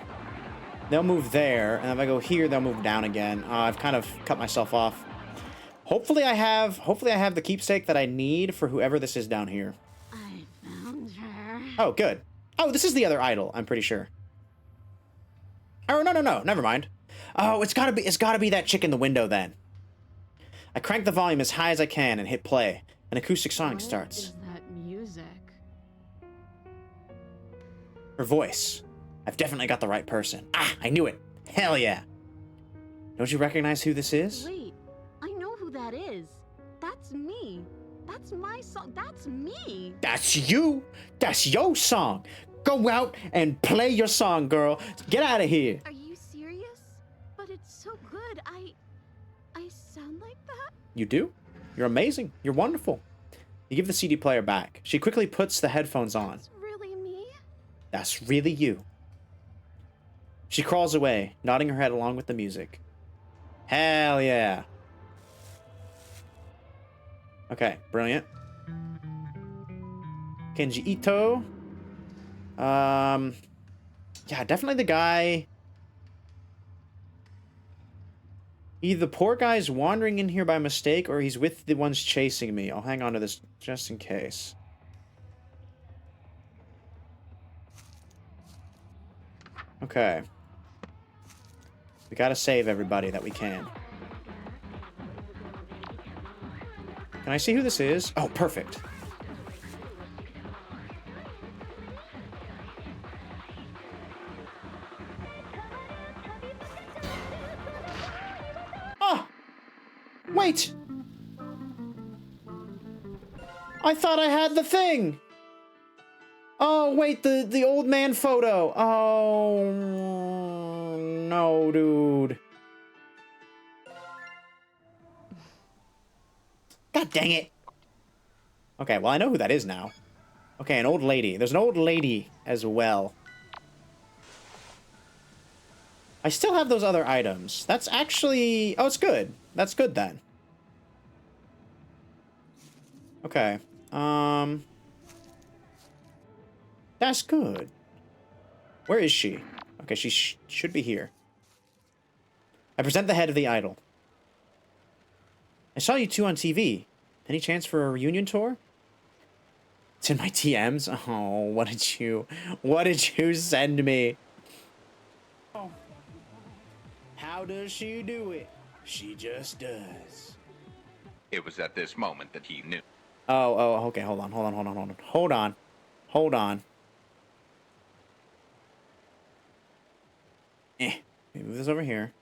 they'll move there, and if I go here, they'll move down again. I've kind of cut myself off. Hopefully I have the keepsake that I need for whoever this is down here. I found her. Oh, good. Oh, this is the other idol, I'm pretty sure. Oh, no, never mind. Oh, it's gotta be that chick in the window then. I crank the volume as high as I can and hit play. An acoustic song starts. What is that music? Her voice. I've definitely got the right person. Ah, I knew it. Hell yeah. Don't you recognize who this is? Wait, I know who that is. That's me. That's my song. That's me. That's you. That's your song. Go out and play your song, girl. Get out of here. Are you serious? But it's so good. I sound like that? You do? You're amazing. You're wonderful. You give the CD player back. She quickly puts the headphones on. It's really me? That's really you. She crawls away, nodding her head along with the music. Hell yeah. Okay, brilliant. Kenji Ito. Yeah, definitely the guy. Either the poor guy's wandering in here by mistake, or he's with the ones chasing me. I'll hang on to this just in case. Okay. We gotta save everybody that we can. Can I see who this is? Oh, perfect. Ah! Wait! I thought I had the thing! Oh, wait, the old man photo. Oh, no, dude. God dang it. Okay, well, I know who that is now. Okay, an old lady. There's an old lady as well. I still have those other items. That's actually... Oh, it's good. That's good, then. Okay. That's good. Where is she? Okay, she should be here. I present the head of the idol. I saw you two on TV. Any chance for a reunion tour? It's in my DMs. Oh, what did you send me? How does she do it? She just does. It was at this moment that he knew. Oh, okay, hold on. Hold on. Let me move this over here.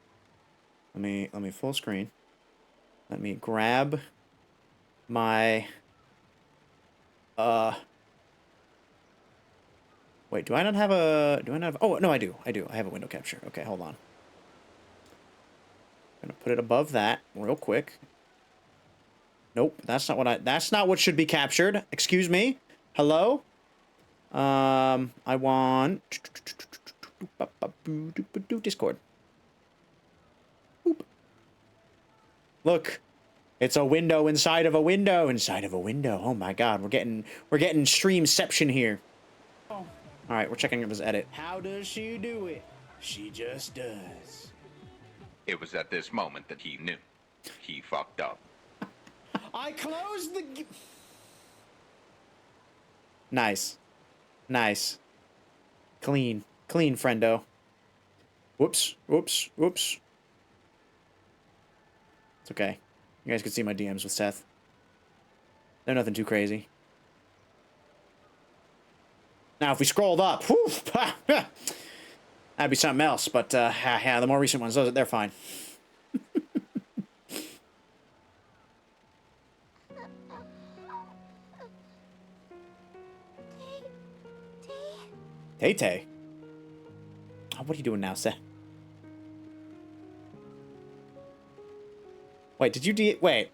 Let me full screen. Let me grab my Wait, do I not have a... Do I not have... Oh, no, I do. I do. I have a window capture. Okay, hold on. I'm gonna put it above that real quick. Nope, that's not what I... That's not what should be captured. Excuse me. Hello? I want... Discord. Boop. Look. It's a window inside of a window inside of a window. Oh my god, we're getting streamception here. All right, we're checking up his edit. How does she do it? She just does. It was at this moment that he knew. He fucked up. I closed the... Nice. Nice. Clean. Clean, friendo. Whoops. Whoops. Whoops. It's okay. You guys can see my DMs with Seth. They're nothing too crazy. Now, if we scrolled up, whew, that'd be something else. But, yeah, the more recent ones, they're fine. Tay-Tay? Oh, what are you doing now, Seth? Wait, did you wait.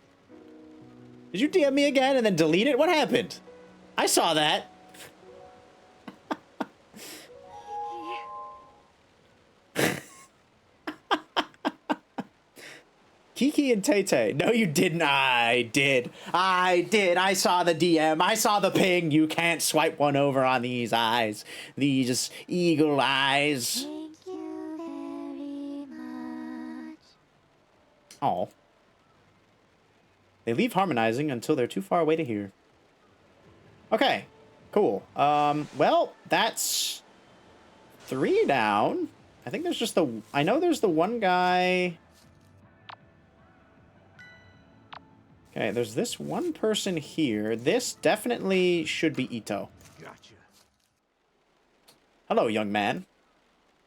Did you DM me again and then delete it? What happened? I saw that. Kiki and Tay-Tay. No, you didn't. I did. I saw the DM. I saw the ping. You can't swipe one over on these eyes. These eagle eyes. Thank you very much. Oh. They leave harmonizing until they're too far away to hear. Okay. Cool. Well, that's 3 down. I think there's just I know there's the one guy... Okay, there's this one person here. This definitely should be Ito. Gotcha. Hello, young man.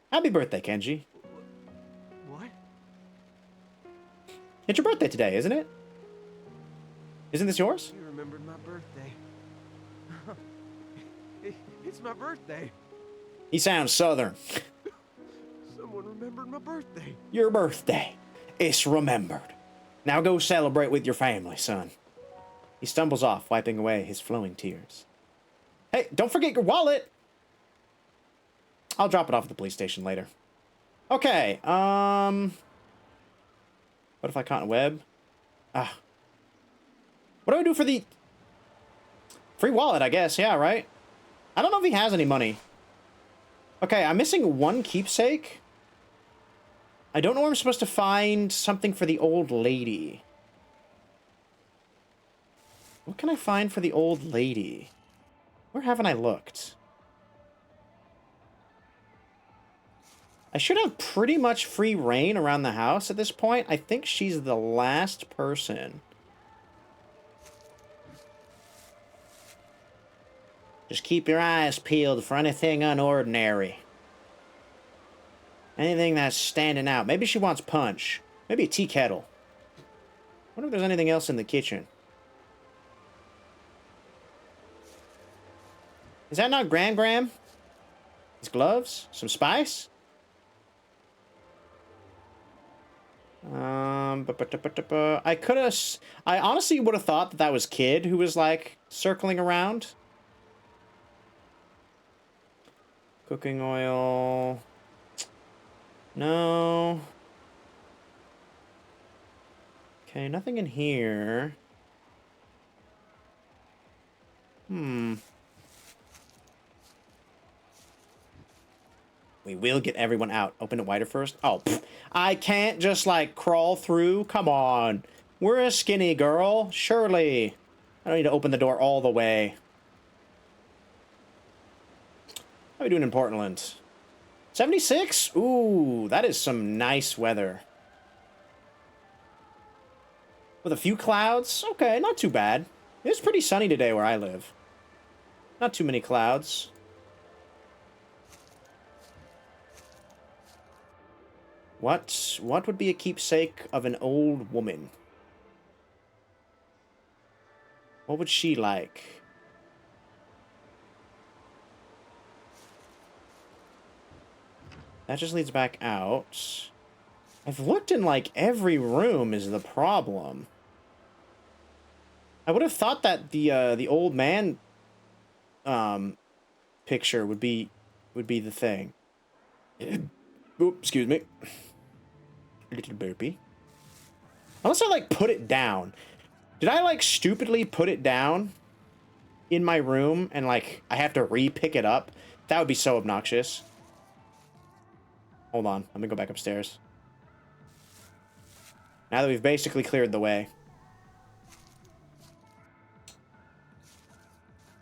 Happy birthday, Kenji. What? It's your birthday today, isn't it? Isn't this yours? You remembered my birthday. It's my birthday. He sounds southern. Someone remembered my birthday. Your birthday. It's remembered. Now go celebrate with your family, son. He stumbles off, wiping away his flowing tears. Hey, don't forget your wallet! I'll drop it off at the police station later. Okay, what if I caught a web? What do I do for the... Free wallet, I guess. Yeah, right? I don't know if he has any money. Okay, I'm missing one keepsake. I don't know where I'm supposed to find something for the old lady. What can I find for the old lady? Where haven't I looked? I should have pretty much free reign around the house at this point. I think she's the last person. Just keep your eyes peeled for anything unordinary. Anything that's standing out. Maybe she wants punch. Maybe a tea kettle. Wonder if there's anything else in the kitchen. Is that not Gram? His gloves? Some spice? I could have... I honestly would have thought that that was Kid who was, like, circling around. Cooking oil... No. Okay, nothing in here. We will get everyone out. Open it wider first. Oh, pfft. I can't just, like, crawl through. Come on. We're a skinny girl. Surely. I don't need to open the door all the way. How are we doing in Portland? 76? Ooh, that is some nice weather. With a few clouds? Okay, not too bad. It's pretty sunny today where I live. Not too many clouds. What would be a keepsake of an old woman? What would she like? That just leads back out. I've looked in, like, every room is the problem. I would have thought that the old man, picture would be the thing. Oop, excuse me. A little burpee. Unless I, like, put it down. Did I, like, stupidly put it down in my room and, like, I have to re-pick it up? That would be so obnoxious. Hold on. Let me go back upstairs. Now that we've basically cleared the way.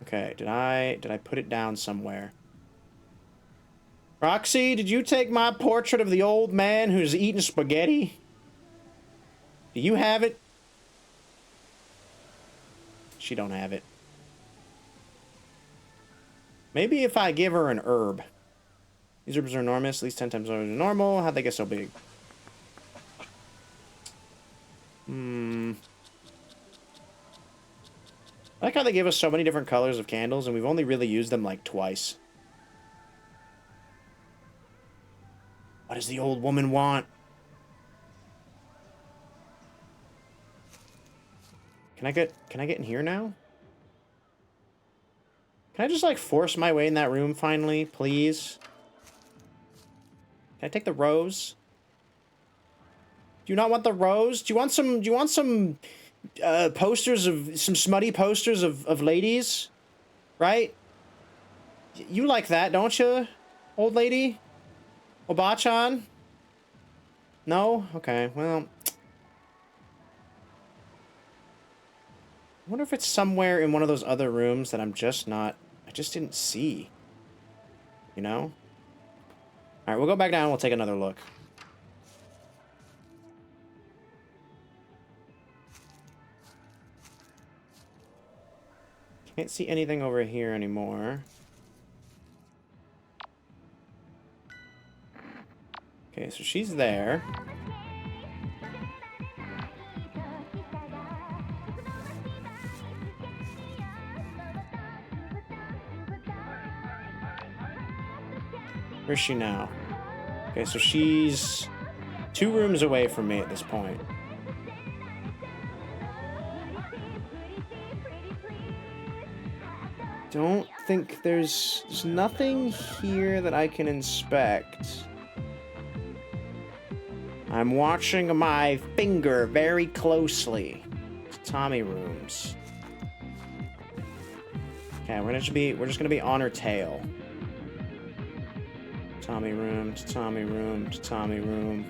Okay, did I put it down somewhere? Roxy, did you take my portrait of the old man who's eating spaghetti? Do you have it? She don't have it. Maybe if I give her an herb. These herbs are enormous, at least 10 times larger than normal. How'd they get so big? I like how they give us so many different colors of candles, and we've only really used them, like, twice. What does the old woman want? Can I get in here now? Can I just, like, force my way in that room finally, please? Can I take the rose? Do you not want the rose? Do you want some posters of, some smutty posters of ladies? Right? You like that, don't you, old lady? Obachan? No? Okay, well. I wonder if it's somewhere in one of those other rooms that I'm just not, I just didn't see. You know? Alright, we'll go back down and we'll take another look. Can't see anything over here anymore. Okay, so she's there. Where's she now? Okay, so she's 2 rooms away from me at this point. Don't think there's nothing here that I can inspect. I'm watching my finger very closely. It's Tommy rooms. Okay, we're just gonna be on her tail. Tommy room, to Tommy room, to Tommy room.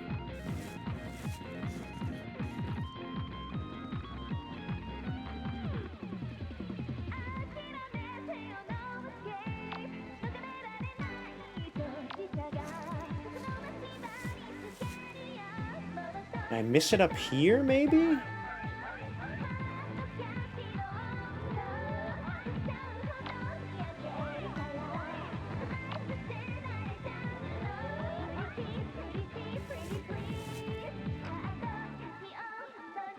Did I miss it up here, maybe?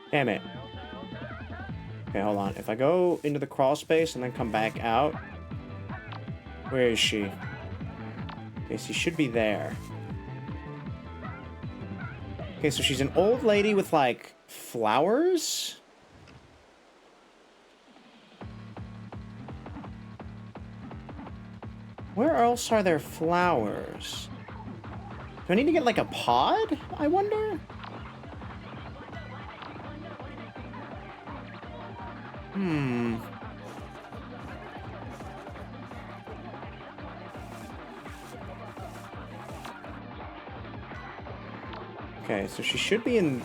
Damn it. Okay, hold on. If I go into the crawl space and then come back out... Where is she? Okay, she should be there. Okay, so she's an old lady with, like, flowers? Where else are there flowers? Do I need to get, like, a pod, I wonder? Okay, so she should be in...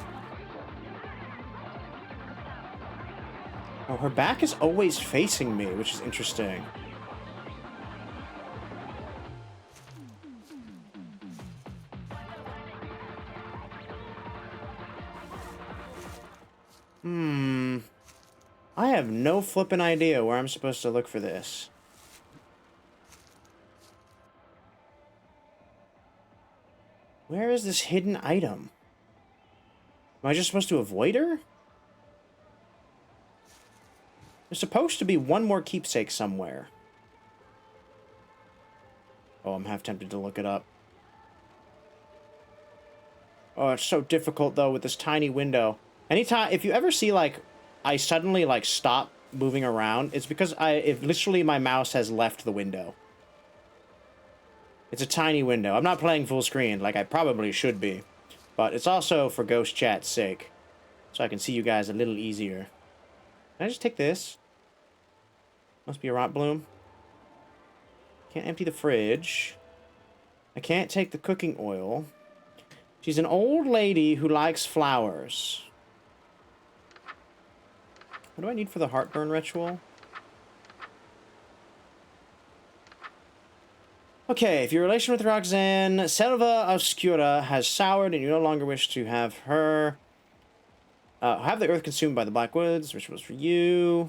Oh, her back is always facing me, which is interesting. I have no flippin' idea where I'm supposed to look for this. Where is this hidden item? Am I just supposed to avoid her? There's supposed to be one more keepsake somewhere. Oh, I'm half tempted to look it up. Oh, it's so difficult, though, with this tiny window. Anytime, if you ever see, like, I suddenly, like, stop moving around, it's because if literally my mouse has left the window. It's a tiny window. I'm not playing full screen, like I probably should be. But it's also for Ghost Chat's sake. So I can see you guys a little easier. Can I just take this? Must be a rot bloom. Can't empty the fridge. I can't take the cooking oil. She's an old lady who likes flowers. What do I need for the heartburn ritual? Okay, if your relation with Roxanne Selva Obscura has soured and you no longer wish to have her have the earth consumed by the Black Woods, rituals for you.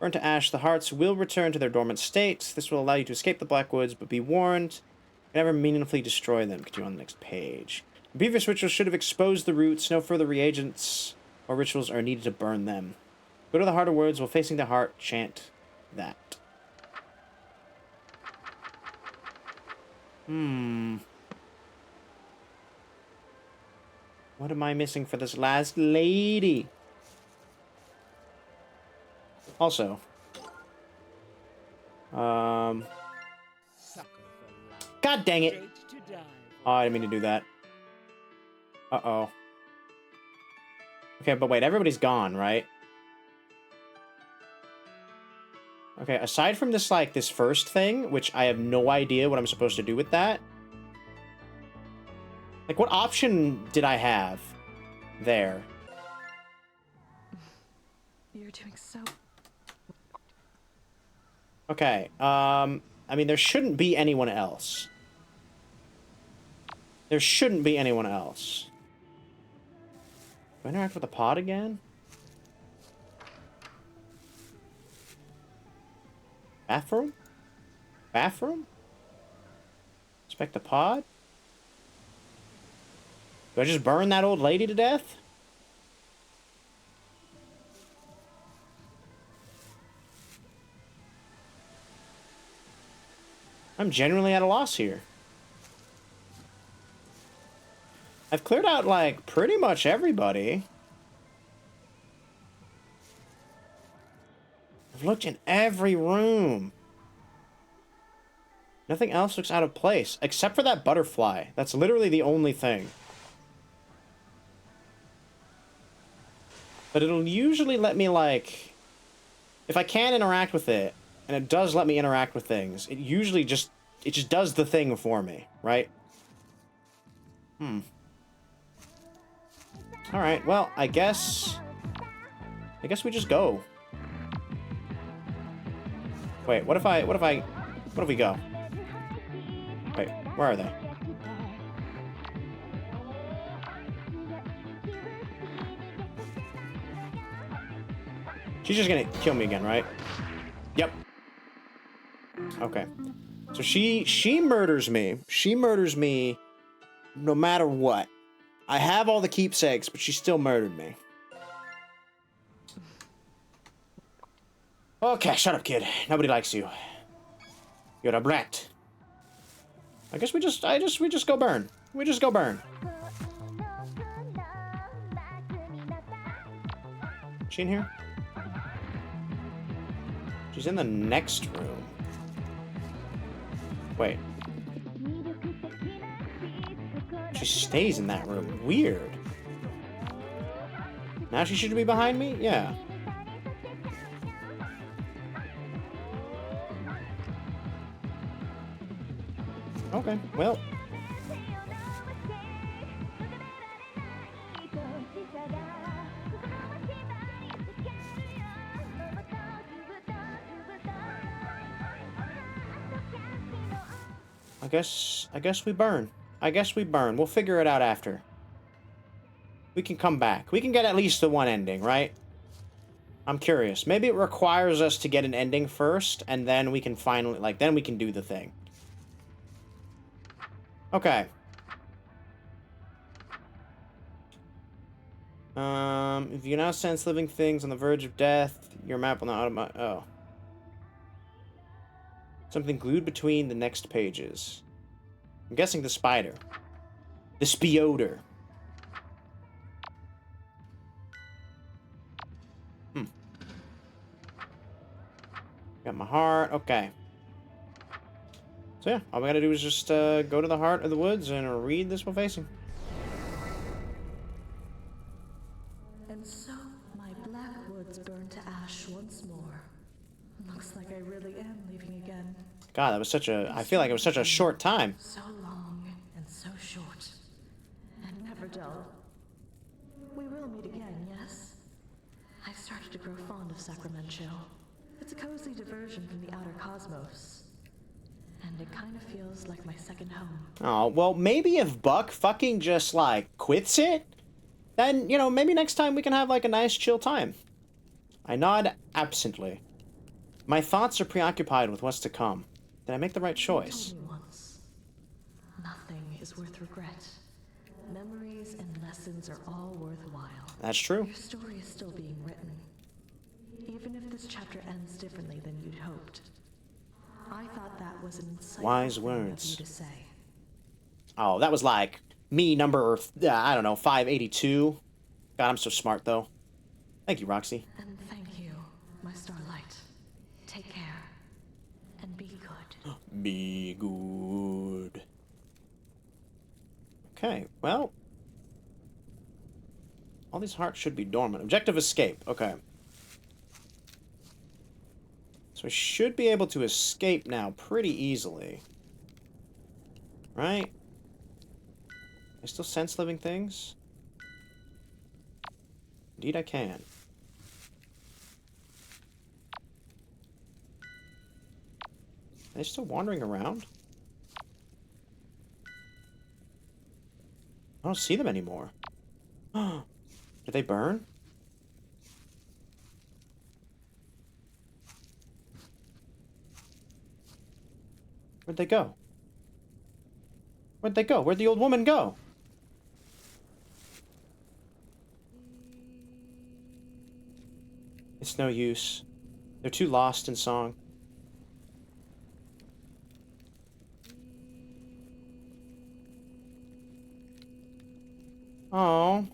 Burn to ash, the hearts will return to their dormant state. This will allow you to escape the Black Woods, but be warned, you never meaningfully destroy them. Continue on the next page. The previous rituals should have exposed the roots. No further reagents or rituals are needed to burn them. Go to the Heart of Words while facing the heart. Chant that. What am I missing for this last lady? Also. God dang it. Oh, I didn't mean to do that. Uh-oh. Okay, but wait, everybody's gone, right? Okay, aside from this, like, this first thing, which I have no idea what I'm supposed to do with that. Like, what option did I have there? You're doing so... Okay, I mean, there shouldn't be anyone else. There shouldn't be anyone else. Do I interact with the pod again? Bathroom? Bathroom? Inspect the pod? Do I just burn that old lady to death? I'm genuinely at a loss here. I've cleared out, like, pretty much everybody. I've looked in every room. Nothing else looks out of place, except for that butterfly. That's literally the only thing. But it'll usually let me, like... If I can interact with it, and it does let me interact with things, it usually just... It just does the thing for me, right? Alright, well, I guess we just go. Wait, what if we go? Wait, where are they? She's just gonna kill me again, right? Yep. Okay. So she murders me. She murders me no matter what. I have all the keepsakes, but she still murdered me. Okay, shut up, kid. Nobody likes you. You're a brat. I guess we just go burn. We just go burn. Is she in here? She's in the next room. Wait. She stays in that room. Weird. Now she should be behind me? Yeah. Okay, well. I guess we burn. I guess we burn. We'll figure it out after. We can come back. We can get at least the one ending, right? I'm curious. Maybe it requires us to get an ending first, and then we can finally, like, then we can do the thing. Okay. If you now sense living things on the verge of death, your map will not automatically... Oh. Something glued between the next pages. I'm guessing the spider. The Speoder. Got my heart. Okay. So yeah, all we gotta do is just go to the heart of the woods and read this while facing. And so, my black woods burn to ash once more. Looks like I really am leaving again. God, that was such a... I feel like it was such a short time. So long and so short. And never dull. We will meet again, yes? I've started to grow fond of Sacramento. It's a cozy diversion from the outer cosmos. And it kind of feels like my second home. Oh, well, maybe if Buck fucking just, like, quits it, then, you know, maybe next time we can have, like, a nice chill time. I nod absently. My thoughts are preoccupied with what's to come. Did I make the right choice? You told me once, nothing is worth regret. Memories and lessons are all worthwhile. That's true. Your story is still being written. Even if this chapter ends differently than you'd hoped. I thought that was an insightful Wise thing words. of you to say. Oh, that was like me number, I don't know, 582. God, I'm so smart, though. Thank you, Roxy. And thank you, my starlight. Take care. And be good. Be good. Okay, well. All these hearts should be dormant. Objective escape. Okay. So we should be able to escape now pretty easily. Right? I still sense living things? Indeed I can. Are they still wandering around? I don't see them anymore. Did they burn? Where'd they go? Where'd they go? Where'd the old woman go? It's no use. They're too lost in song. Oh.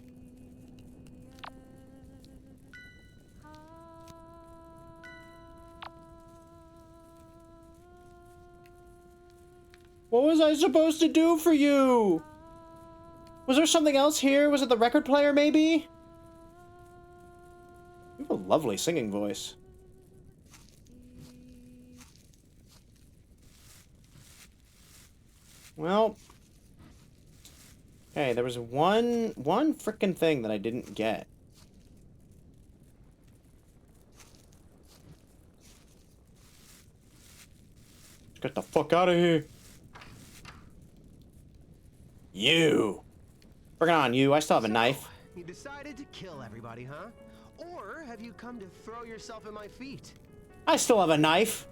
What was I supposed to do for you? Was there something else here? Was it the record player, maybe? You have a lovely singing voice. Well. Okay, there was one frickin' thing that I didn't get. Get the fuck out of here. You. Bring it on, you. I still have a knife. You decided to kill everybody, huh? Or have you come to throw yourself at my feet? I still have a knife.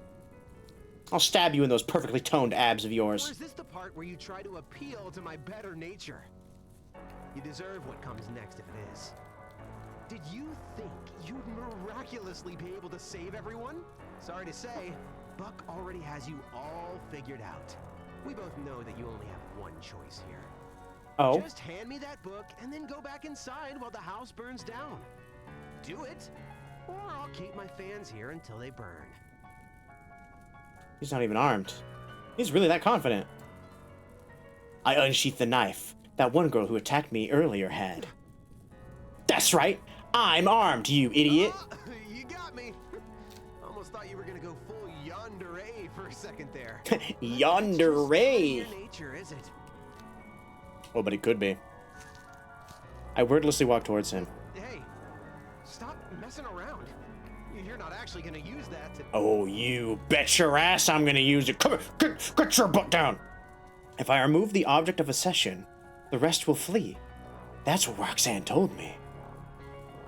I'll stab you in those perfectly toned abs of Or yours. is this the part where you try to appeal to my better nature? You deserve what comes next if it is. Did you think you'd miraculously be able to save everyone? Sorry to say, Buck already has you all figured out. We both know that you only have one choice here. Oh. Just hand me that book and then go back inside while the house burns down. Do it, or I'll keep my fans here until they burn. He's not even armed. He's really that confident. I unsheath the knife that one girl who attacked me earlier had. That's right. I'm armed, you idiot. You got me. Almost thought you were gonna go full yandere for a second there. Yandere. Your nature, is it? Oh, but it could be. I wordlessly walk towards him. Hey, stop messing around. You're not actually gonna use that to... Oh, you bet your ass I'm gonna use it. Come here, get your butt down. If I remove the object of obsession, the rest will flee. That's what Roxanne told me.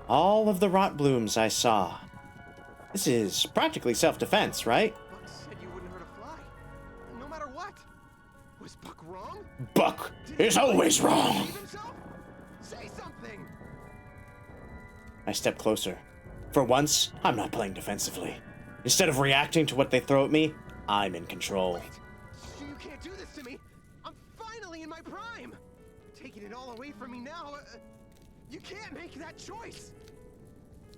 All of the rot blooms I saw. This is practically self-defense, right? Buck said you wouldn't hurt a fly. No matter what. Was Buck wrong? Buck is always wrong. Save himself? Say something. I step closer. For once, I'm not playing defensively. Instead of reacting to what they throw at me, I'm in control. Wait, you can't do this to me. I'm finally in my prime. taking it all away from me now. You can't make that choice.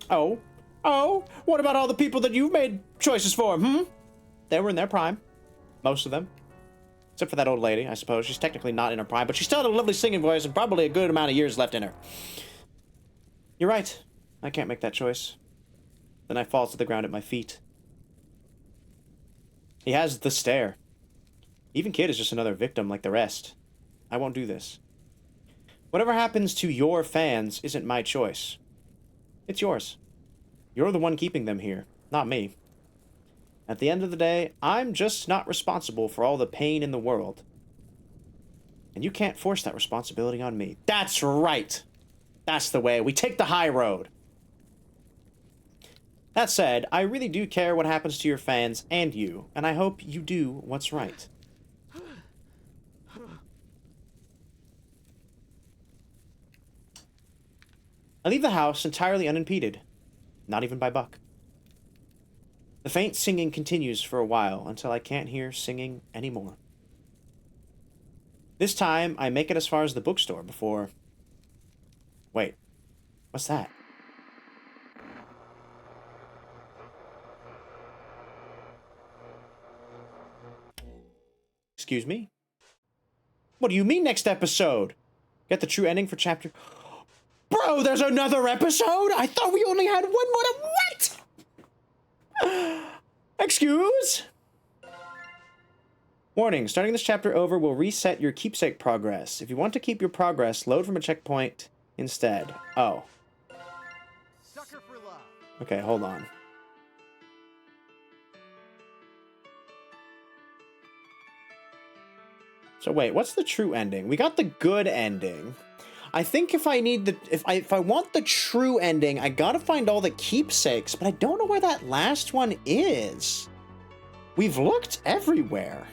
Oh. Oh, what about all the people that you've made choices for, They were in their prime. Most of them. Except for that old lady, I suppose. She's technically not in her prime, but she still had a lovely singing voice and probably a good amount of years left in her. You're right. I can't make that choice. Then I fall to the ground at my feet. He has the stare. Even Kid is just another victim like the rest. I won't do this. Whatever happens to your fans isn't my choice. It's yours. You're the one keeping them here, not me. At the end of the day, I'm just not responsible for all the pain in the world. And you can't force that responsibility on me. That's right! That's the way. We take the high road. That said, I really do care what happens to your fans and you, and I hope you do what's right. I leave the house entirely unimpeded. Not even by Buck. The faint singing continues for a while until I can't hear singing anymore. This time, I make it as far as the bookstore before... Wait, what's that? Excuse me? What do you mean next episode? Get the true ending for chapter... Bro, there's another episode? I thought we only had one more. What? Excuse? Warning, starting this chapter over will reset your keepsake progress. If you want to keep your progress, load from a checkpoint instead. Oh. Sucker for love. Okay, hold on. So wait, what's the true ending? We got the good ending. I think if I need the if I want the true ending, I gotta find all the keepsakes, but I don't know where that last one is. We've looked everywhere.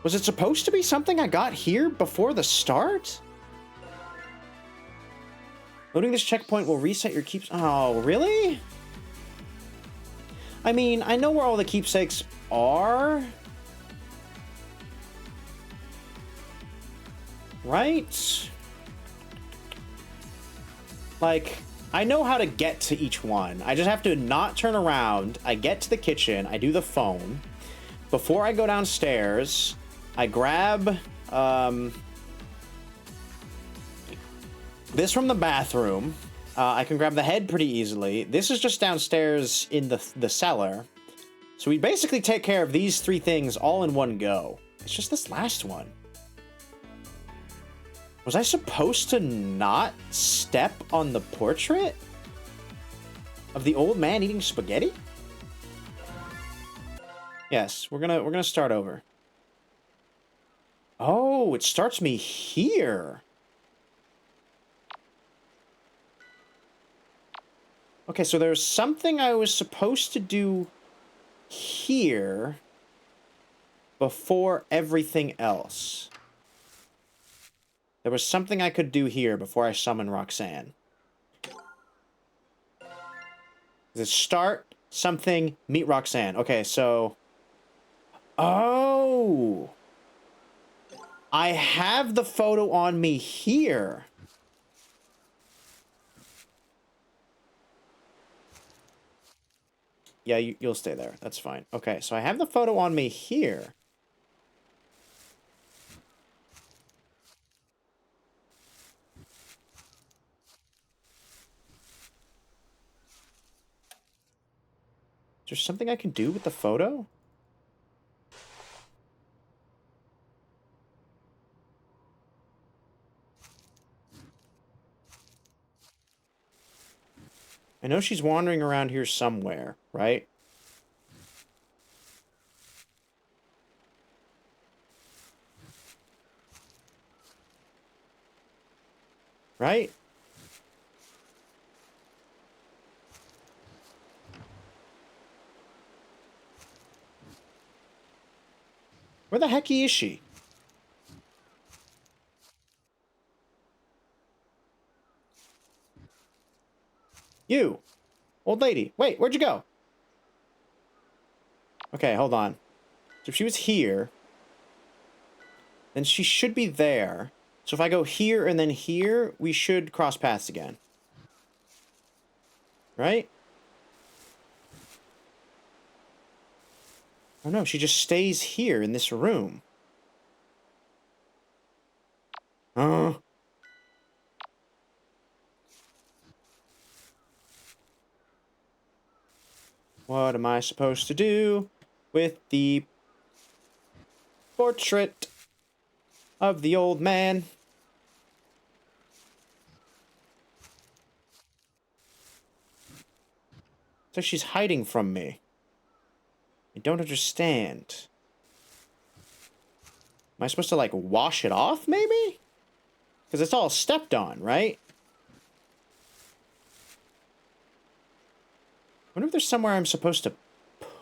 Was it supposed to be something I got here before the start? Loading this checkpoint will reset your keeps. Oh, really? I mean, I know where all the keepsakes are. Right? Like, I know how to get to each one. I just have to not turn around. I get to the kitchen. I do the phone. Before I go downstairs, I grab this from the bathroom. I can grab the head pretty easily. This is just downstairs in the cellar. So we basically take care of these three things all in one go. It's just this last one. Was I supposed to not step on the portrait of the old man eating spaghetti? Yes, we're gonna start over. Oh, it starts me here. Okay, so there's something I was supposed to do here before everything else. There was something I could do here before I summon Roxanne. Does it start something, meet Roxanne? Okay, so... Oh! I have the photo on me here. Yeah, you'll stay there. That's fine. Okay, so I have the photo on me here. Is there something I can do with the photo? I know she's wandering around here somewhere, right? Right? Where the heck is she? You! Old lady. Wait, where'd you go? Okay, hold on. So if she was here, then she should be there. So if I go here and then here, we should cross paths again. Right? Oh no, she just stays here in this room. What am I supposed to do with the portrait of the old man? So she's hiding from me. I don't understand. Am I supposed to, like, wash it off, maybe? Because it's all stepped on, right? I wonder if there's somewhere I'm supposed to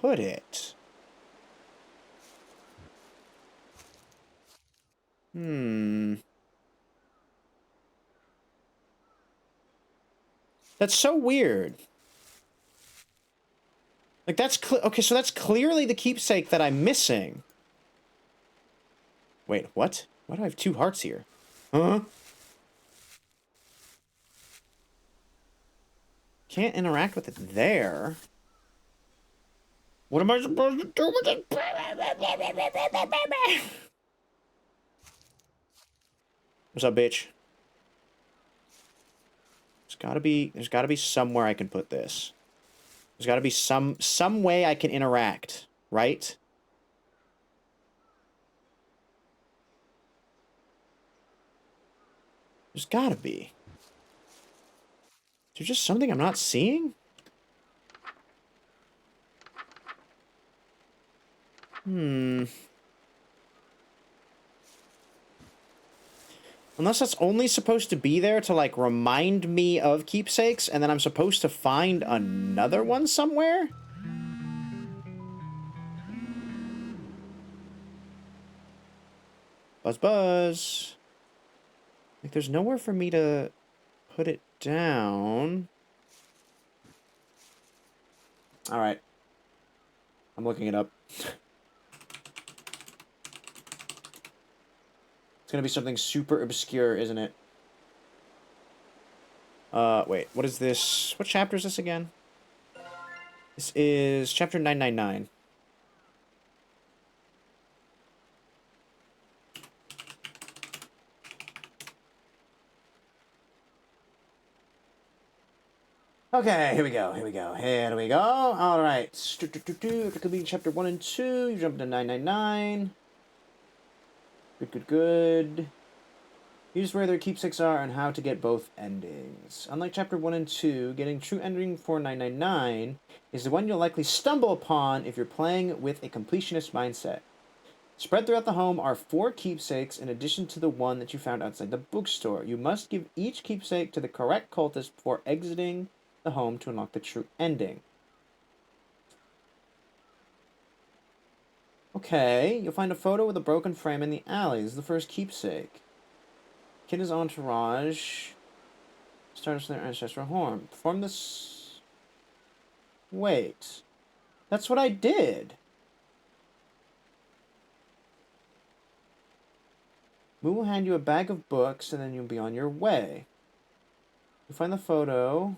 put it. That's so weird. Like, that's okay, so that's clearly the keepsake that I'm missing. Wait, what? Why do I have 2 hearts here? Huh? Can't interact with it there. What am I supposed to do with it? What's up, bitch? There's gotta be somewhere I can put this. There's gotta be some way I can interact, right? There's gotta be. Is there just something I'm not seeing? Unless that's only supposed to be there to, like, remind me of keepsakes, and then I'm supposed to find another one somewhere? Buzz, buzz. Like, there's nowhere for me to put it down. Alright. I'm looking it up. It's gonna be something super obscure, isn't it? Wait, what is this? What chapter is this again? This is chapter 999. Okay, here we go, here we go, here we go. Alright. It could be chapter 1 and 2. You jump to 999. Good, good, good. Here's where their keepsakes are and how to get both endings. Unlike chapter 1 and 2, getting true ending for 999 is the one you'll likely stumble upon if you're playing with a completionist mindset. Spread throughout the home are 4 keepsakes in addition to the one that you found outside the bookstore. You must give each keepsake to the correct cultist before exiting the home to unlock the true ending. Okay, you'll find a photo with a broken frame in the alley. This is the first keepsake. Kid his entourage. Starts from their ancestral home. Perform this. Wait. That's what I did. We will hand you a bag of books and then you'll be on your way. You find the photo.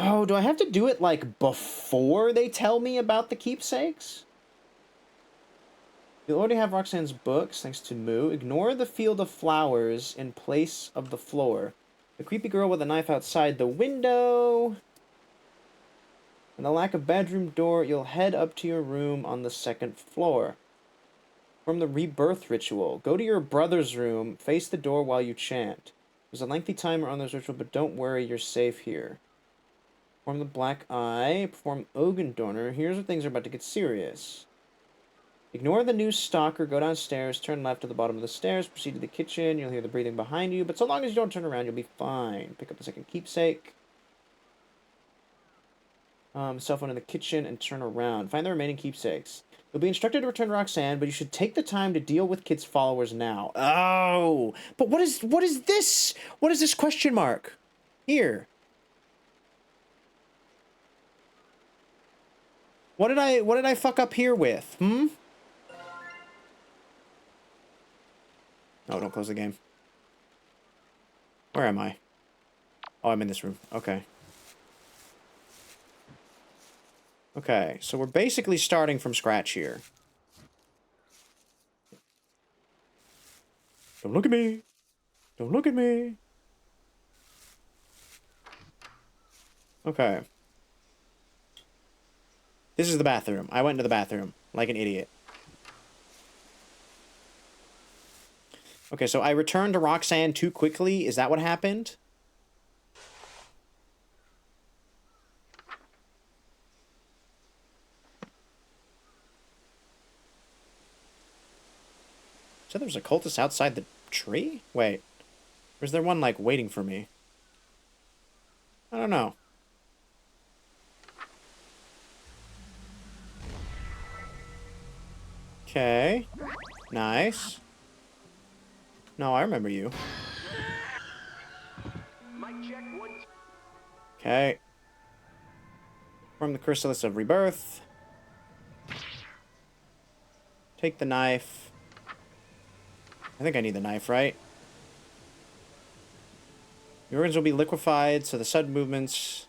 Oh, do I have to do it, like, before they tell me about the keepsakes? You'll already have Roxanne's books, thanks to Moo. Ignore the field of flowers in place of the floor. The creepy girl with a knife outside the window. And the lack of bedroom door, you'll head up to your room on the 2nd floor. From the rebirth ritual. Go to your brother's room, face the door while you chant. There's a lengthy timer on this ritual, but don't worry, you're safe here. Perform the black eye. Perform Ogendorner. Here's where things are about to get serious. Ignore the new stalker. Go downstairs. Turn left to the bottom of the stairs. Proceed to the kitchen. You'll hear the breathing behind you. But so long as you don't turn around, you'll be fine. Pick up the 2nd keepsake. Cell phone in the kitchen and turn around. Find the remaining keepsakes. You'll be instructed to return Roxanne, but you should take the time to deal with Kid's followers now. Oh! But what is this? What is this question mark? Here. What did I fuck up here with? No, don't close the game. Where am I? Oh, I'm in this room. Okay. Okay, so we're basically starting from scratch here. Don't look at me. Don't look at me. Okay. This is the bathroom. I went into the bathroom like an idiot. Okay, so I returned to Roxanne too quickly. Is that what happened? So there's a cultist outside the tree? Wait. Or is there one, like, waiting for me? I don't know. Okay. Nice. No, I remember you. Mic check, 1, 2. Okay. From the Chrysalis of Rebirth. Take the knife. I think I need the knife, right? The organs will be liquefied, so the sudden movements...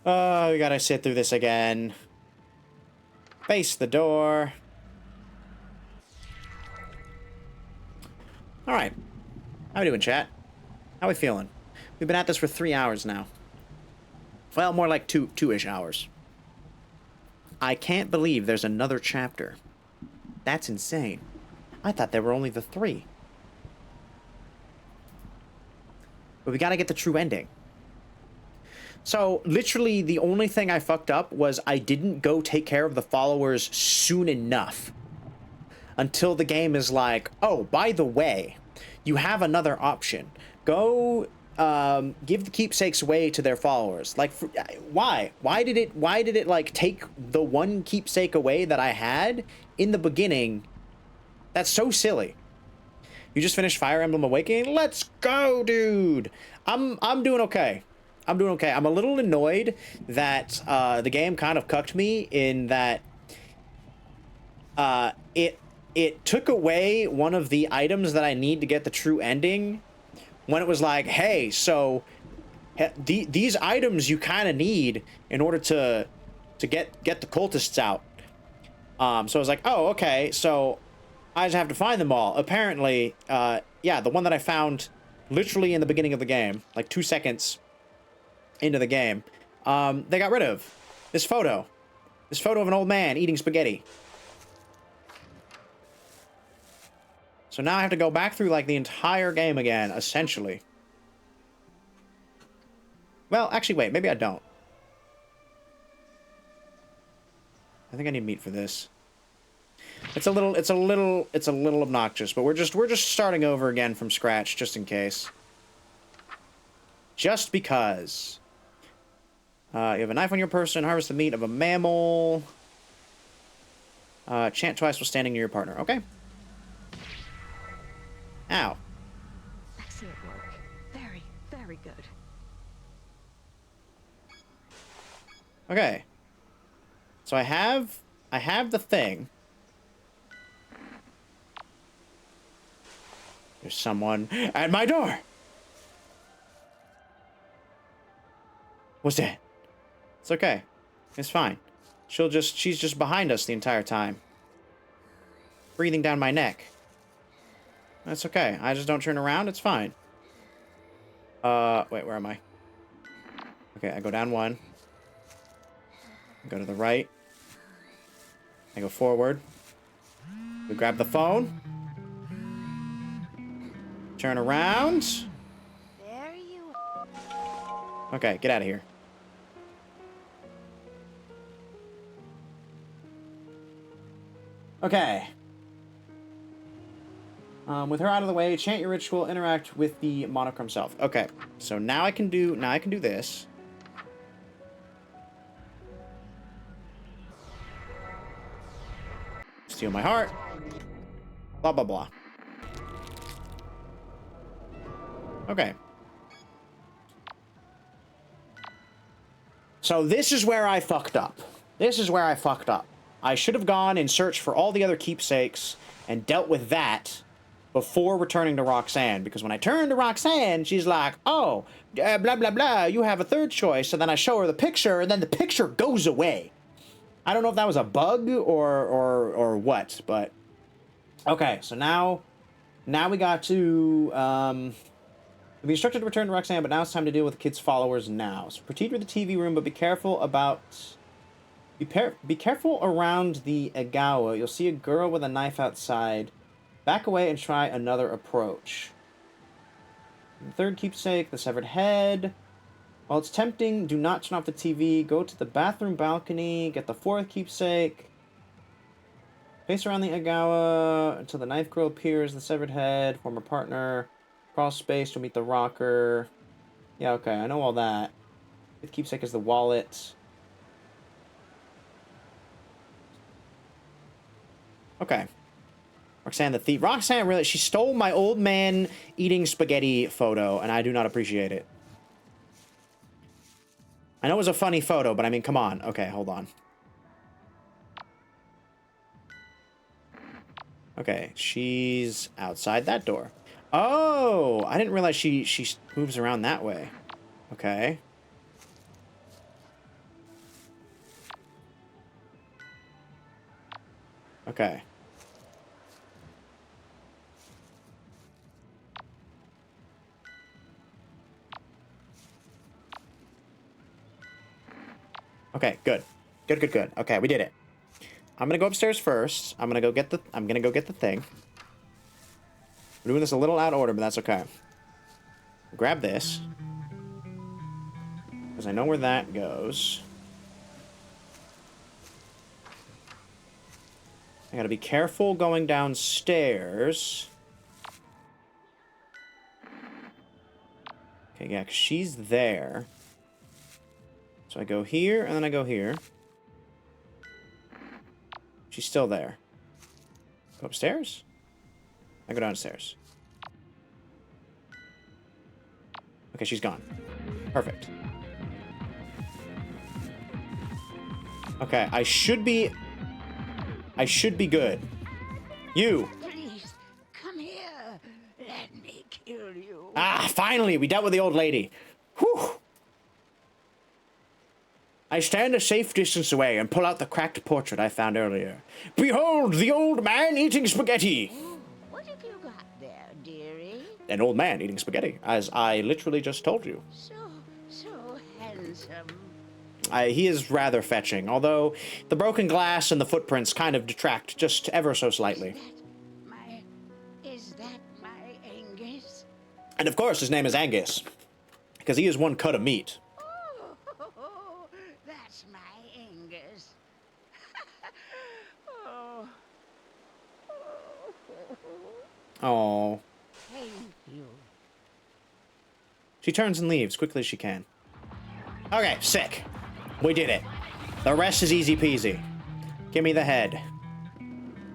Oh, we gotta sit through this again. Face the door. Alright. How we doing, chat? How we feeling? We've been at this for 3 hours now. Well, more like two-ish hours. I can't believe there's another chapter. That's insane. I thought there were only the 3. But we gotta get the true ending. So, literally, the only thing I fucked up was I didn't go take care of the followers soon enough. Until the game is like, oh, by the way, you have another option. Go, give the keepsakes away to their followers. Like, why? Why did it, like, take the one keepsake away that I had in the beginning? That's so silly. You just finished Fire Emblem Awakening? Let's go, dude! I'm doing okay. I'm doing okay. I'm a little annoyed that the game kind of cucked me in that it took away one of the items that I need to get the true ending when it was like, hey, so these items you kind of need in order to get the cultists out. So I was like, oh, okay, so I just have to find them all. Apparently, yeah, the one that I found literally in the beginning of the game, like 2 seconds into the game, they got rid of this photo of an old man eating spaghetti. So now I have to go back through like the entire game again, essentially. Well, actually, wait, maybe I don't. I think I need meat for this. It's a little obnoxious, but we're just starting over again from scratch, just in case. Just because. You have a knife on your person, harvest the meat of a mammal. Chant twice while standing near your partner. Okay. Ow. Excellent work. Very, very good. Okay. So I have the thing. There's someone at my door. What's that? It's okay. It's fine. She's just behind us the entire time. Breathing down my neck. That's okay. I just don't turn around. It's fine. Wait, where am I? Okay, I go down 1. I go to the right. I go forward. We grab the phone. Turn around. There you Okay, get out of here. Okay. With her out of the way, chant your ritual, interact with the monochrome self. Okay, so now I can do this. Steal my heart. Blah, blah, blah. Okay. So this is where I fucked up. This is where I fucked up. I should have gone and searched for all the other keepsakes and dealt with that before returning to Roxanne. Because when I turn to Roxanne, she's like, oh, blah, blah, blah, you have a third choice. And then I show her the picture, and then the picture goes away. I don't know if that was a bug or what, but... Okay, so now we got to... We've been instructed to return to Roxanne, but now it's time to deal with the kids' followers now. So proceed with the TV room, but be careful about... Be careful around the Agawa. You'll see a girl with a knife outside. Back away and try another approach. The third keepsake, the severed head. While it's tempting, do not turn off the TV. Go to the bathroom balcony. Get the fourth keepsake. Pace around the Agawa until the knife girl appears. The severed head. Former partner. Cross space to meet the rocker. Yeah, okay, I know all that. Fifth keepsake is the wallet. Okay. Roxanne the thief. Roxanne, really, she stole my old man eating spaghetti photo, and I do not appreciate it. I know it was a funny photo, but I mean, come on. Okay, hold on. Okay, she's outside that door. Oh, I didn't realize she moves around that way. Okay. Okay. Okay, good. Good. Okay, we did it. I'm gonna go upstairs first. I'm gonna go get the thing. We're doing this a little out of order, but that's okay. Grab this. Because I know where that goes. I gotta be careful going downstairs. Okay, yeah, 'cause she's there. So I go here, and then I go here. She's still there. Go upstairs? I go downstairs. Okay, she's gone. Perfect. Okay, I should be good. You! Please, come here. Let me kill you. Ah, finally! We dealt with the old lady. Whew! I stand a safe distance away and pull out the cracked portrait I found earlier. Behold, the old man eating spaghetti! What have you got there, dearie? An old man eating spaghetti, as I literally just told you. So handsome. He is rather fetching, although the broken glass and the footprints kind of detract just ever so slightly. Is that my Angus? And of course his name is Angus, because he is one cut of meat. Oh, that's my Angus. Oh. Oh. Thank you. She turns and leaves quickly as she can. Okay, sick. We did it. The rest is easy peasy. Give me the head.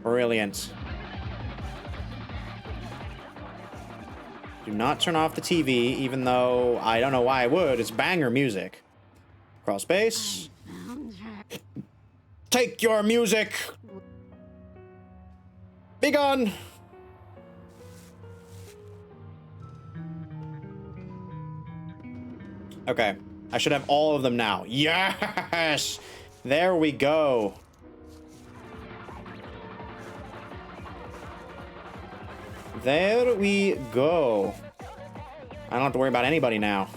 Brilliant. Do not turn off the TV, even though I don't know why I would. It's banger music. Cross space. Take your music. Be gone. Okay. I should have all of them now. Yes! There we go. There we go. I don't have to worry about anybody now.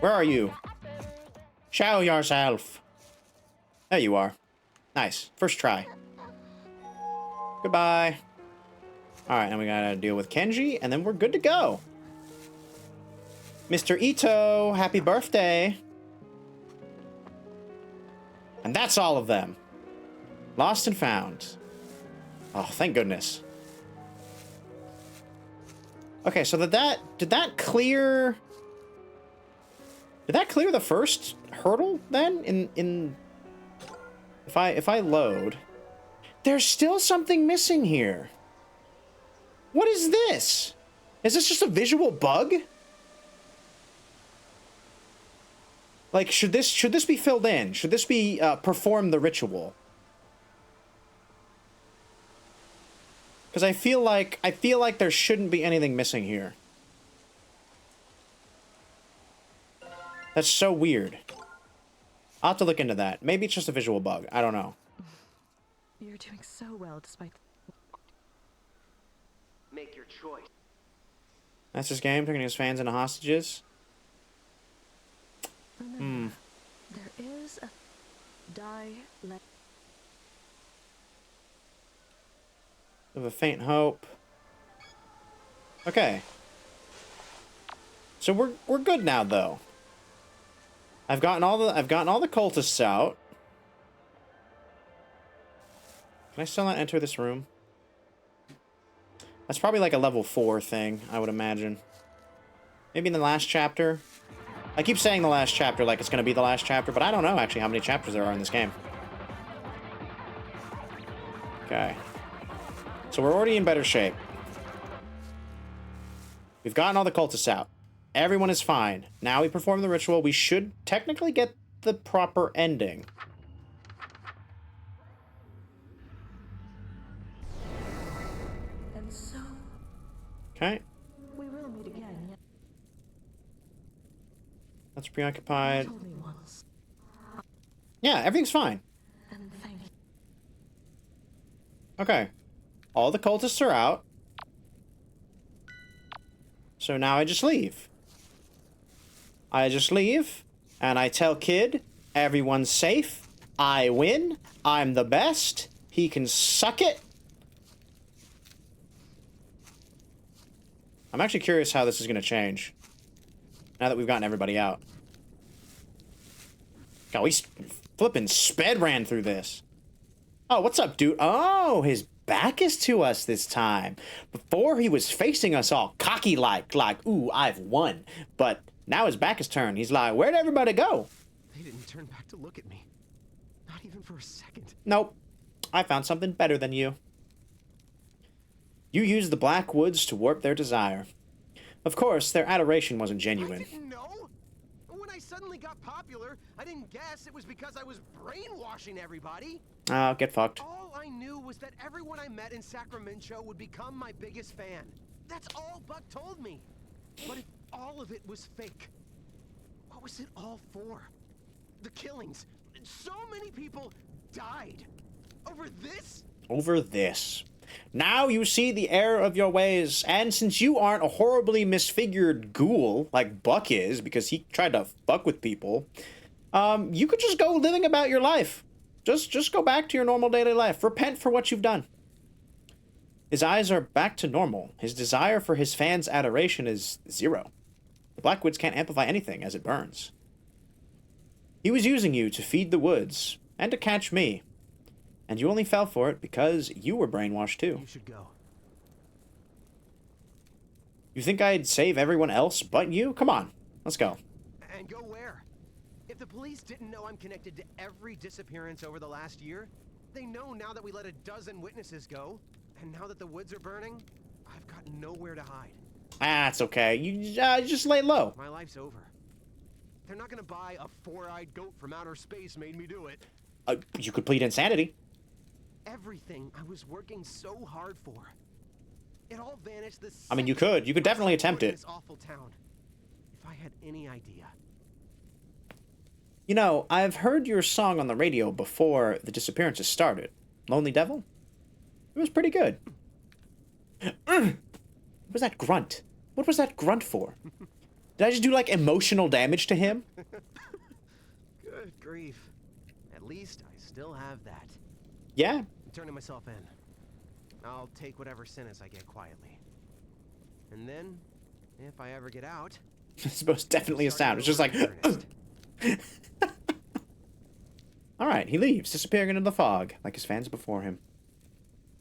Where are you? Show yourself. There you are. Nice. First try. Goodbye. Alright, now we gotta deal with Kenji, and then we're good to go. Mr. Ito, happy birthday. And that's all of them. Lost and found. Oh, thank goodness. Okay, so did that clear the first hurdle then? If I load, there's still something missing here. What is this? Is this just a visual bug? Like, should this be filled in? Should this be perform the ritual? Because I feel like there shouldn't be anything missing here. That's so weird. I'll have to look into that. Maybe it's just a visual bug. I don't know. You're doing so well despite... Make your choice. That's his game, turning his fans into hostages. Remember, there is a... Of a faint hope. Okay. So we're good now, though. I've gotten all the cultists out. Can I still not enter this room? That's probably like a level 4 thing, I would imagine. Maybe in the last chapter. I keep saying the last chapter like it's going to be the last chapter, but I don't know actually how many chapters there are in this game. Okay. So we're already in better shape. We've gotten all the cultists out. Everyone is fine. Now we perform the ritual. We should technically get the proper ending. And so... Okay. we will meet again, yeah? That's preoccupied. You told me once. Yeah, everything's fine. And thank you. Okay. All the cultists are out. So now I just leave. I just leave, and I tell Kid, everyone's safe. I win. I'm the best. He can suck it. I'm actually curious how this is going to change. Now that we've gotten everybody out. God, we flipping sped ran through this. Oh, what's up, dude? Oh, his back is to us this time. Before he was facing us all cocky like, ooh, I've won. But now his back is turned. He's like, where'd everybody go? They didn't turn back to look at me. Not even for a second. Nope. I found something better than you. You used the Black Woods to warp their desire. Of course, their adoration wasn't genuine. I didn't know. When I suddenly got popular, I didn't guess it was because I was brainwashing everybody. Oh, get fucked. All I knew was that everyone I met in Sacramento would become my biggest fan. That's all Buck told me. But if all of it was fake, what was it all for? The killings. So many people died. Over this? Over this. Now you see the error of your ways, and since you aren't a horribly misfigured ghoul like Buck is, because he tried to fuck with people, you could just go living about your life. Just go back to your normal daily life. Repent for what you've done. His eyes are back to normal. His desire for his fans' adoration is 0. The Blackwoods can't amplify anything as it burns. He was using you to feed the woods, and to catch me. And you only fell for it because you were brainwashed too. You should go. You think I'd save everyone else but you? Come on, let's go. And go where? If the police didn't know I'm connected to every disappearance over the last year, they know now that we let a dozen witnesses go, and now that the woods are burning, I've got nowhere to hide. That's okay. You just lay low. My life's over. They're not gonna buy a four-eyed goat from outer space made me do it. You could plead insanity. Everything I was working so hard for. It all vanished this I mean, you could definitely attempt it. This awful town. If I had any idea. You know, I've heard your song on the radio before the disappearances started. Lonely Devil? It was pretty good. What was that grunt? What was that grunt for? Did I just do, like, emotional damage to him? Good grief. At least I still have that. Yeah. I'm turning myself in. I'll take whatever sentence I get quietly. And then, if I ever get out... I suppose definitely a sound. It's just like... Alright, he leaves, disappearing into the fog, like his fans before him.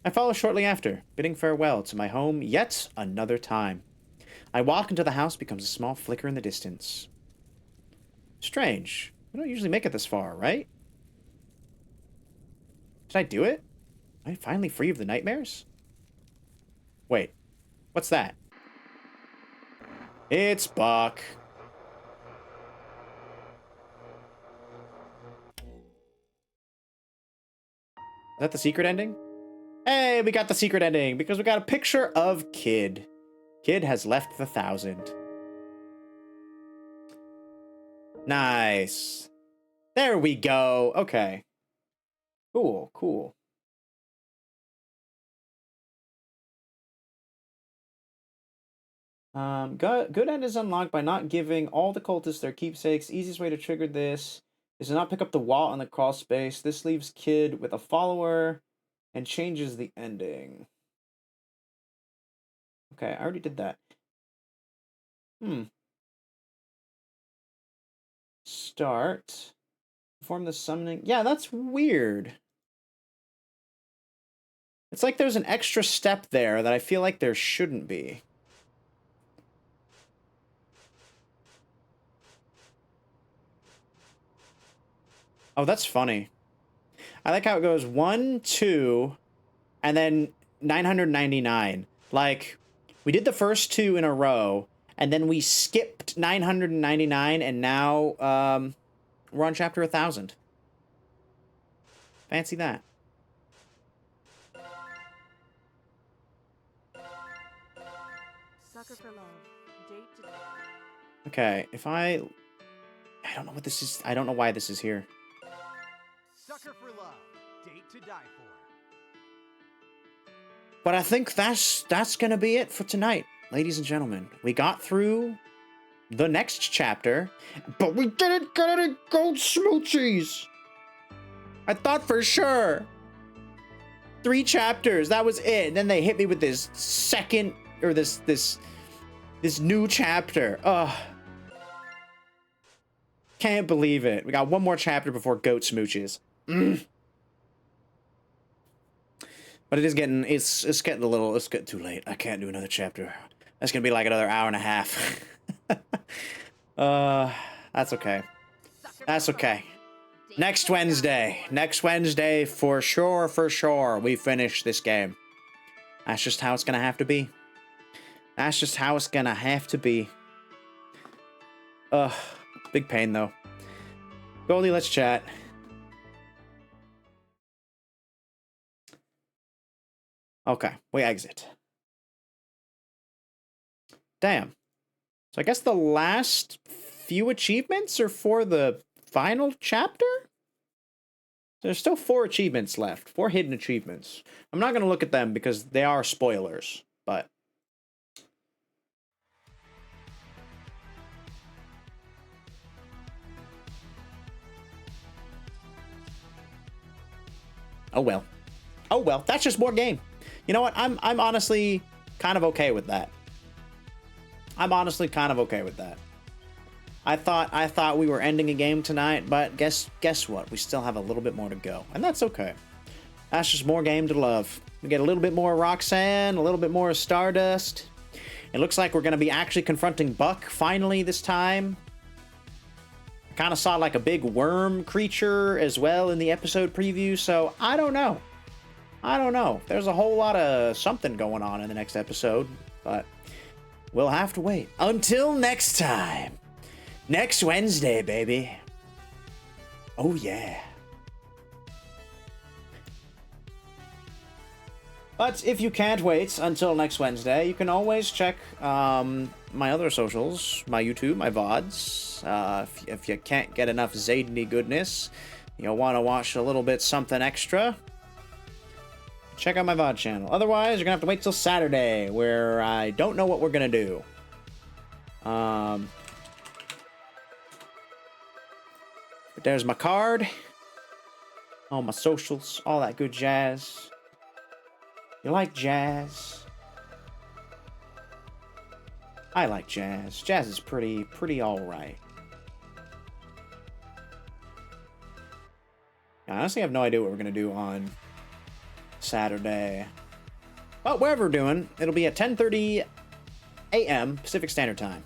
I follow shortly after, bidding farewell to my home yet another time. I walk until the house becomes a small flicker in the distance. Strange. We don't usually make it this far, right? Did I do it? Am I finally free of the nightmares? Wait. What's that? It's Buck. that the secret ending? Hey, we got the secret ending because we got a picture of Kid. Kid has left the 1,000. Nice. There we go. Okay. Cool, cool. Good end is unlocked by not giving all the cultists their keepsakes. Easiest way to trigger this is to not pick up the wall in the crawl space. This leaves Kid with a follower and changes the ending. Okay, I already did that. Start. Perform the summoning. Yeah, that's weird. It's like there's an extra step there that I feel like there shouldn't be. Oh, that's funny. I like how it goes 1, 2, and then 999. Like, we did the first 2 in a row, and then we skipped 999, and now we're on chapter 1,000. Fancy that. Sucker for love. Date to... Okay, if I don't know what this is. I don't know why this is here. Sucker for love. Date to die for. But I think that's gonna be it for tonight, ladies and gentlemen. We got through the next chapter, but we didn't get any gold smoochies. I thought for sure 3 chapters, that was it. And then they hit me with this second, or this new chapter. Ugh. Can't believe it. We got one more chapter before goat smooches. But it is getting, it's getting a little, it's getting too late. I can't do another chapter. That's gonna be like another hour and a half. That's okay. That's okay. Next Wednesday, for sure, we finish this game. That's just how it's gonna have to be. That's just how it's gonna have to be. Ugh, big pain though. Goldie, let's chat. Okay, we exit. Damn. So I guess the last few achievements are for the final chapter? There's still 4 achievements left. 4 hidden achievements. I'm not going to look at them because they are spoilers, but... oh well. Oh well, that's just more game. You know what? I'm honestly kind of okay with that. I'm honestly kind of okay with that. I thought we were ending a game tonight, but guess what? We still have a little bit more to go, and that's okay. That's just more game to love. We get a little bit more Roxanne, a little bit more Stardust. It looks like we're going to be actually confronting Buck finally this time. I kind of saw like a big worm creature as well in the episode preview, so I don't know. There's a whole lot of something going on in the next episode, but we'll have to wait. Until next time. Next Wednesday, baby. Oh, yeah. But if you can't wait until next Wednesday, you can always check my other socials, my YouTube, my VODs. If you can't get enough Zaidany goodness, you'll want to watch a little bit something extra, check out my VOD channel. Otherwise, you're going to have to wait till Saturday, where I don't know what we're going to do. But there's my card. All my socials. All that good jazz. You like jazz? I like jazz. Jazz is pretty alright. I honestly have no idea what we're going to do on Saturday. But whatever we're doing, it'll be at 10:30 a.m. Pacific Standard Time.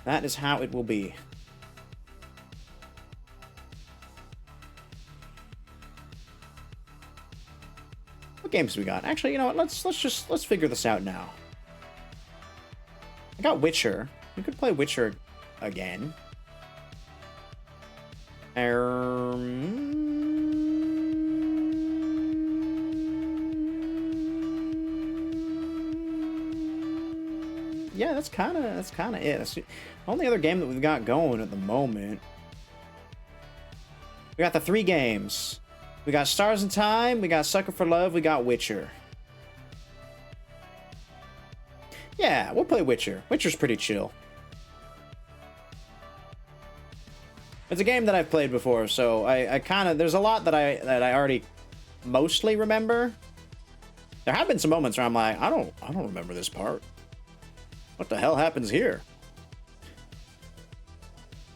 That is how it will be. What games we got? Actually, you know what? Let's figure this out now. I got Witcher. We could play Witcher again. that's kind of it. That's the only other game that we've got going at the moment. We got the 3 games. We got Stars in Time, we got Sucker for Love, we got Witcher. Yeah, we'll play Witcher. Witcher's pretty chill. It's a game that I've played before, so I kind of, there's a lot that I already mostly remember. There have been some moments where I'm like, I don't remember this part. What the hell happens here?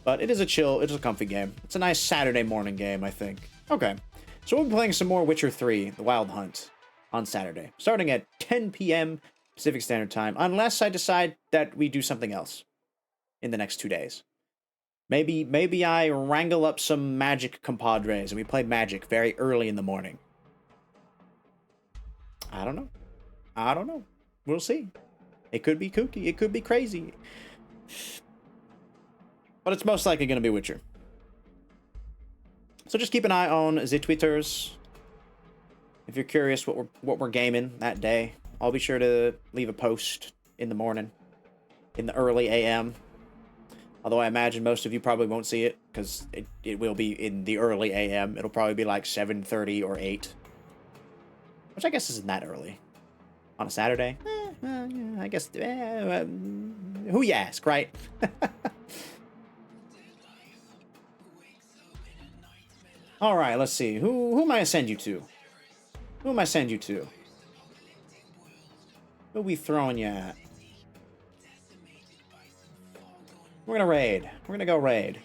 But it is a chill, it is a comfy game. It's a nice Saturday morning game, I think. Okay, so we'll be playing some more Witcher 3, The Wild Hunt, on Saturday, starting at 10 p.m. Pacific Standard Time, unless I decide that we do something else in the next 2 days. Maybe I wrangle up some Magic compadres and we play Magic very early in the morning. I don't know. We'll see. It could be kooky. It could be crazy. But it's most likely going to be Witcher. So just keep an eye on the Twitters. If you're curious what we're gaming that day, I'll be sure to leave a post in the morning, in the early AM. Although I imagine most of you probably won't see it, because it will be in the early AM. It'll probably be like 7:30 or 8. Which I guess isn't that early. On a Saturday? Yeah, I guess... who you ask, right? Alright, let's see. Who am I gonna send you to? Who am I send you to? Who we throwing you at? We're gonna raid. We're gonna go raid.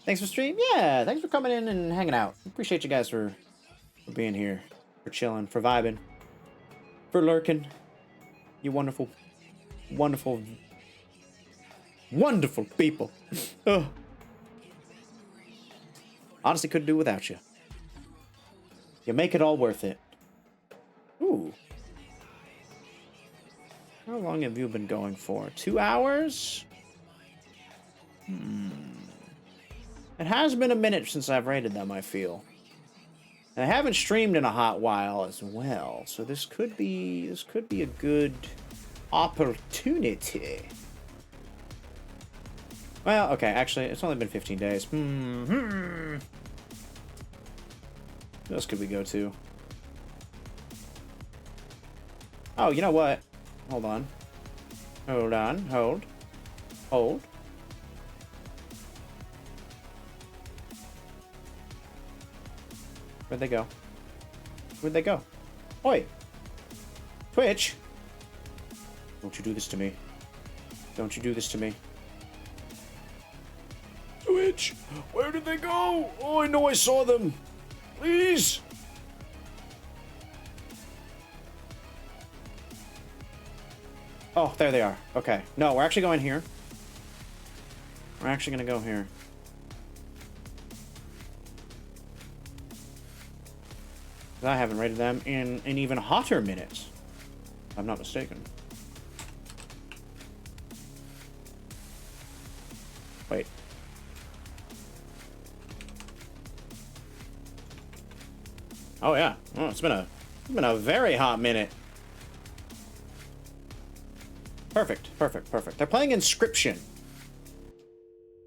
Thanks for stream. Yeah, thanks for coming in and hanging out. Appreciate you guys for being here, for chilling, for vibing, for lurking. You wonderful, wonderful, wonderful people. Oh. Honestly, couldn't do without you. You make it all worth it. Ooh. How long have you been going for? 2 hours? It has been a minute since I've rated them, I feel. And I haven't streamed in a hot while as well, so this could be a good opportunity. Well, okay, actually, it's only been 15 days. Who else could we go to? Oh, you know what? Hold on. Hold on. Hold. Where'd they go? Where'd they go? Oi! Twitch! Don't you do this to me. Don't you do this to me. Twitch! Where did they go? Oh, I know I saw them! Please! Oh, there they are. Okay. No, we're actually going here. We're actually gonna go here. I haven't rated them in an even hotter minutes. If I'm not mistaken. Wait. Oh yeah. Oh, it's been a very hot minute. Perfect. They're playing Inscription.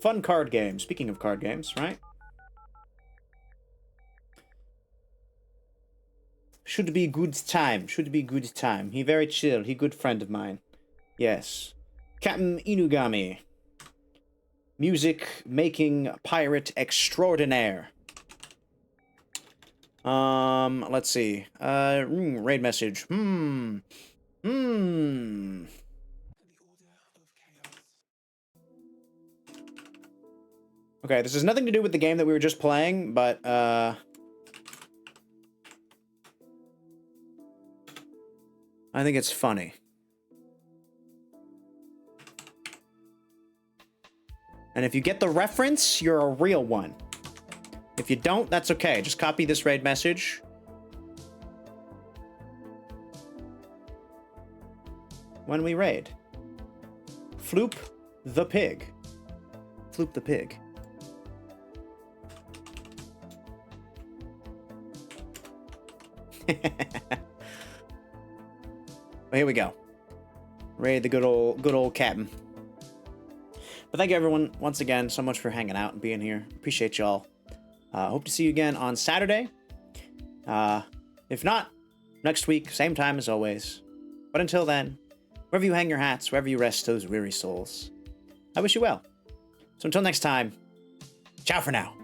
Fun card game. Speaking of card games, right? Should be good time. He very chill. He good friend of mine. Yes. Captain Inugami. Music making pirate extraordinaire. Let's see. Raid message. Okay, this has nothing to do with the game that we were just playing, but, I think it's funny. And if you get the reference, you're a real one. If you don't, that's okay. Just copy this raid message. When we raid. Floop the pig. Floop the pig. Here we go. Ray, the good old captain. But thank you everyone once again so much for hanging out and being here. Appreciate y'all. Hope to see you again on Saturday. If not, next week, same time as always. But until then, wherever you hang your hats, wherever you rest those weary souls, I wish you well. So until next time, ciao for now.